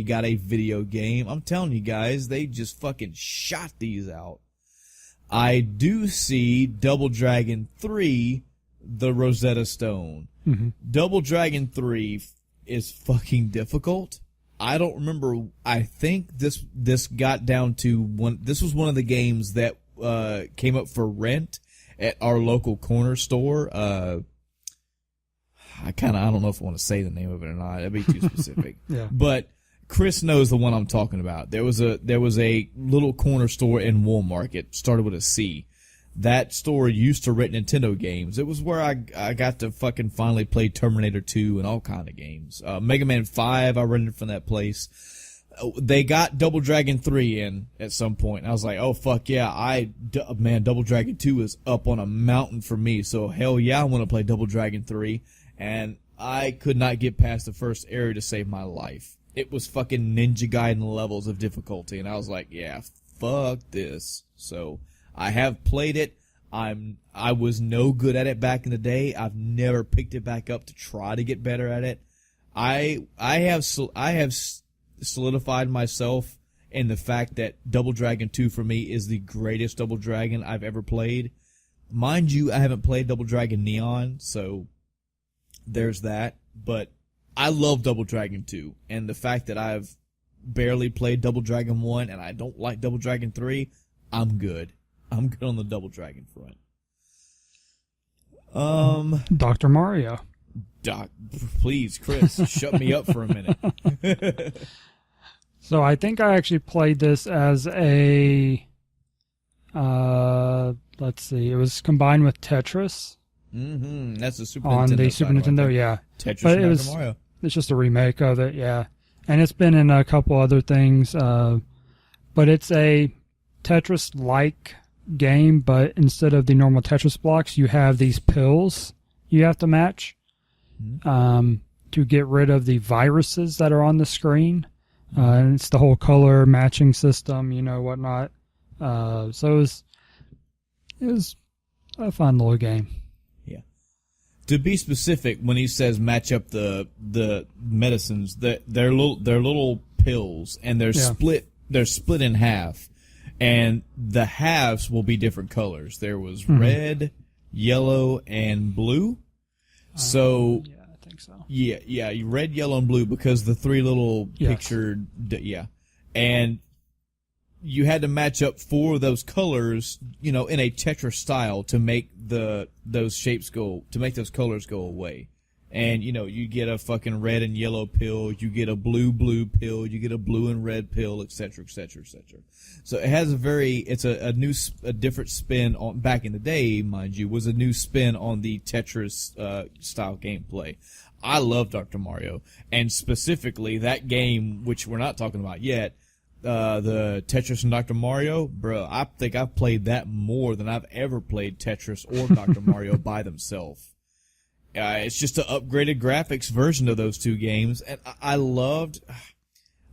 A: got a video game. I'm telling you guys, they just fucking shot these out. I do see Double Dragon 3, the Rosetta Stone.
B: Mm-hmm.
A: Double Dragon 3 is fucking difficult. I don't remember. I think this got down to one. This was one of the games that came up for rent at our local corner store. I don't know if I want to say the name of it or not. That'd be too specific.
B: Yeah.
A: But Chris knows the one I'm talking about. There was a little corner store in Walmart. It started with a C. That store used to rent Nintendo games. It was where I got to fucking finally play Terminator 2 and all kind of games. Mega Man 5 I rented from that place. They got Double Dragon 3 in at some point. I was like, oh fuck yeah, Double Dragon 2 is up on a mountain for me. So hell yeah, I want to play Double Dragon 3. And I could not get past the first area to save my life. It was fucking Ninja Gaiden levels of difficulty, and I was like, yeah, fuck this. So I have played it. I was no good at it back in the day. I've never picked it back up to try to get better at it. I have solidified myself in the fact that Double Dragon 2 for me is the greatest Double Dragon I've ever played. Mind you, I haven't played Double Dragon Neon, so there's that. But I love Double Dragon 2, and the fact that I've barely played Double Dragon 1 and I don't like Double Dragon 3, I'm good. I'm good on the Double Dragon front.
B: Dr. Mario.
A: Please, Chris, shut me up for a minute.
B: So I think I actually played this as a, let's see, it was combined with Tetris.
A: Mm-hmm. That's the Super
B: on
A: Nintendo.
B: The Super Nintendo, yeah.
A: Tetris
B: but
A: and Dr. Mario.
B: It's just a remake of it, yeah. And it's been in a couple other things, but it's a Tetris-like game, but instead of the normal Tetris blocks, you have these pills you have to match to get rid of the viruses that are on the screen. And it's the whole color matching system, whatnot. So it was a fun little game.
A: Yeah. To be specific, when he says match up the medicines, they're little pills, and they're split in half. And the halves will be different colors. There was red, yellow, and blue. So
B: yeah, I think so.
A: Yeah, red, yellow, and blue, because the three little pictured, and you had to match up 4 of those colors, in a Tetris style to make those colors go away. And, you get a fucking red and yellow pill, you get a blue pill, you get a blue and red pill, etc., etc., etc. So it has a different spin on, back in the day, mind you, was a new spin on the Tetris, style gameplay. I love Dr. Mario, and specifically that game, which we're not talking about yet, the Tetris and Dr. Mario, bro, I think I've played that more than I've ever played Tetris or Dr. Mario by themselves. It's just an upgraded graphics version of those two games, and I loved.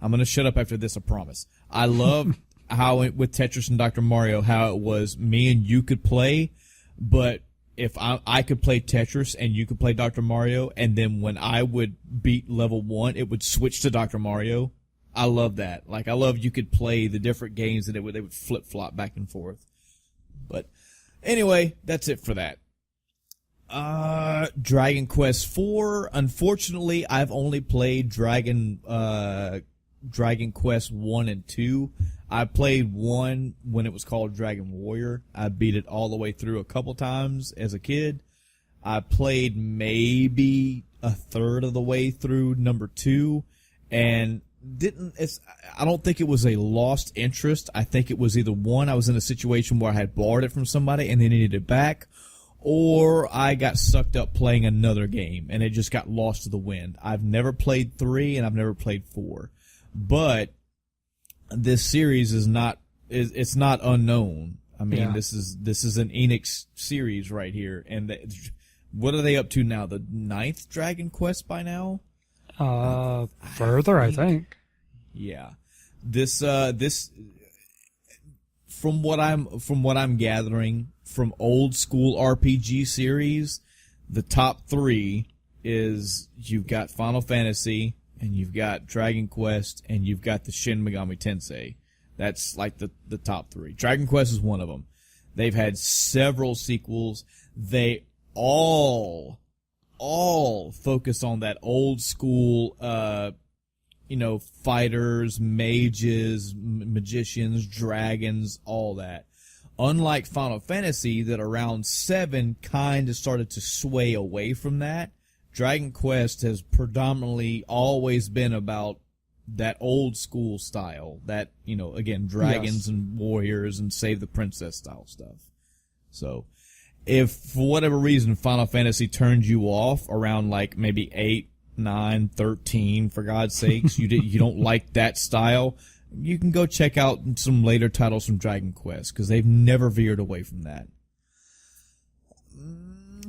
A: I'm gonna shut up after this, I promise. I loved how with Tetris and Dr. Mario, how it was me and you could play, but if I could play Tetris and you could play Dr. Mario, and then when I would beat level 1, it would switch to Dr. Mario. I love that. Like, I love you could play the different games and they would flip flop back and forth. But anyway, that's it for that. Dragon Quest IV. Unfortunately, I've only played Dragon Quest 1 and 2. I played 1 when it was called Dragon Warrior. I beat it all the way through a couple times as a kid. I played maybe a third of the way through number 2, and I don't think it was a lost interest. I think it was either one, I was in a situation where I had borrowed it from somebody and they needed it back, or I got sucked up playing another game and it just got lost to the wind. I've never played 3 and I've never played 4, but this series is not unknown. I mean, this is an Enix series right here, and what are they up to now? The 9th Dragon Quest by now?
B: Further, I think.
A: Yeah. This from what I'm gathering from old school RPG series, the top 3 is you've got Final Fantasy, and you've got Dragon Quest, and you've got the Shin Megami Tensei. That's like the top 3. Dragon Quest is one of them. They've had several sequels. They all focus on that old school, fighters, mages, magicians, dragons, all that. Unlike Final Fantasy, that around 7 kind of started to sway away from that, Dragon Quest has predominantly always been about that old school style. That, again, dragons and warriors and save the princess style stuff. So, if for whatever reason Final Fantasy turned you off around like maybe 8, 9, 13, for God's sakes, you don't like that style, you can go check out some later titles from Dragon Quest, because they've never veered away from that.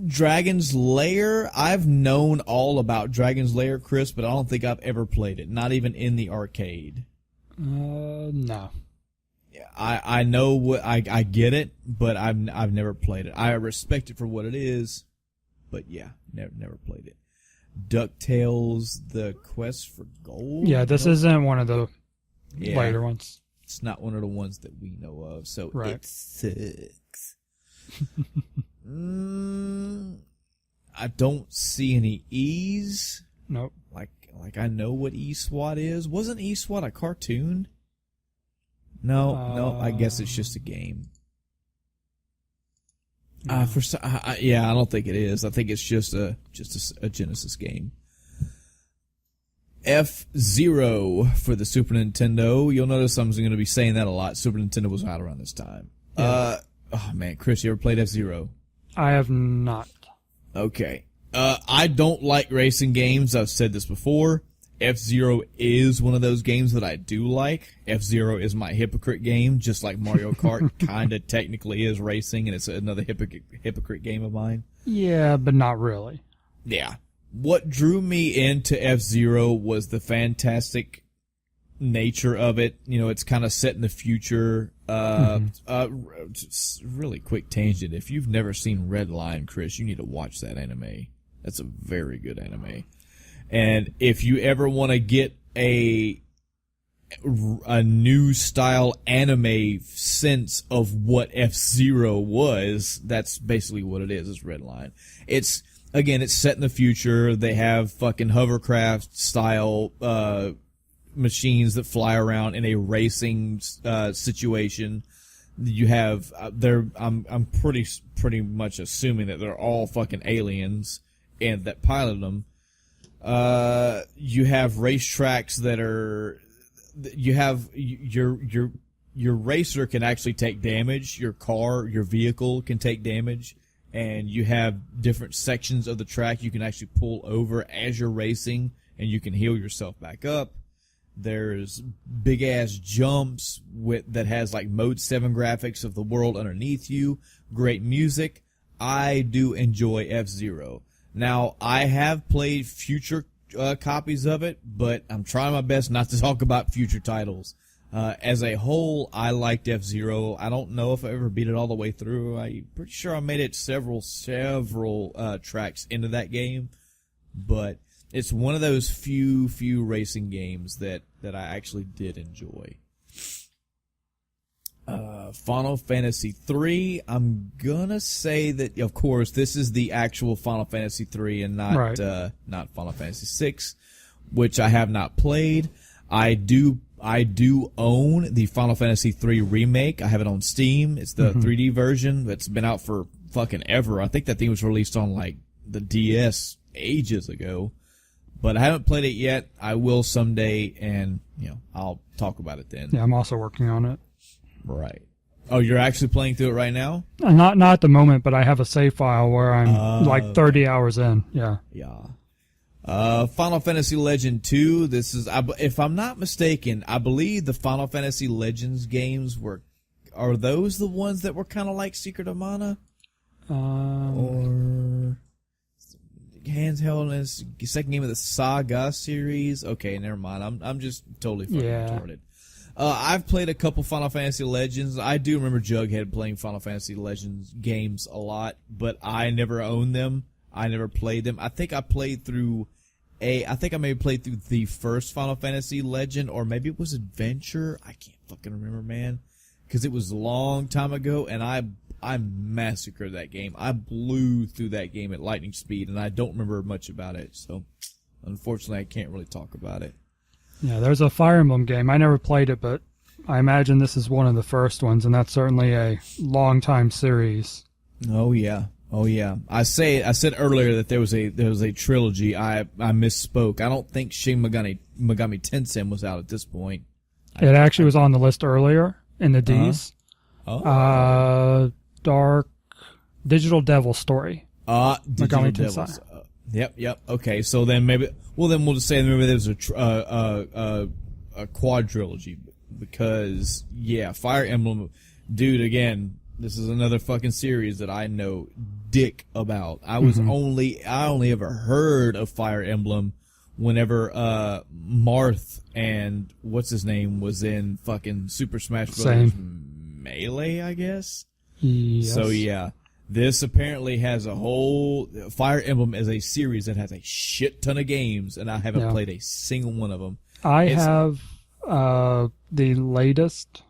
A: Dragon's Lair, I've known all about Dragon's Lair, Chris, but I don't think I've ever played it, not even in the arcade.
B: No.
A: I know what I get it, but I've never played it. I respect it for what it is, but yeah, never played it. DuckTales: The Quest for Gold.
B: Yeah, this isn't one of the later ones.
A: It's not one of the ones that we know of, so it sucks. I don't see any E's.
B: Nope.
A: Like I know what E-SWAT is. Wasn't E-SWAT a cartoon? No, I guess it's just a game. I don't think it is. I think it's just a Genesis game. F-Zero for the Super Nintendo. You'll notice I'm going to be saying that a lot. Super Nintendo was out around this time. Yeah. Oh man, Chris, you ever played F-Zero?
B: I have not.
A: Okay. I don't like racing games. I've said this before. F-Zero is one of those games that I do like. F-Zero is my hypocrite game, just like Mario Kart kind of technically is racing, and it's another hypocrite game of mine.
B: Yeah, but not really.
A: Yeah. What drew me into F-Zero was the fantastic nature of it. It's kind of set in the future. Just really quick tangent. If you've never seen Red Line, Chris, you need to watch that anime. That's a very good anime. And if you ever want to get a new style anime sense of what F-Zero was, that's basically what it is. It's Red Line. It's set in the future. They have fucking hovercraft style machines that fly around in a racing situation. You have I'm pretty much assuming that they're all fucking aliens and that pilot them. You have racetracks that are, you have your racer can actually take damage. Your vehicle can take damage, and you have different sections of the track you can actually pull over as you're racing, and you can heal yourself back up. There's big ass jumps that has like Mode 7 graphics of the world underneath you. Great music. I do enjoy F-Zero. Now, I have played future copies of it, but I'm trying my best not to talk about future titles. As a whole, I liked F-Zero. I don't know if I ever beat it all the way through. I'm pretty sure I made it several tracks into that game, but it's one of those few racing games that I actually did enjoy. Final Fantasy III, I'm gonna say that, of course, this is the actual Final Fantasy III and not Final Fantasy VI, which I have not played. I do own the Final Fantasy III remake. I have it on Steam. It's the 3D version that's been out for fucking ever. I think that thing was released on like the DS ages ago, but I haven't played it yet. I will someday, and I'll talk about it then.
B: Yeah, I'm also working on it.
A: Right. Oh, you're actually playing through it right now?
B: Not at the moment, but I have a save file where I'm like 30 hours in. Yeah.
A: Yeah. Final Fantasy Legend 2. This is, if I'm not mistaken, I believe the Final Fantasy Legends games are those the ones that were kind of like Secret of Mana? Or handheld, and it's the second game of the Saga series. Okay, never mind. I'm just totally fucking retarded. I've played a couple Final Fantasy Legends. I do remember Jughead playing Final Fantasy Legends games a lot, but I never owned them. I never played them. I think I played through I think I maybe played through the first Final Fantasy Legend, or maybe it was Adventure. I can't fucking remember, man, because it was a long time ago, and I massacred that game. I blew through that game at lightning speed, and I don't remember much about it. So, unfortunately, I can't really talk about it.
B: Yeah, there's a Fire Emblem game. I never played it, but I imagine this is one of the first ones, and that's certainly a long-time series.
A: Oh yeah, oh yeah. I said earlier that there was a trilogy. I misspoke. I don't think Shin Megami Tensei was out at this point.
B: It actually was on the list earlier in the Ds.
A: Oh.
B: Dark Digital Devil Story.
A: Digital
B: Megami
A: Devils.
B: Tensei.
A: Yep. Okay, so then maybe we'll just say maybe there's a quadrilogy, because Fire Emblem, dude. Again, this is another fucking series that I know dick about. I only ever heard of Fire Emblem whenever Marth and what's his name was in fucking Super Smash Bros. Melee, I guess.
B: Yes.
A: So yeah, this apparently has a whole Fire Emblem as a series that has a shit ton of games, and I haven't played a single one of them.
B: I have the latest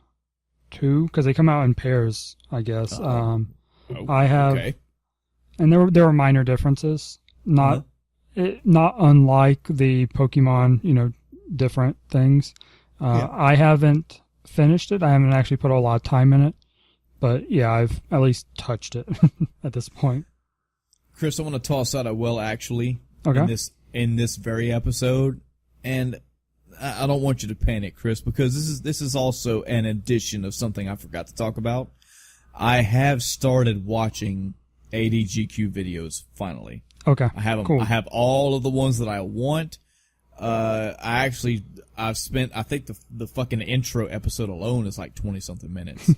B: two, because they come out in pairs, I guess. I have, and there were minor differences, not unlike the Pokemon, different things. I haven't finished it. I haven't actually put a lot of time in it. But yeah, I've at least touched it at this point.
A: Chris, I want to toss out a actually
B: okay.
A: in this very episode, and I don't want you to panic, Chris, because this is also an addition of something I forgot to talk about. I have started watching ADGQ videos finally.
B: Okay.
A: I have them.
B: Cool.
A: I have all of the ones that I want. I've spent, I think the fucking intro episode alone is like 20 something minutes.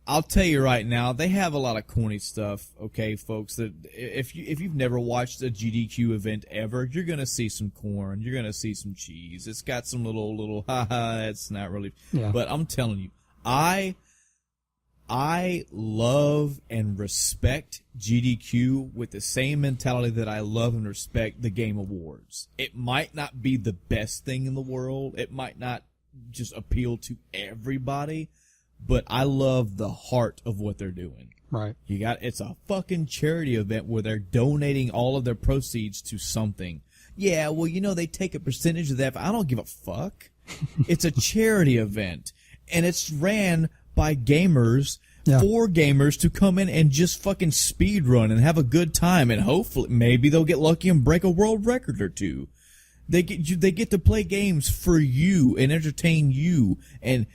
A: I'll tell you right now, they have a lot of corny stuff, okay, folks, that if you've never watched a GDQ event ever, you're gonna see some corn, you're gonna see some cheese. It's got some little haha, it's not really, but I'm telling you, I love and respect GDQ with the same mentality that I love and respect the Game Awards. It might not be the best thing in the world, it might not just appeal to everybody, but I love the heart of what they're doing.
B: Right.
A: It's a fucking charity event where they're donating all of their proceeds to something. Yeah, well, they take a percentage of that. I don't give a fuck. It's a charity event, and it's ran by gamers for gamers to come in and just fucking speed run and have a good time, and hopefully maybe they'll get lucky and break a world record or two. They get to play games for you and entertain you and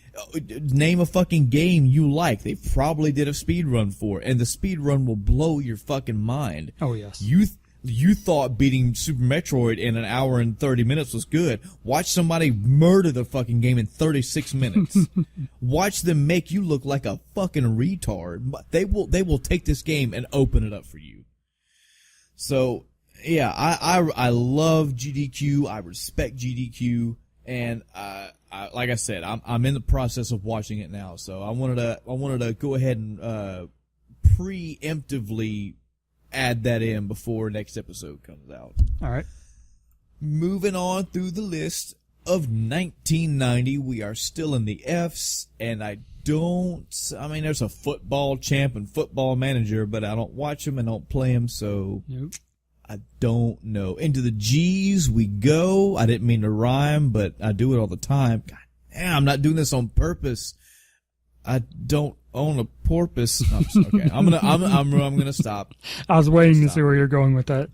A: name a fucking game you like. They probably did a speed run for it, and the speed run will blow your fucking mind.
B: Oh yes.
A: You thought beating Super Metroid in an hour and 30 minutes was good. Watch somebody murder the fucking game in 36 minutes. Watch them make you look like a fucking retard. They will take this game and open it up for you. So yeah, I love GDQ. I respect GDQ, and like I said, I'm in the process of watching it now. So I wanted to go ahead and preemptively add that in before next episode comes out.
B: All right.
A: Moving on through the list of 1990, we are still in the Fs, and there's a football champ and football manager, but I don't watch them and don't play them, so
B: nope.
A: I don't know. Into the G's we go. I didn't mean to rhyme, but I do it all the time. God damn, I'm not doing this on purpose. I don't own a porpoise. Okay, I'm gonna stop.
B: I was waiting to see where you're going with that.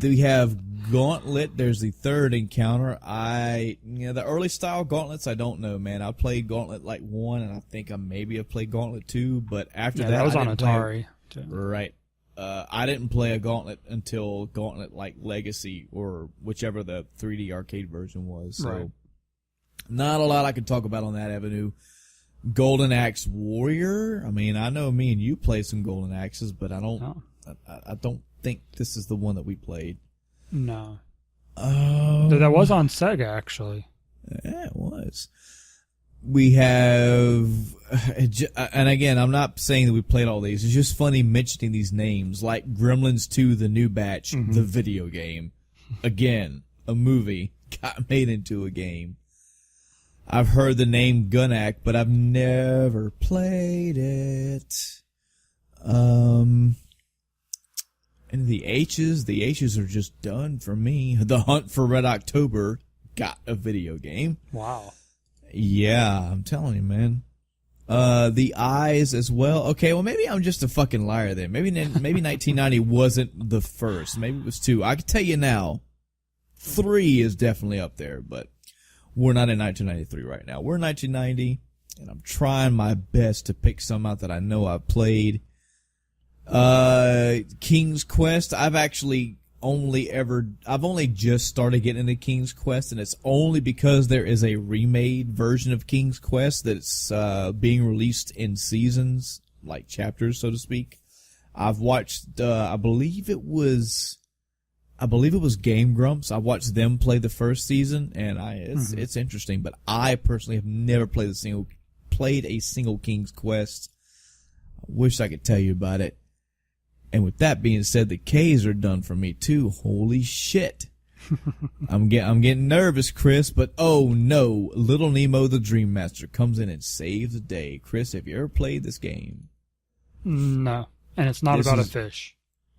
A: We have Gauntlet. There's the third encounter. The early style Gauntlets, I don't know, man. I played Gauntlet like 1, and I think I maybe have played Gauntlet 2, but after that
B: was on Atari.
A: Right. I didn't play a Gauntlet until Gauntlet like Legacy or whichever the 3D arcade version was. So
B: right.
A: Not a lot I could talk about on that avenue. Golden Axe Warrior. I mean, I know me and you play some Golden Axes, but I don't I don't think this is the one that we played.
B: No.
A: Oh,
B: That was on Sega, actually.
A: yeah, it was. We have, and again, I'm not saying that we played all these. It's just funny mentioning these names, like Gremlins 2, The New Batch, the video game. Again, a movie got made into a game. I've heard the name Gunak, but I've never played it. And the H's are just done for me. The Hunt for Red October got a video game.
B: Wow.
A: Yeah, I'm telling you, man. The Eyes as well. Okay, well, maybe I'm just a fucking liar then. Maybe 1990 wasn't the first. Maybe it was 2. I can tell you now, 3 is definitely up there, but we're not in 1993 right now. We're in 1990, and I'm trying my best to pick some out that I know I've played. King's Quest. I've only just started getting into King's Quest, and it's only because there is a remade version of King's Quest that's being released in seasons, like chapters, so to speak. I've watched, I believe it was Game Grumps. I watched them play the first season, and it's interesting. But I personally have never played a single King's Quest. I wish I could tell you about it. And with that being said, the K's are done for me too. Holy shit! I'm getting nervous, Chris. But oh no, Little Nemo the Dream Master comes in and saves the day. Chris, have you ever played this game?
B: No, and it's not about a fish.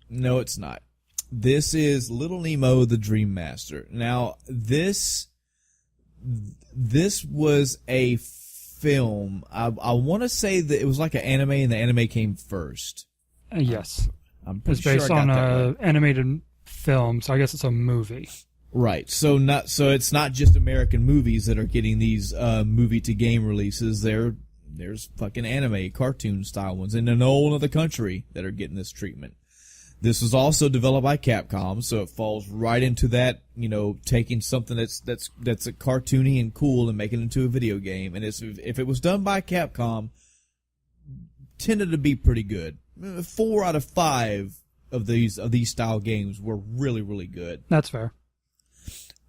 A: No, it's not. This is Little Nemo the Dream Master. Now, this was a film. I want to say that it was like an anime, and the anime came first.
B: Yes.
A: I'm
B: it's
A: pretty
B: based
A: sure I
B: on
A: got that
B: a
A: right.
B: animated film, so I guess it's a movie.
A: Right. So it's not just American movies that are getting these movie to game releases. There's fucking anime, cartoon style ones in a whole other country that are getting this treatment. This was also developed by Capcom, so it falls right into that, taking something that's a cartoony and cool and making it into a video game. And if it was done by Capcom, tended to be pretty good. 4 out of 5 of these style games were really, really good.
B: That's fair.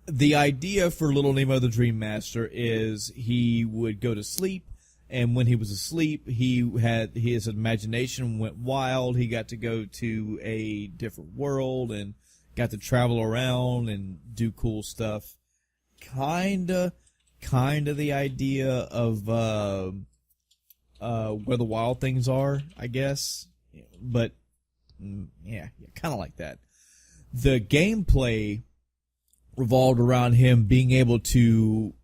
A: The idea for Little Nemo the Dream Master is he would go to sleep, and when he was asleep, his imagination went wild. He got to go to a different world and got to travel around and do cool stuff. Kinda the idea of Where the Wild Things Are, I guess. But yeah, kind of like that. The gameplay revolved around him being able to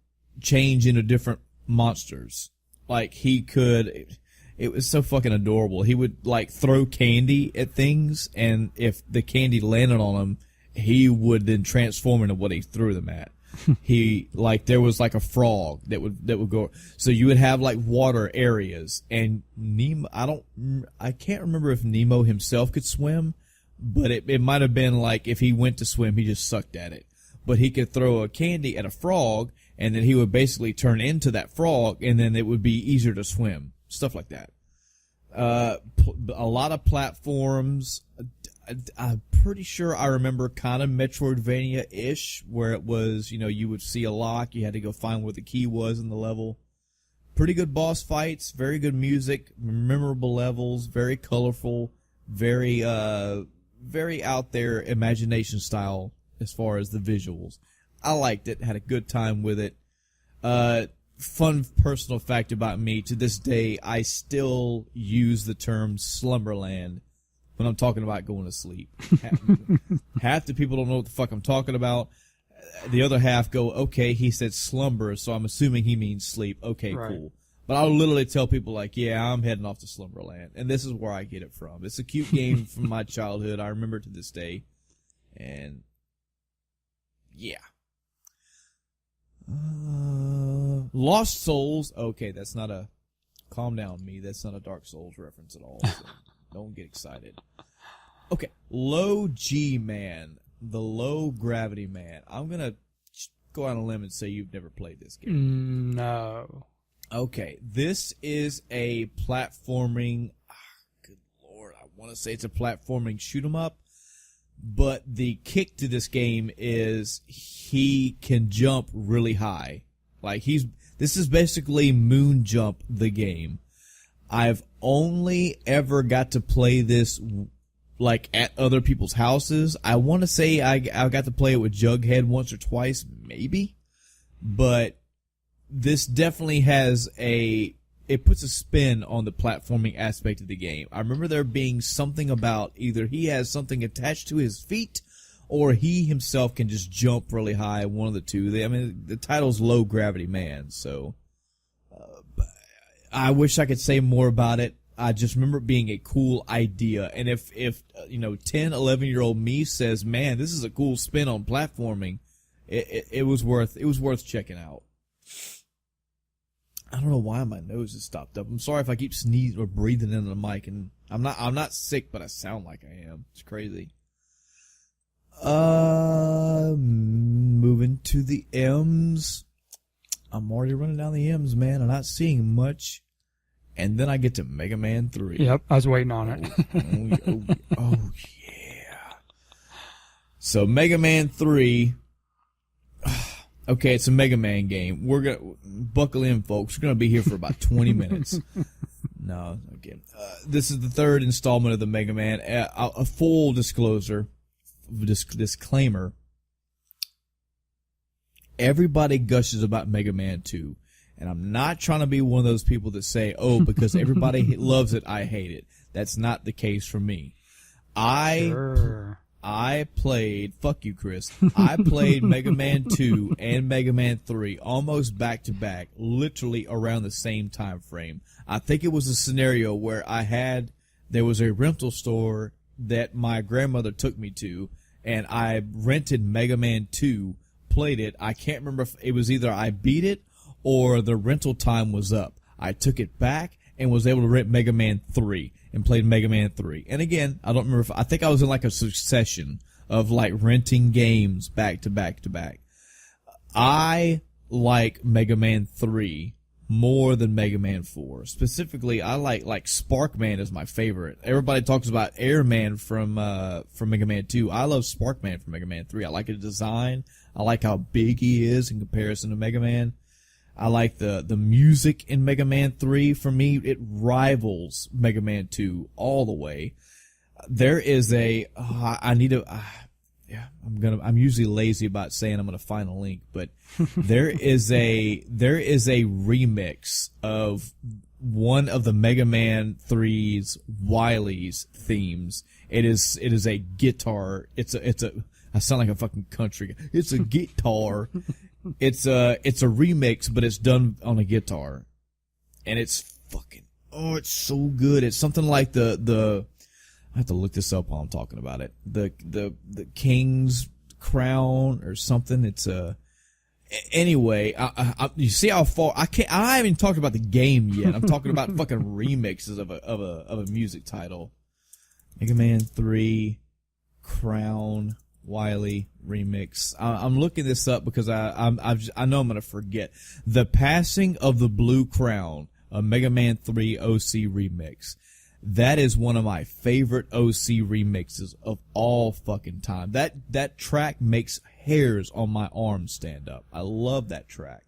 A: change into different monsters. Like it was so fucking adorable. He would like throw candy at things, and if the candy landed on him, he would then transform into what he threw them at. There was like a frog that would go. So you would have like water areas, and Nemo, I can't remember if Nemo himself could swim, but it might have been like if he went to swim, he just sucked at it. But he could throw a candy at a frog, and then he would basically turn into that frog, and then it would be easier to swim. Stuff like that. A lot of platforms. I'm pretty sure I remember kind of Metroidvania-ish, where it was, you would see a lock, you had to go find where the key was in the level. Pretty good boss fights, very good music, memorable levels, very colorful, very out there imagination style as far as the visuals. I liked it, had a good time with it. Fun personal fact about me, to this day, I still use the term Slumberland when I'm talking about going to sleep. Half the people don't know what the fuck I'm talking about. The other half go, okay, he said slumber, so I'm assuming he means sleep. Okay,
B: right.
A: Cool. But I'll literally tell people like, yeah, I'm heading off to Slumberland. And this is where I get it from. It's a cute game from my childhood. I remember to this day. And yeah. Lost Souls. Okay, that's not a... Calm down, me. That's not a Dark Souls reference at all. So don't get excited. Okay, Low G Man. The Low Gravity Man. I'm going to go on a limb and say you've never played this game.
B: No.
A: Okay, this is a platforming... good Lord, I want to say it's a platforming shoot 'em up. But the kick to this game is he can jump really high. Like this is basically Moon Jump the game. I've only ever got to play this like at other people's houses. I want to say I got to play it with Jughead once or twice, maybe. But this definitely has it puts a spin on the platforming aspect of the game. I remember there being something about either he has something attached to his feet or he himself can just jump really high, one of the two. The title's Low Gravity Man, so I wish I could say more about it. I just remember it being a cool idea. And if 10, 11-year-old me says, man, this is a cool spin on platforming, it was worth checking out. I don't know why my nose is stopped up. I'm sorry if I keep sneezing or breathing into the mic, and I'm not sick, but I sound like I am. It's crazy. Moving to the M's. I'm already running down the M's, man. I'm not seeing much. And then I get to Mega Man 3.
B: Yep, I was waiting on it.
A: Oh, yeah. So Mega Man 3. Okay, it's a Mega Man game. We're gonna buckle in, folks. We're gonna be here for about 20 minutes. No, okay. This is the third installment of the Mega Man. A full disclosure, disclaimer. Everybody gushes about Mega Man 2, and I'm not trying to be one of those people that say, "Oh, because everybody loves it, I hate it." That's not the case for me. I played, fuck you, Chris. I played Mega Man 2 and Mega Man 3 almost back to back, literally around the same time frame. I think it was a scenario where there was a rental store that my grandmother took me to, and I rented Mega Man 2, played it. I can't remember if it was either I beat it or the rental time was up. I took it back and was able to rent Mega Man 3. And played Mega Man 3. And again, I don't remember I think I was in like a succession of like renting games back to back to back. I like Mega Man 3 more than Mega Man 4. Specifically, I like Sparkman is my favorite. Everybody talks about Airman from Mega Man 2. I love Sparkman from Mega Man 3. I like his design. I like how big he is in comparison to Mega Man. I like the music in Mega Man 3. For me, it rivals Mega Man 2 all the way. There is I'm usually lazy about saying I'm going to find a link, but there is a remix of one of the Mega Man 3's Wily's themes. It is a guitar. I sound like a fucking country guy. It's a guitar. It's a remix, but it's done on a guitar, and it's it's so good. It's something like the I have to look this up while I'm talking about it. The King's Crown or something. It's anyway. You see how far I haven't even talked about the game yet. I'm talking about fucking remixes of a music title. Mega Man 3 Crown Wily remix. I'm looking this up because I know I'm gonna forget. The Passing of the Blue Crown, a Mega Man 3 OC remix. That is one of my favorite OC remixes of all fucking time. That track makes hairs on my arms stand up. I love that track.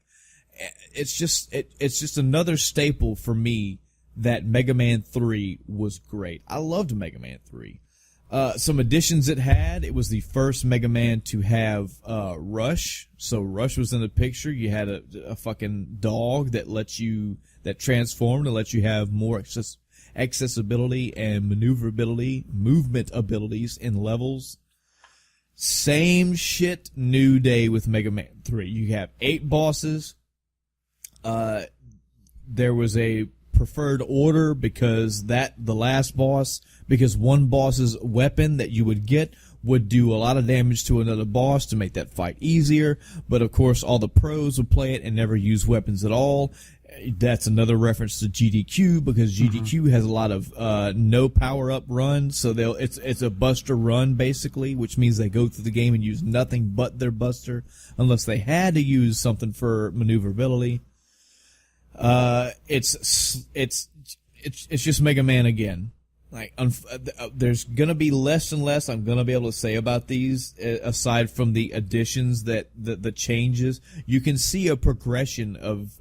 A: It's just another staple for me that Mega Man 3 was great. I loved Mega Man 3. Some additions it was the first Mega Man to have Rush. So Rush was in the picture. You had a fucking dog that transformed to let you have more accessibility and maneuverability, movement abilities in levels. Same shit, new day with Mega Man 3. You have 8 bosses. There was a preferred order because one boss's weapon that you would get would do a lot of damage to another boss to make that fight easier. But of course, all the pros would play it and never use weapons at all. That's another reference to GDQ because GDQ has a lot of no power up runs, so it's a buster run basically, which means they go through the game and use nothing but their buster unless they had to use something for maneuverability. It's just Mega Man again. like there's gonna be less and less I'm gonna be able to say about these, aside from the additions that the changes. You can see a progression of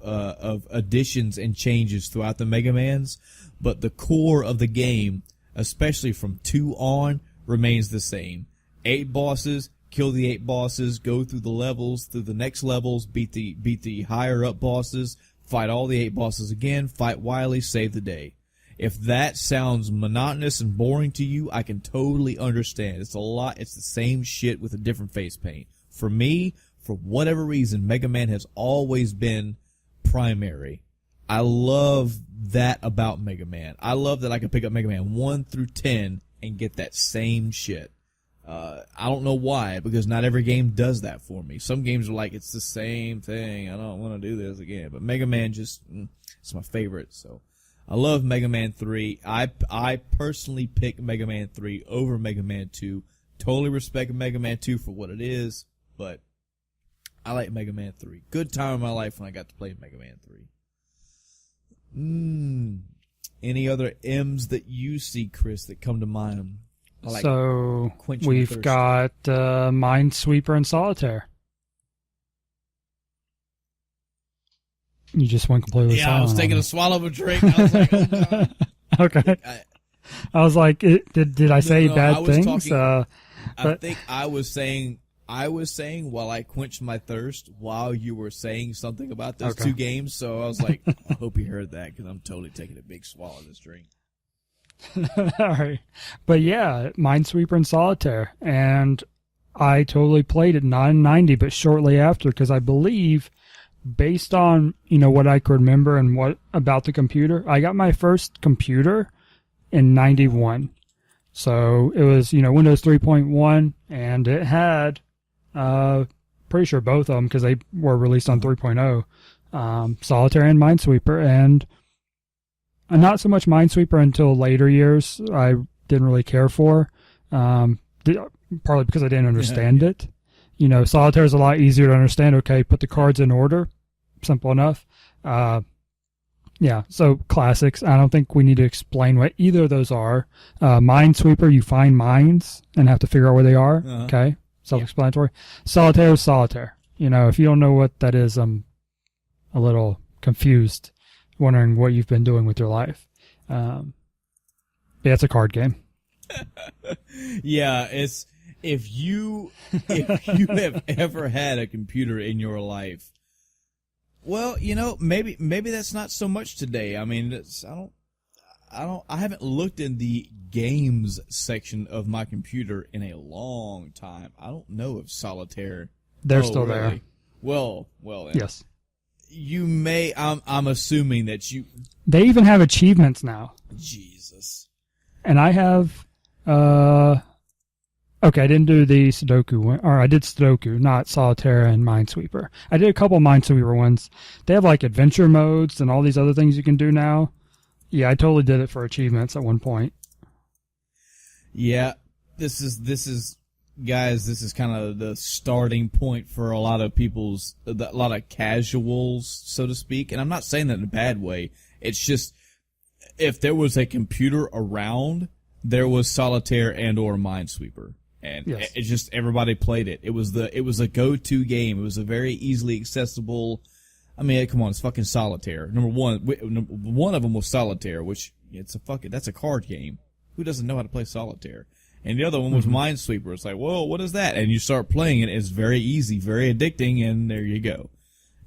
A: additions and changes throughout the Mega Mans, but the core of the game, especially from 2 on, remains the same. 8 bosses, kill the 8 bosses, go through the levels, through the next levels, beat the higher up bosses, fight all the 8 bosses again, fight Wily, save the day. If that sounds monotonous and boring to you, I can totally understand. It's the same shit with a different face paint. For me, for whatever reason, Mega Man has always been primary. I love that about Mega Man. I love that I can pick up Mega Man 1 through 10 and get that same shit. I don't know why, because not every game does that for me. Some games are like, it's the same thing, I don't want to do this again. But Mega Man it's my favorite, so. I love Mega Man 3. I personally pick Mega Man 3 over Mega Man 2. Totally respect Mega Man 2 for what it is, but I like Mega Man 3. Good time in my life when I got to play Mega Man 3. Any other M's that you see, Chris, that come to mind?
B: So we've got Minesweeper and Solitaire. You just went completely silent.
A: Yeah, I was taking a swallow of a drink. I was like, oh, God.
B: Okay. I was like, did I say bad things?
A: I think I was saying while I quenched my thirst while you were saying something about those 2 games. So I was like, I hope you heard that, because I'm totally taking a big swallow of this drink.
B: All right. But yeah, Minesweeper and Solitaire. And I totally played it not in 90, but shortly after, because I believe, based on, what I could remember and what about the computer, I got my first computer in 91. So it was, Windows 3.1, and it had, pretty sure both of them, because they were released on 3.0, Solitaire and Minesweeper. And not so much Minesweeper until later years. I didn't really care for, partly because I didn't understand it. Solitaire is a lot easier to understand. Okay, put the cards in order. Simple enough. Yeah, so classics. I don't think we need to explain what either of those are. Minesweeper, you find mines and have to figure out where they are. Okay, self-explanatory. Solitaire is Solitaire. If you don't know what that is, I'm a little confused, wondering what you've been doing with your life. Yeah, it's a card game.
A: Yeah, it's... If you have ever had a computer in your life, well, maybe that's not so much today. I mean, I haven't looked in the games section of my computer in a long time. I don't know if Solitaire.
B: They're still really there.
A: Well.
B: Yes.
A: You may. I'm assuming that you.
B: They even have achievements now.
A: Jesus.
B: And I have. Okay, I didn't do the Sudoku one, or I did Sudoku, not Solitaire and Minesweeper. I did a couple Minesweeper ones. They have like adventure modes and all these other things you can do now. Yeah, I totally did it for achievements at one point.
A: Yeah, this is guys, this is kind of the starting point for a lot of a lot of casuals, so to speak. And I'm not saying that in a bad way. It's just, if there was a computer around, there was Solitaire and or Minesweeper. And
B: yes.
A: It's just, everybody played it. It was a go-to game. It was a very easily accessible. I mean, come on, it's fucking Solitaire. Number one of them was Solitaire, which that's a card game. Who doesn't know how to play Solitaire? And the other one was Minesweeper. It's like, whoa, what is that? And you start playing it. It's very easy, very addicting, and there you go.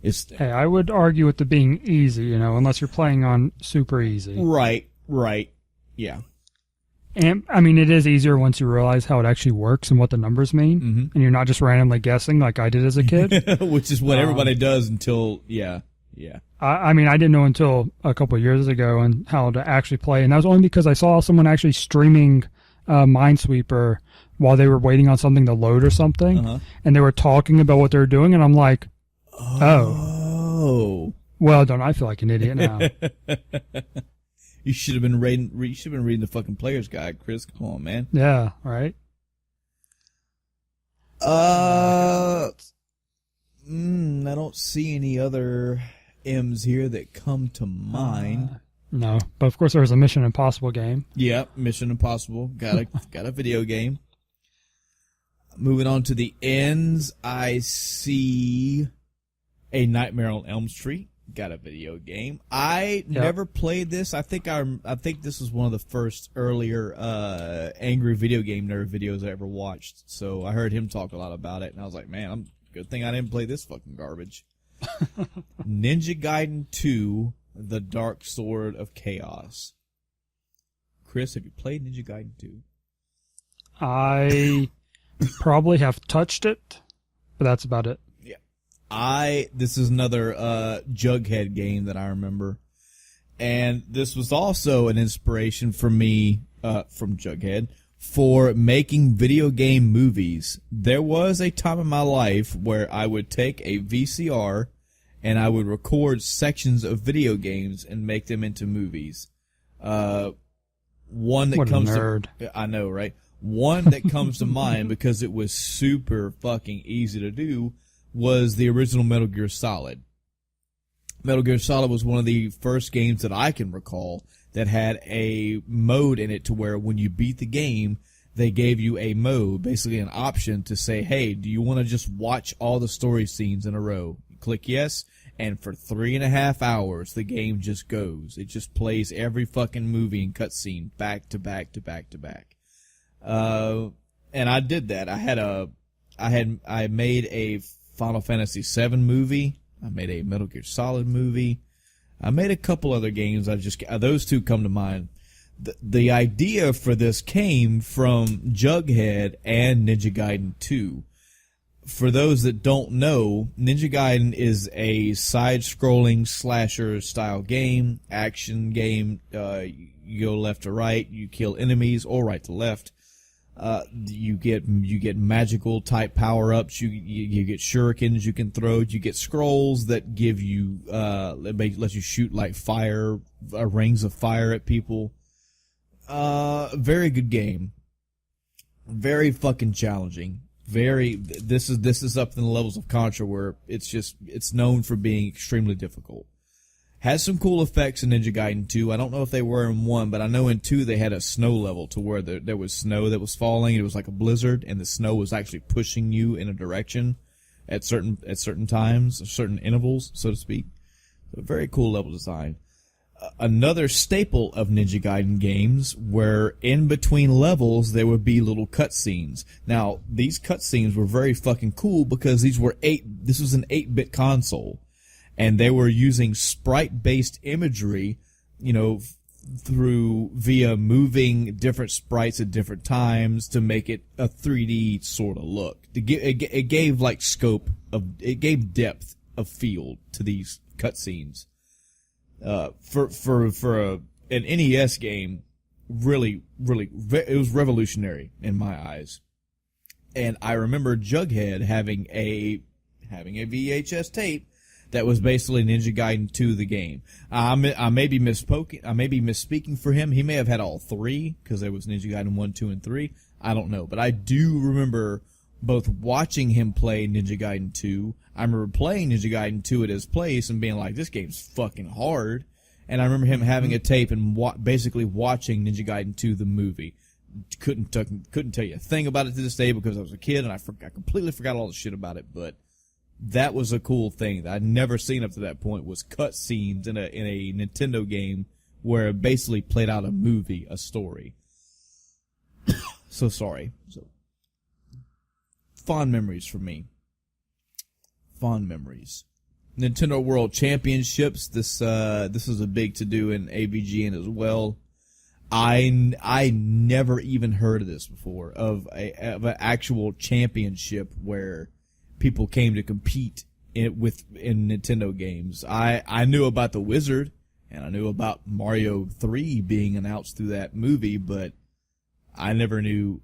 B: Hey, I would argue with the being easy, unless you're playing on super easy.
A: Right, yeah.
B: And I mean, it is easier once you realize how it actually works and what the numbers mean, and you're not just randomly guessing like I did as a kid.
A: Which is what everybody does until, yeah.
B: I mean, I didn't know until a couple of years ago and how to actually play, and that was only because I saw someone actually streaming Minesweeper while they were waiting on something to load or something, and they were talking about what they were doing, and I'm like, oh. Well, don't I feel like an idiot now?
A: You should have been reading. You should have been reading the fucking player's guide, Chris. Come on, man.
B: Yeah, right.
A: I don't see any other M's here that come to mind.
B: No, but of course there was a Mission Impossible game.
A: Yep, Mission Impossible. Got a video game. Moving on to the ends, I see A Nightmare on Elm Street. Got a video game. I never played this. I think this was one of the first earlier Angry Video Game Nerd videos I ever watched. So I heard him talk a lot about it, and I was like, man, good thing I didn't play this fucking garbage. Ninja Gaiden 2, The Dark Sword of Chaos. Chris, have you played Ninja Gaiden 2?
B: I probably have touched it, but that's about it.
A: This is another Jughead game that I remember. And this was also an inspiration for me, from Jughead, for making video game movies. There was a time in my life where I would take a VCR and I would record sections of video games and make them into movies. One that
B: what
A: comes
B: a nerd.
A: I know, right? One that comes to mind because it was super fucking easy to do was the original Metal Gear Solid. Metal Gear Solid was one of the first games that I can recall that had a mode in it to where when you beat the game, they gave you a mode, basically an option to say, hey, do you want to just watch all the story scenes in a row? You click yes, and for 3.5 hours, the game just goes. It just plays every fucking movie and cutscene back to back to back to back. And I did that. I made a Final Fantasy VII movie. I made a Metal Gear Solid movie. I made a couple other games. Those two come to mind. The idea for this came from Jughead and Ninja Gaiden 2. For those that don't know, Ninja Gaiden is a side-scrolling slasher-style game, action game. You go left to right, you kill enemies, or right to left. You get magical type power ups. You get shurikens you can throw. You get scrolls that give you let you shoot like fire rings of fire at people. Very good game. Very fucking challenging. This is up in the levels of Contra where it's known for being extremely difficult. Has some cool effects in Ninja Gaiden 2. I don't know if they were in 1, but I know in 2 they had a snow level to where there was snow that was falling. It was like a blizzard, and the snow was actually pushing you in a direction at certain times, certain intervals, so to speak. So very cool level design. Another staple of Ninja Gaiden games where in between levels there would be little cutscenes. Now, these cutscenes were very fucking cool because this was an 8-bit console. And they were using sprite-based imagery, via moving different sprites at different times to make it a 3D sort of look. It gave it gave depth of field to these cutscenes. For an NES game, really, it was revolutionary in my eyes. And I remember Jughead having a VHS tape that was basically Ninja Gaiden 2, the game. I may be misspeaking for him. He may have had all three, because there was Ninja Gaiden 1, 2, and 3. I don't know. But I do remember both watching him play Ninja Gaiden 2. I remember playing Ninja Gaiden 2 at his place and being like, this game's fucking hard. And I remember him having a tape and basically watching Ninja Gaiden 2, the movie. Couldn't tell you a thing about it to this day because I was a kid and I completely forgot all the shit about it, but that was a cool thing that I'd never seen up to that point was cutscenes in a Nintendo game where it basically played out a movie, a story. So fond memories for me. Fond memories. Nintendo World Championships. This is a big to do in AVGN as well. I never even heard of this before of an actual championship where people came to compete in Nintendo games. I knew about the Wizard and I knew about Mario 3 being announced through that movie, but I never knew.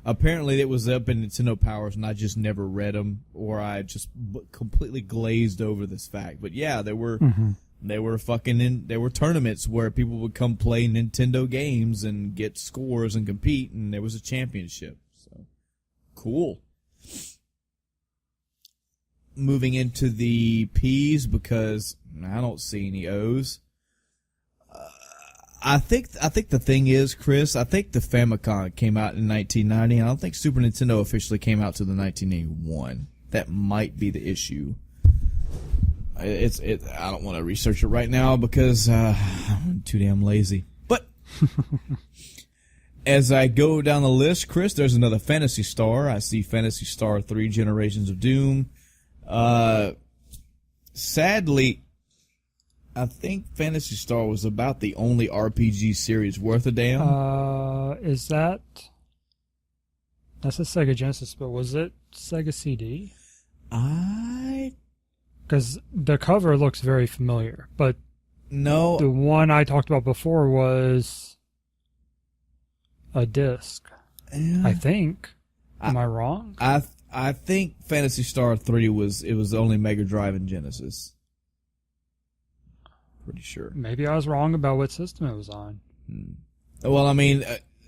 A: Apparently it was up in Nintendo Powers and I just never read them, or I just completely glazed over this fact. But yeah, there were tournaments where people would come play Nintendo games and get scores and compete, and there was a championship. So cool. Moving into the P's because I don't see any O's. I think the thing is, Chris, I think the Famicom came out in 1990. I don't think Super Nintendo officially came out to the 1981. That might be the issue. I don't want to research it right now because I'm too damn lazy. But as I go down the list, Chris, there's another Phantasy Star. I see Phantasy Star 3 Generations of Doom. Sadly, I think Phantasy Star was about the only RPG series worth a damn.
B: That's a Sega Genesis, but was it Sega CD? Because the cover looks very familiar, but
A: no,
B: the one I talked about before was a disc. I think. Am I wrong?
A: I think Phantasy Star 3 was only Mega Drive and Genesis. Pretty sure.
B: Maybe I was wrong about what system it was on.
A: Well, I mean,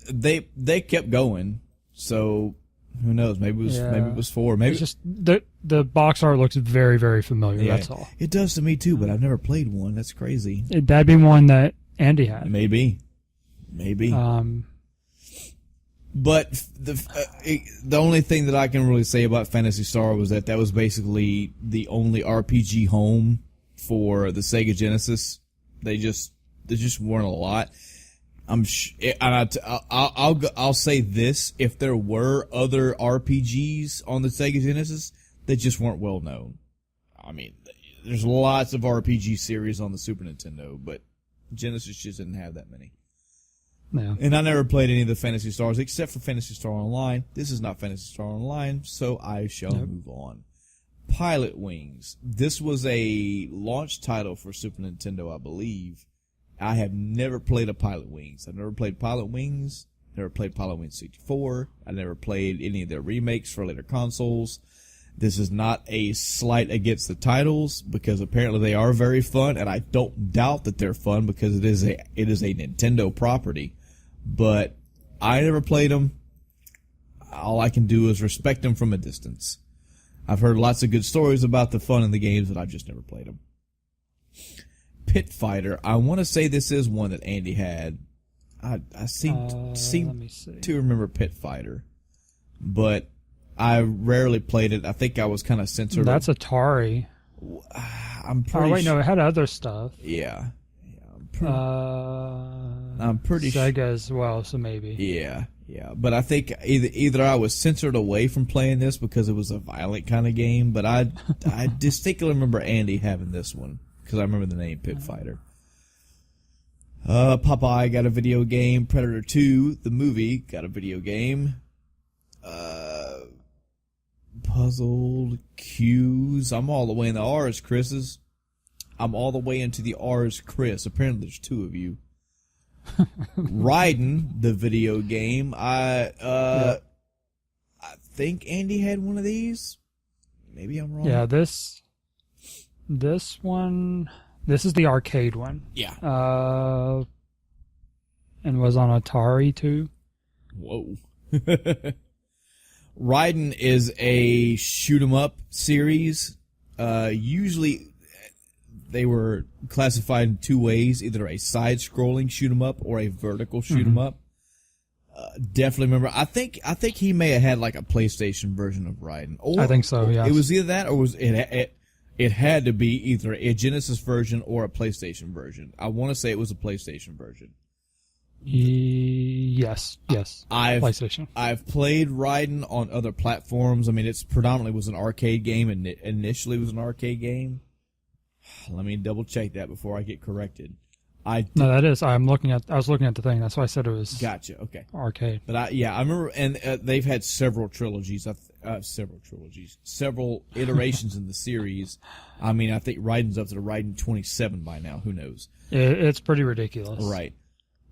A: they kept going, so who knows? Maybe it was 4. Maybe
B: it's just the box art looks very, very familiar.
A: Yeah,
B: that's all.
A: It does to me too, but I've never played one. That's crazy.
B: That'd be one that Andy had.
A: Maybe. But the only thing that I can really say about Phantasy Star was that was basically the only RPG home for the Sega Genesis. There just weren't a lot. I'll say this: if there were other RPGs on the Sega Genesis, they just weren't well known. I mean, there's lots of RPG series on the Super Nintendo, but Genesis just didn't have that many.
B: Yeah.
A: And I never played any of the Phantasy Stars except for Phantasy Star Online. This is not Phantasy Star Online, so I shall move on. Pilot Wings. This was a launch title for Super Nintendo, I believe. I have never played a Pilot Wings. I've never played Pilot Wings. Never played Pilot Wings 64. I never played any of their remakes for later consoles. This is not a slight against the titles because apparently they are very fun, and I don't doubt that they're fun because it is a Nintendo property. But I never played them. All I can do is respect them from a distance. I've heard lots of good stories about the fun in the games, but I've just never played them. Pit Fighter. I want to say this is one that Andy had. I seem to remember Pit Fighter, but I rarely played it. I think I was kind of censored.
B: That's Atari.
A: I'm pretty.
B: No, it had other stuff.
A: Yeah. I'm pretty
B: Sega as well, so maybe.
A: Yeah. But I think either I was censored away from playing this because it was a violent kind of game, but I distinctly remember Andy having this one because I remember the name Pit Fighter. Popeye got a video game. Predator 2, the movie, got a video game. Puzzled Cues. I'm all the way in the R's, Chris's. I'm all the way into the R's, Chris. Apparently there's 2 of you. Raiden, the video game. I think Andy had one of these. Maybe I'm wrong.
B: Yeah, this one. This is the arcade one.
A: Yeah.
B: And was on Atari too.
A: Whoa. Raiden is a shoot 'em up series. Usually they were classified in 2 ways, either a side-scrolling shoot 'em up or a vertical shoot 'em up. Definitely remember. I think he may have had like a PlayStation version of Raiden. Or,
B: I think so. Yeah.
A: It was either that or was it had to be either a Genesis version or a PlayStation version. I want to say it was a PlayStation version.
B: Yes. PlayStation.
A: I've played Raiden on other platforms. I mean, it's predominantly was an arcade game, and initially was an arcade game. Let me double check that before I get corrected.
B: No, that is. I was looking at the thing. That's why I said it was.
A: Gotcha. Okay.
B: Arcade.
A: But I remember, and they've had several trilogies. Several iterations in the series. I mean, I think Raiden's up to the Raiden 27 by now. Who knows?
B: It's pretty ridiculous.
A: Right.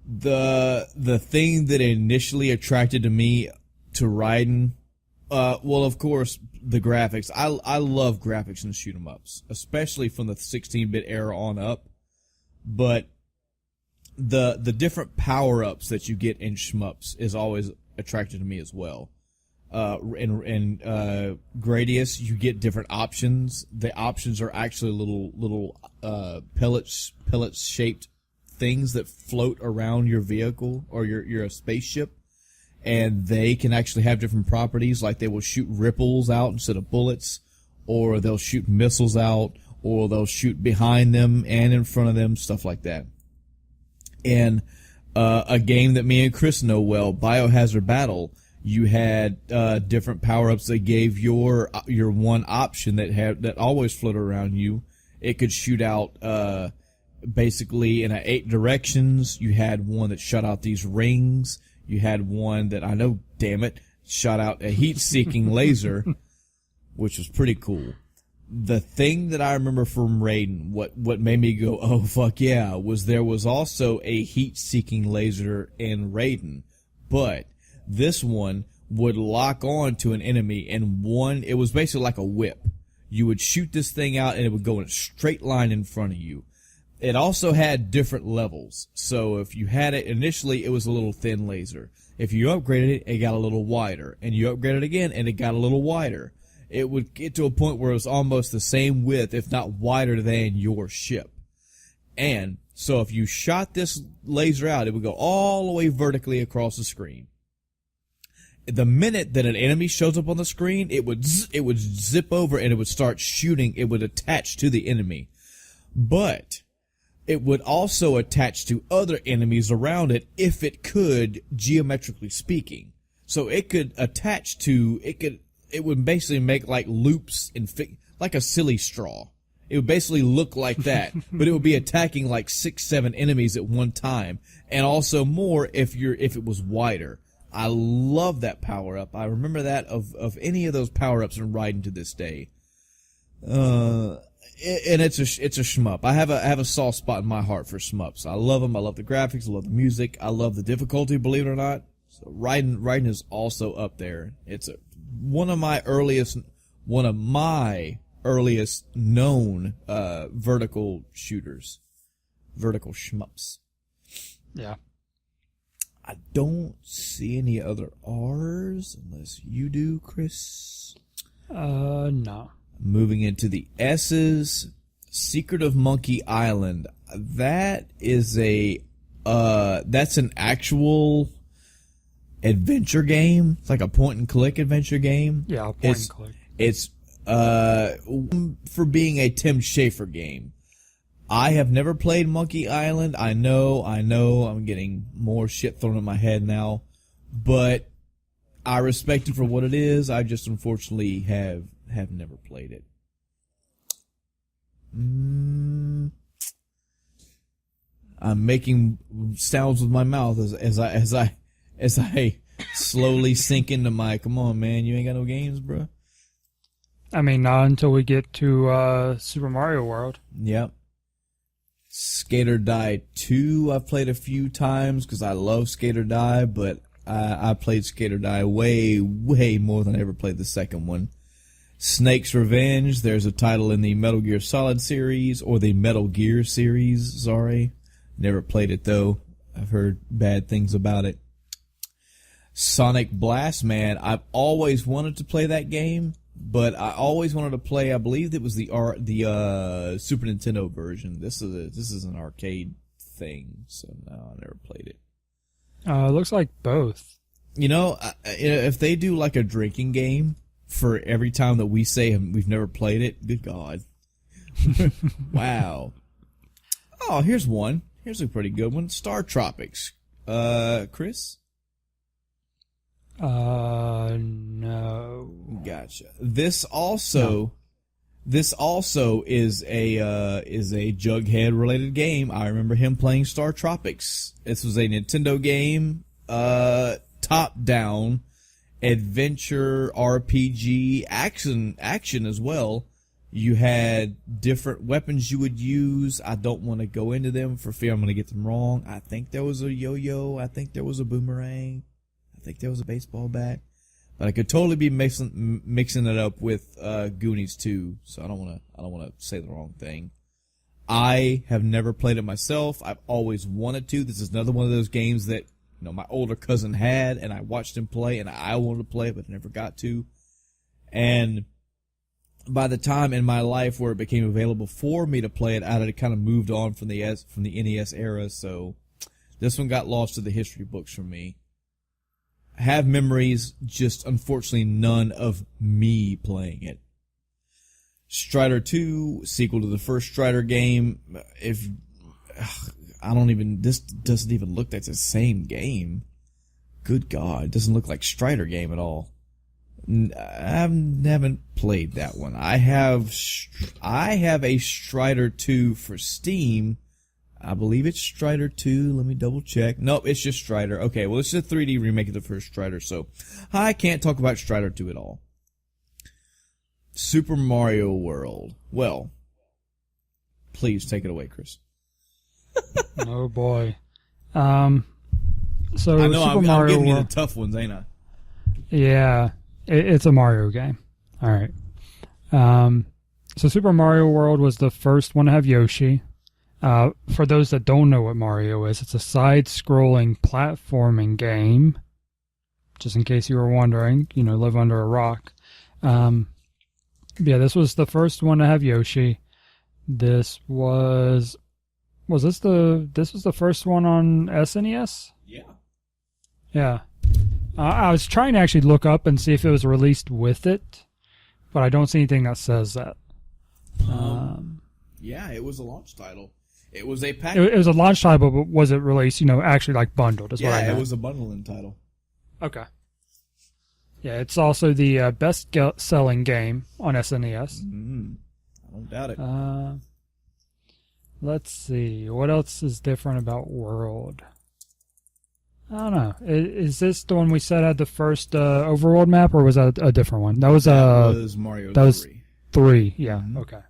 A: The thing that initially attracted to me to Raiden, well, of course, the graphics. I love graphics in shoot 'em ups, especially from the 16-bit era on up. But the different power ups that you get in shmups is always attracted to me as well. In Gradius, you get different options. The options are actually little pellets shaped things that float around your vehicle or your spaceship, and they can actually have different properties. Like they will shoot ripples out instead of bullets, or they'll shoot missiles out, or they'll shoot behind them and in front of them, stuff like that. And a game that me and Chris know well, Biohazard Battle, you had different power-ups that gave your one option that always floated around you. It could shoot out basically in 8 directions. You had one that shot out these rings. You had one that, I know, damn it, shot out a heat-seeking laser, which was pretty cool. The thing that I remember from Raiden, what made me go, oh, fuck yeah, was there was also a heat-seeking laser in Raiden, but this one would lock on to an enemy, and it was basically like a whip. You would shoot this thing out, and it would go in a straight line in front of you. It also had different levels. So if you had it initially, it was a little thin laser. If you upgraded it, it got a little wider. And you upgraded it again, and it got a little wider. It would get to a point where it was almost the same width, if not wider than your ship. And so if you shot this laser out, it would go all the way vertically across the screen. The minute that an enemy shows up on the screen, it would zip over and it would start shooting. It would attach to the enemy. But it would also attach to other enemies around it if it could, geometrically speaking. So it could attach to, it would basically make like loops like a silly straw. It would basically look like that, but it would be attacking like 6-7 enemies at one time, and also more if it was wider. I love that power up. I remember that of any of those power ups in Raiden to this day. And it's a shmup. I have a soft spot in my heart for shmups. I love them. I love the graphics. I love the music. I love the difficulty. Believe it or not, so Raiden is also up there. It's one of my earliest known vertical shooters, vertical shmups.
B: Yeah.
A: I don't see any other R's unless you do, Chris.
B: No.
A: Moving into the S's, Secret of Monkey Island. That is that's an actual adventure game. It's like a point and click adventure game.
B: Yeah, point and click.
A: It's for being a Tim Schafer game. I have never played Monkey Island. I know, I'm getting more shit thrown at my head now, but I respect it for what it is. I just unfortunately have never played it. I'm making sounds with my mouth as I slowly sink into my, come on, man, you ain't got no games, bro.
B: I mean, not until we get to Super Mario World.
A: Yep. Skater Die 2 I've played a few times because I love Skater Die, but I played Skater Die way, way more than I ever played the second one. Snake's Revenge, there's a title in the Metal Gear Solid series, or the Metal Gear series, sorry. Never played it though. I've heard bad things about it. Sonic Blast, man, I've always wanted to play that game, but I always wanted to play, I believe it was the Super Nintendo version. This is an arcade thing, so no, I never played it.
B: Looks like both.
A: You know, if they do like a drinking game for every time that we say we've never played it, good God. Wow. Oh, here's one. Here's a pretty good one. Star Tropics. Chris?
B: No.
A: Gotcha. This also is a Jughead related game. I remember him playing Star Tropics. This was a Nintendo game, top down adventure RPG action as well. You had different weapons you would use. I don't want to go into them for fear I'm going to get them wrong. I think there was a yo-yo. I think there was a boomerang. I think there was a baseball bat. But I could totally be mixing it up with Goonies 2, so I don't want to say the wrong thing. I have never played it myself. I've always wanted to. This is another one of those games that my older cousin had, and I watched him play, and I wanted to play it, but never got to. And by the time in my life where it became available for me to play it, I had kind of moved on from the NES era, so this one got lost to the history books for me. I have memories, just unfortunately none of me playing it. Strider 2, sequel to the first Strider game. This doesn't even look like the same game. Good God, it doesn't look like Strider game at all. I haven't played that one. I have a Strider 2 for Steam. I believe it's Strider 2. Let me double check. Nope, it's just Strider. Okay, well, it's a 3D remake of the first Strider, so I can't talk about Strider 2 at all. Super Mario World. Well, please take it away, Chris.
B: Oh boy. So
A: I know
B: Super
A: I'm
B: Mario
A: giving you
B: World,
A: the tough ones, ain't I?
B: yeah, it's a Mario game. All right. So Super Mario World was the first one to have Yoshi. For those that don't know what Mario is, it's a side-scrolling platforming game. Just in case you were wondering, live under a rock. Yeah, this was the first one to have Yoshi. This was this was the first one on SNES?
A: Yeah.
B: Yeah. I was trying to actually look up and see if it was released with it, but I don't see anything that says that.
A: Yeah, it was a launch title. It was a pack.
B: It was a launch title, but was it released, actually like bundled is what I meant.
A: Yeah, it was a bundling title.
B: Okay. Yeah, it's also the best-selling game on SNES.
A: Mm-hmm. I don't doubt it.
B: Let's see. What else is different about World? I don't know. Is this the one we said had the first overworld map, or was that a different one? That was
A: Mario 3.
B: That was 3. Yeah.
A: Mm-hmm.
B: Okay.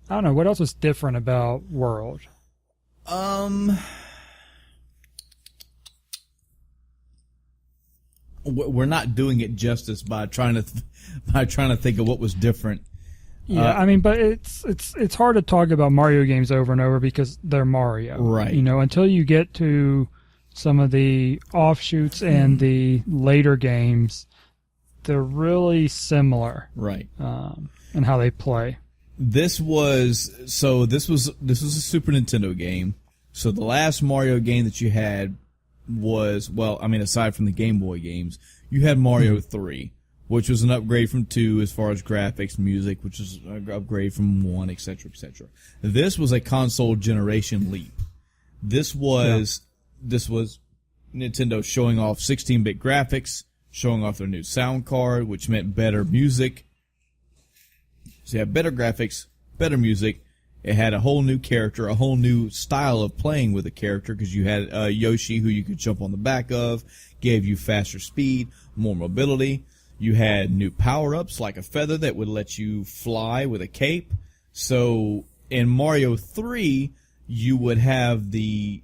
B: I don't know. What else was different about World?
A: We're not doing it justice by trying to think of what was different.
B: Yeah, but it's hard to talk about Mario games over and over because they're Mario,
A: right?
B: Until you get to some of the offshoots and the later games, they're really similar,
A: right?
B: In how they play.
A: This was a Super Nintendo game. So the last Mario game that you had was, aside from the Game Boy games, you had Mario 3, which was an upgrade from 2 as far as graphics, music, which was an upgrade from 1, etc., etc. This was a console generation leap. This was Nintendo showing off 16-bit graphics, showing off their new sound card, which meant better music. So you had better graphics, better music. It had a whole new character, a whole new style of playing with a character because you had Yoshi who you could jump on the back of, gave you faster speed, more mobility. You had new power-ups like a feather that would let you fly with a cape. So in Mario 3, you would have the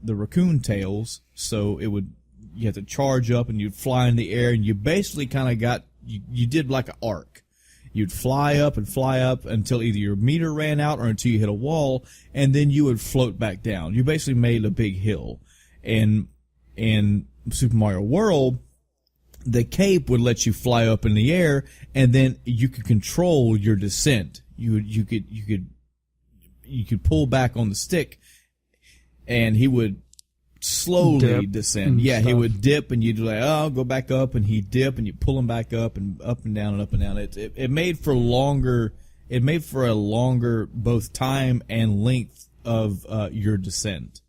A: raccoon tails. So you had to charge up and you'd fly in the air, and you basically kind of you did like an arc. You'd fly up until either your meter ran out or until you hit a wall, and then you would float back down. You basically made a big hill. And in Super Mario World, the cape would let you fly up in the air, and then you could control your descent. You could pull back on the stick, and he would slowly descend. Yeah, he would dip, and you'd like, go back up, and he'd dip, and you pull him back up and down and up and down. It made for longer. It made for a longer both time and length of your descent.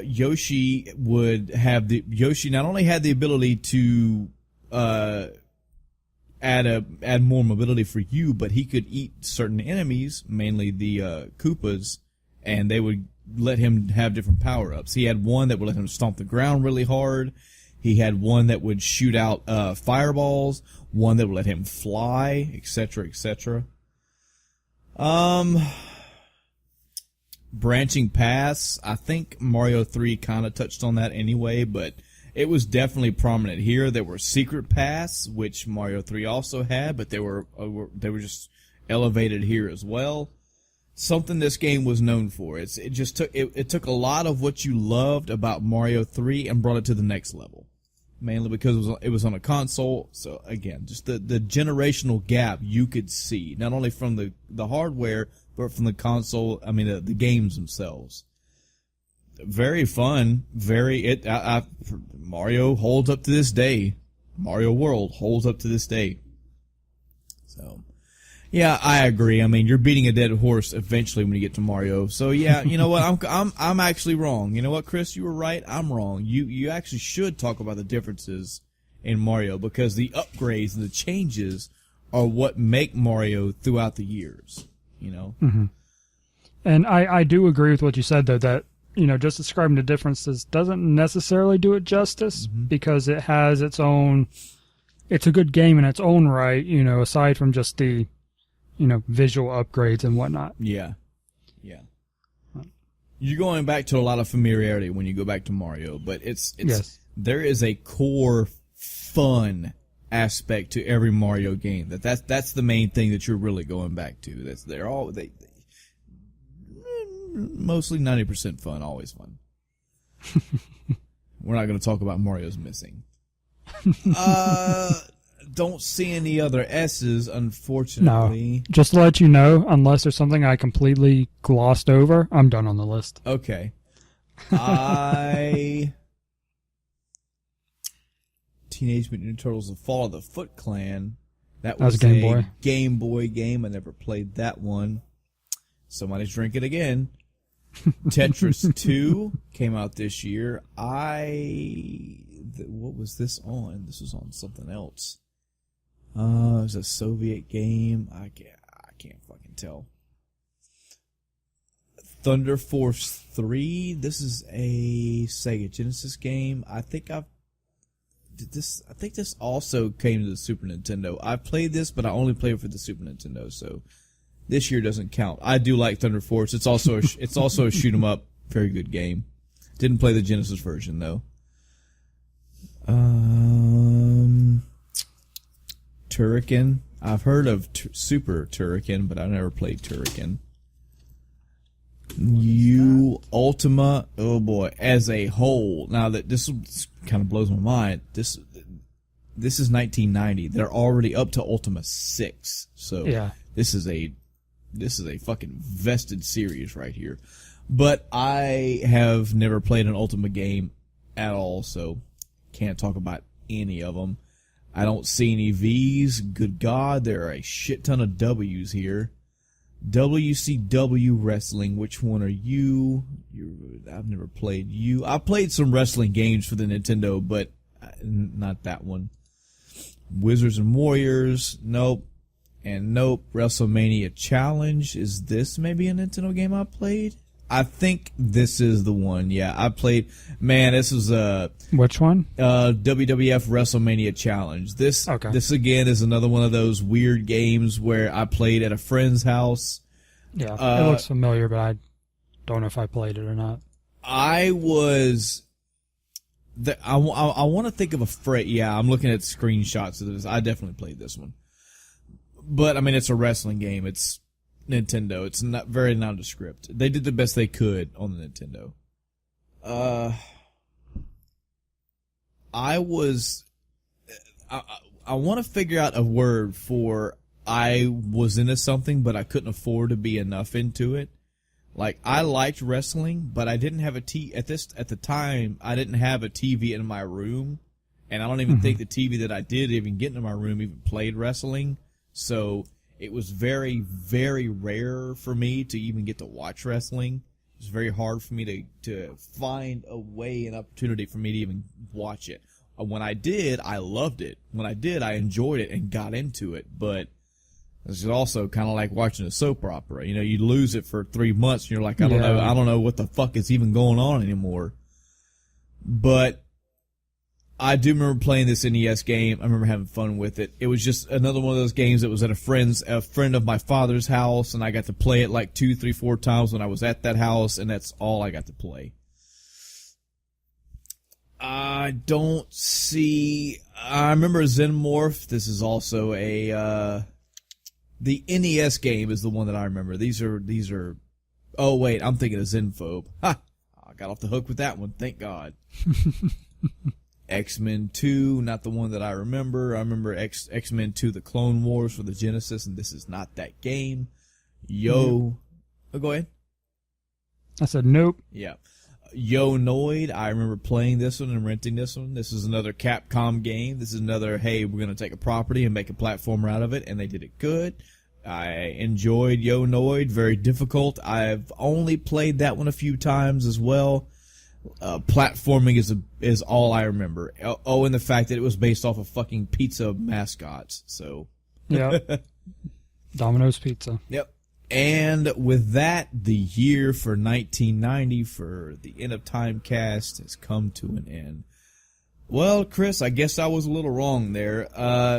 A: Yoshi not only had the ability to add more mobility for you, but he could eat certain enemies, mainly the Koopas, and they would let him have different power-ups. He had one that would let him stomp the ground really hard. He had one that would shoot out fireballs, one that would let him fly, etc., etc. Branching paths, I think Mario 3 kind of touched on that anyway, but it was definitely prominent here. There were secret paths, which Mario 3 also had, but they were just elevated here as well. something this game was known for. It took a lot of what you loved about Mario 3 and brought it to the next level. Mainly because it was on a console. So again, just the generational gap you could see, not only from the hardware, but from the console, the games themselves. Very fun, Mario holds up to this day. Mario World holds up to this day. So, yeah, I agree. You're beating a dead horse eventually when you get to Mario. So yeah, you know what? I'm actually wrong. You know what, Chris? You were right. I'm wrong. You actually should talk about the differences in Mario, because the upgrades and the changes are what make Mario throughout the years. You know.
B: Mm-hmm. And I do agree with what you said, though, that just describing the differences doesn't necessarily do it justice, because it has its own. It's a good game in its own right. Aside from just the visual upgrades and whatnot.
A: Yeah. Yeah. You're going back to a lot of familiarity when you go back to Mario, but
B: yes.
A: There is a core fun aspect to every Mario game. That's the main thing that you're really going back to. They mostly 90% fun, always fun. We're not going to talk about Mario's missing. Don't see any other S's, unfortunately.
B: No. Just to let you know, unless there's something I completely glossed over, I'm done on the list.
A: Okay. Teenage Mutant Ninja Turtles: The Fall of the Foot Clan. That was a Game Boy game. I never played that one. Somebody's drinking again. Tetris 2 came out this year. What was this on? This was on something else. It was a Soviet game. I can't fucking tell. Thunder Force 3. This is a Sega Genesis game. I think this also came to the Super Nintendo. I played this, but I only played it for the Super Nintendo, so this year doesn't count. I do like Thunder Force. It's also a shoot 'em up, very good game. Didn't play the Genesis version though. Turrican. I've heard of Super Turrican, but I never played Turrican. Ultima. Oh boy, as a whole. Now that this kind of blows my mind. This is 1990. They're already up to Ultima 6. So
B: yeah.
A: This is a fucking vested series right here. But I have never played an Ultima game at all, so can't talk about any of them. I don't see any V's. Good God, there are a shit ton of W's here. WCW Wrestling, which one are you? I've never played you. I played some wrestling games for the Nintendo, but not that one. Wizards and Warriors, nope. And nope. WrestleMania Challenge, is this maybe a Nintendo game I played? I think this is the one. Yeah, I played. Man, this was
B: which one?
A: WWF WrestleMania Challenge. This again is another one of those weird games where I played at a friend's house.
B: Yeah, it looks familiar, but I don't know if I played it or not.
A: I was. I want to think of a phrase. Yeah, I'm looking at screenshots of this. I definitely played this one. But it's a wrestling game. It's Nintendo. It's not very nondescript. They did the best they could on the Nintendo. I want to figure out a word for I was into something, but I couldn't afford to be enough into it. Like, I liked wrestling, but I didn't have at the time, I didn't have a TV in my room, and I don't even think the TV that I did even get into my room even played wrestling. So it was very, very rare for me to even get to watch wrestling. It was very hard for me to find a way, an opportunity for me to even watch it. When I did, I loved it. When I did, I enjoyed it and got into it. But it's also kind of like watching a soap opera. You lose it for 3 months and you're like, I don't know what the fuck is even going on anymore. But I do remember playing this NES game. I remember having fun with it. It was just another one of those games that was at a friend of my father's house, and I got to play it like 2, 3, 4 times when I was at that house, and that's all I got to play. I don't see. I remember Xenomorph. This is also a The NES game is the one that I remember. These are. Oh wait, I'm thinking of Zenphobe. Ha! I got off the hook with that one. Thank God. X-Men 2, not the one that I remember. I remember X-Men 2, The Clone Wars for the Genesis, and this is not that game. Oh, go ahead.
B: I said nope.
A: Yeah. Yo Noid, I remember playing this one and renting this one. This is another Capcom game. This is another, hey, we're going to take a property and make a platformer out of it, and they did it good. I enjoyed Yo Noid, very difficult. I've only played that one a few times as well. Platforming is all I remember. Oh, and the fact that it was based off of fucking pizza mascots. So,
B: Yeah. Domino's Pizza.
A: Yep. And with that, the year for 1990 for the End of Time cast has come to an end. Well, Chris, I guess I was a little wrong there.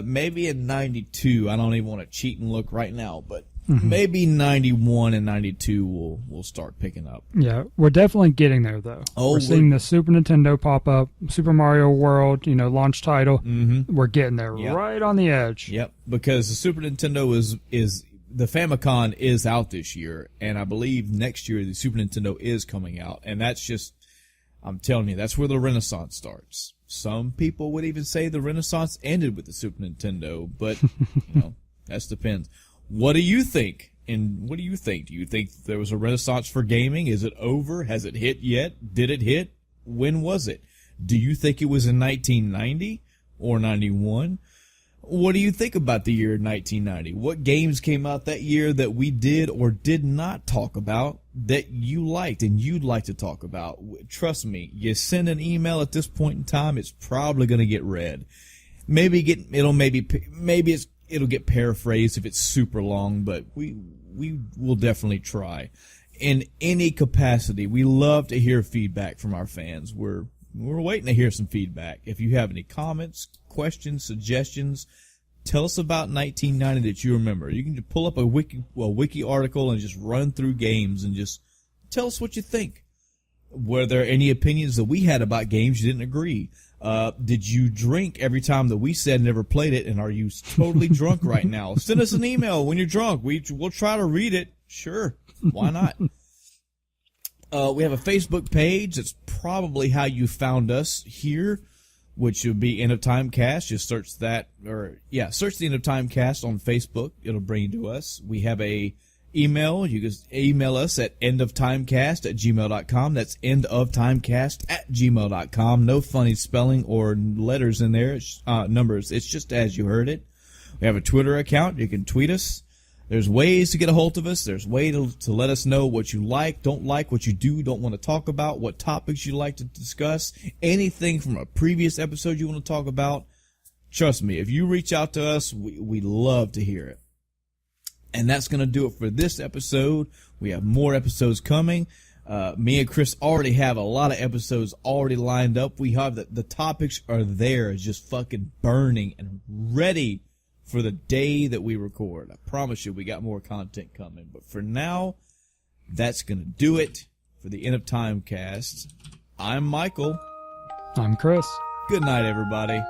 A: Maybe in 92, I don't even want to cheat and look right now, but maybe 91 and 92 will start picking up.
B: Yeah, we're definitely getting there, though. We're seeing the Super Nintendo pop up, Super Mario World, launch title. Mm-hmm. We're getting there right on the edge.
A: Yep, because the Super Nintendo is the Famicom is out this year, and I believe next year the Super Nintendo is coming out, and that's just, I'm telling you, that's where the Renaissance starts. Some people would even say the Renaissance ended with the Super Nintendo, but that depends. What do you think? And what do you think? Do you think there was a renaissance for gaming? Is it over? Has it hit yet? Did it hit? When was it? Do you think it was in 1990 or 91? What do you think about the year 1990? What games came out that year that we did or did not talk about that you liked and you'd like to talk about? Trust me, you send an email at this point in time, it's probably going to get read. It'll get paraphrased if it's super long, but we will definitely try. In any capacity, we love to hear feedback from our fans. We're waiting to hear some feedback. If you have any comments, questions, suggestions, tell us about 1990 that you remember. You can just pull up a wiki article and just run through games and just tell us what you think. Were there any opinions that we had about games you didn't agree? Did you drink every time that we said never played it, and are you totally drunk right now? Send us an email when you're drunk. We'll try to read it. Sure. Why not? We have a Facebook page. That's probably how you found us here, which would be End of Time Cast. Just search that, search the End of Time Cast on Facebook. It'll bring you to us. We have a email. You can email us at endoftimecast@gmail.com. That's endoftimecast@gmail.com. No funny spelling or letters in there. It's, numbers. It's just as you heard it. We have a Twitter account. You can tweet us. There's ways to get a hold of us. There's ways to let us know what you like, don't like, what you don't want to talk about, what topics you like to discuss, anything from a previous episode you want to talk about. Trust me, if you reach out to us, we love to hear it. And that's going to do it for this episode. We have more episodes coming. Me and Chris already have a lot of episodes already lined up. We have the topics are there, just fucking burning and ready for the day that we record. I promise you we got more content coming. But for now, that's going to do it for the End of Time cast. I'm Michael.
B: I'm Chris.
A: Good night, everybody.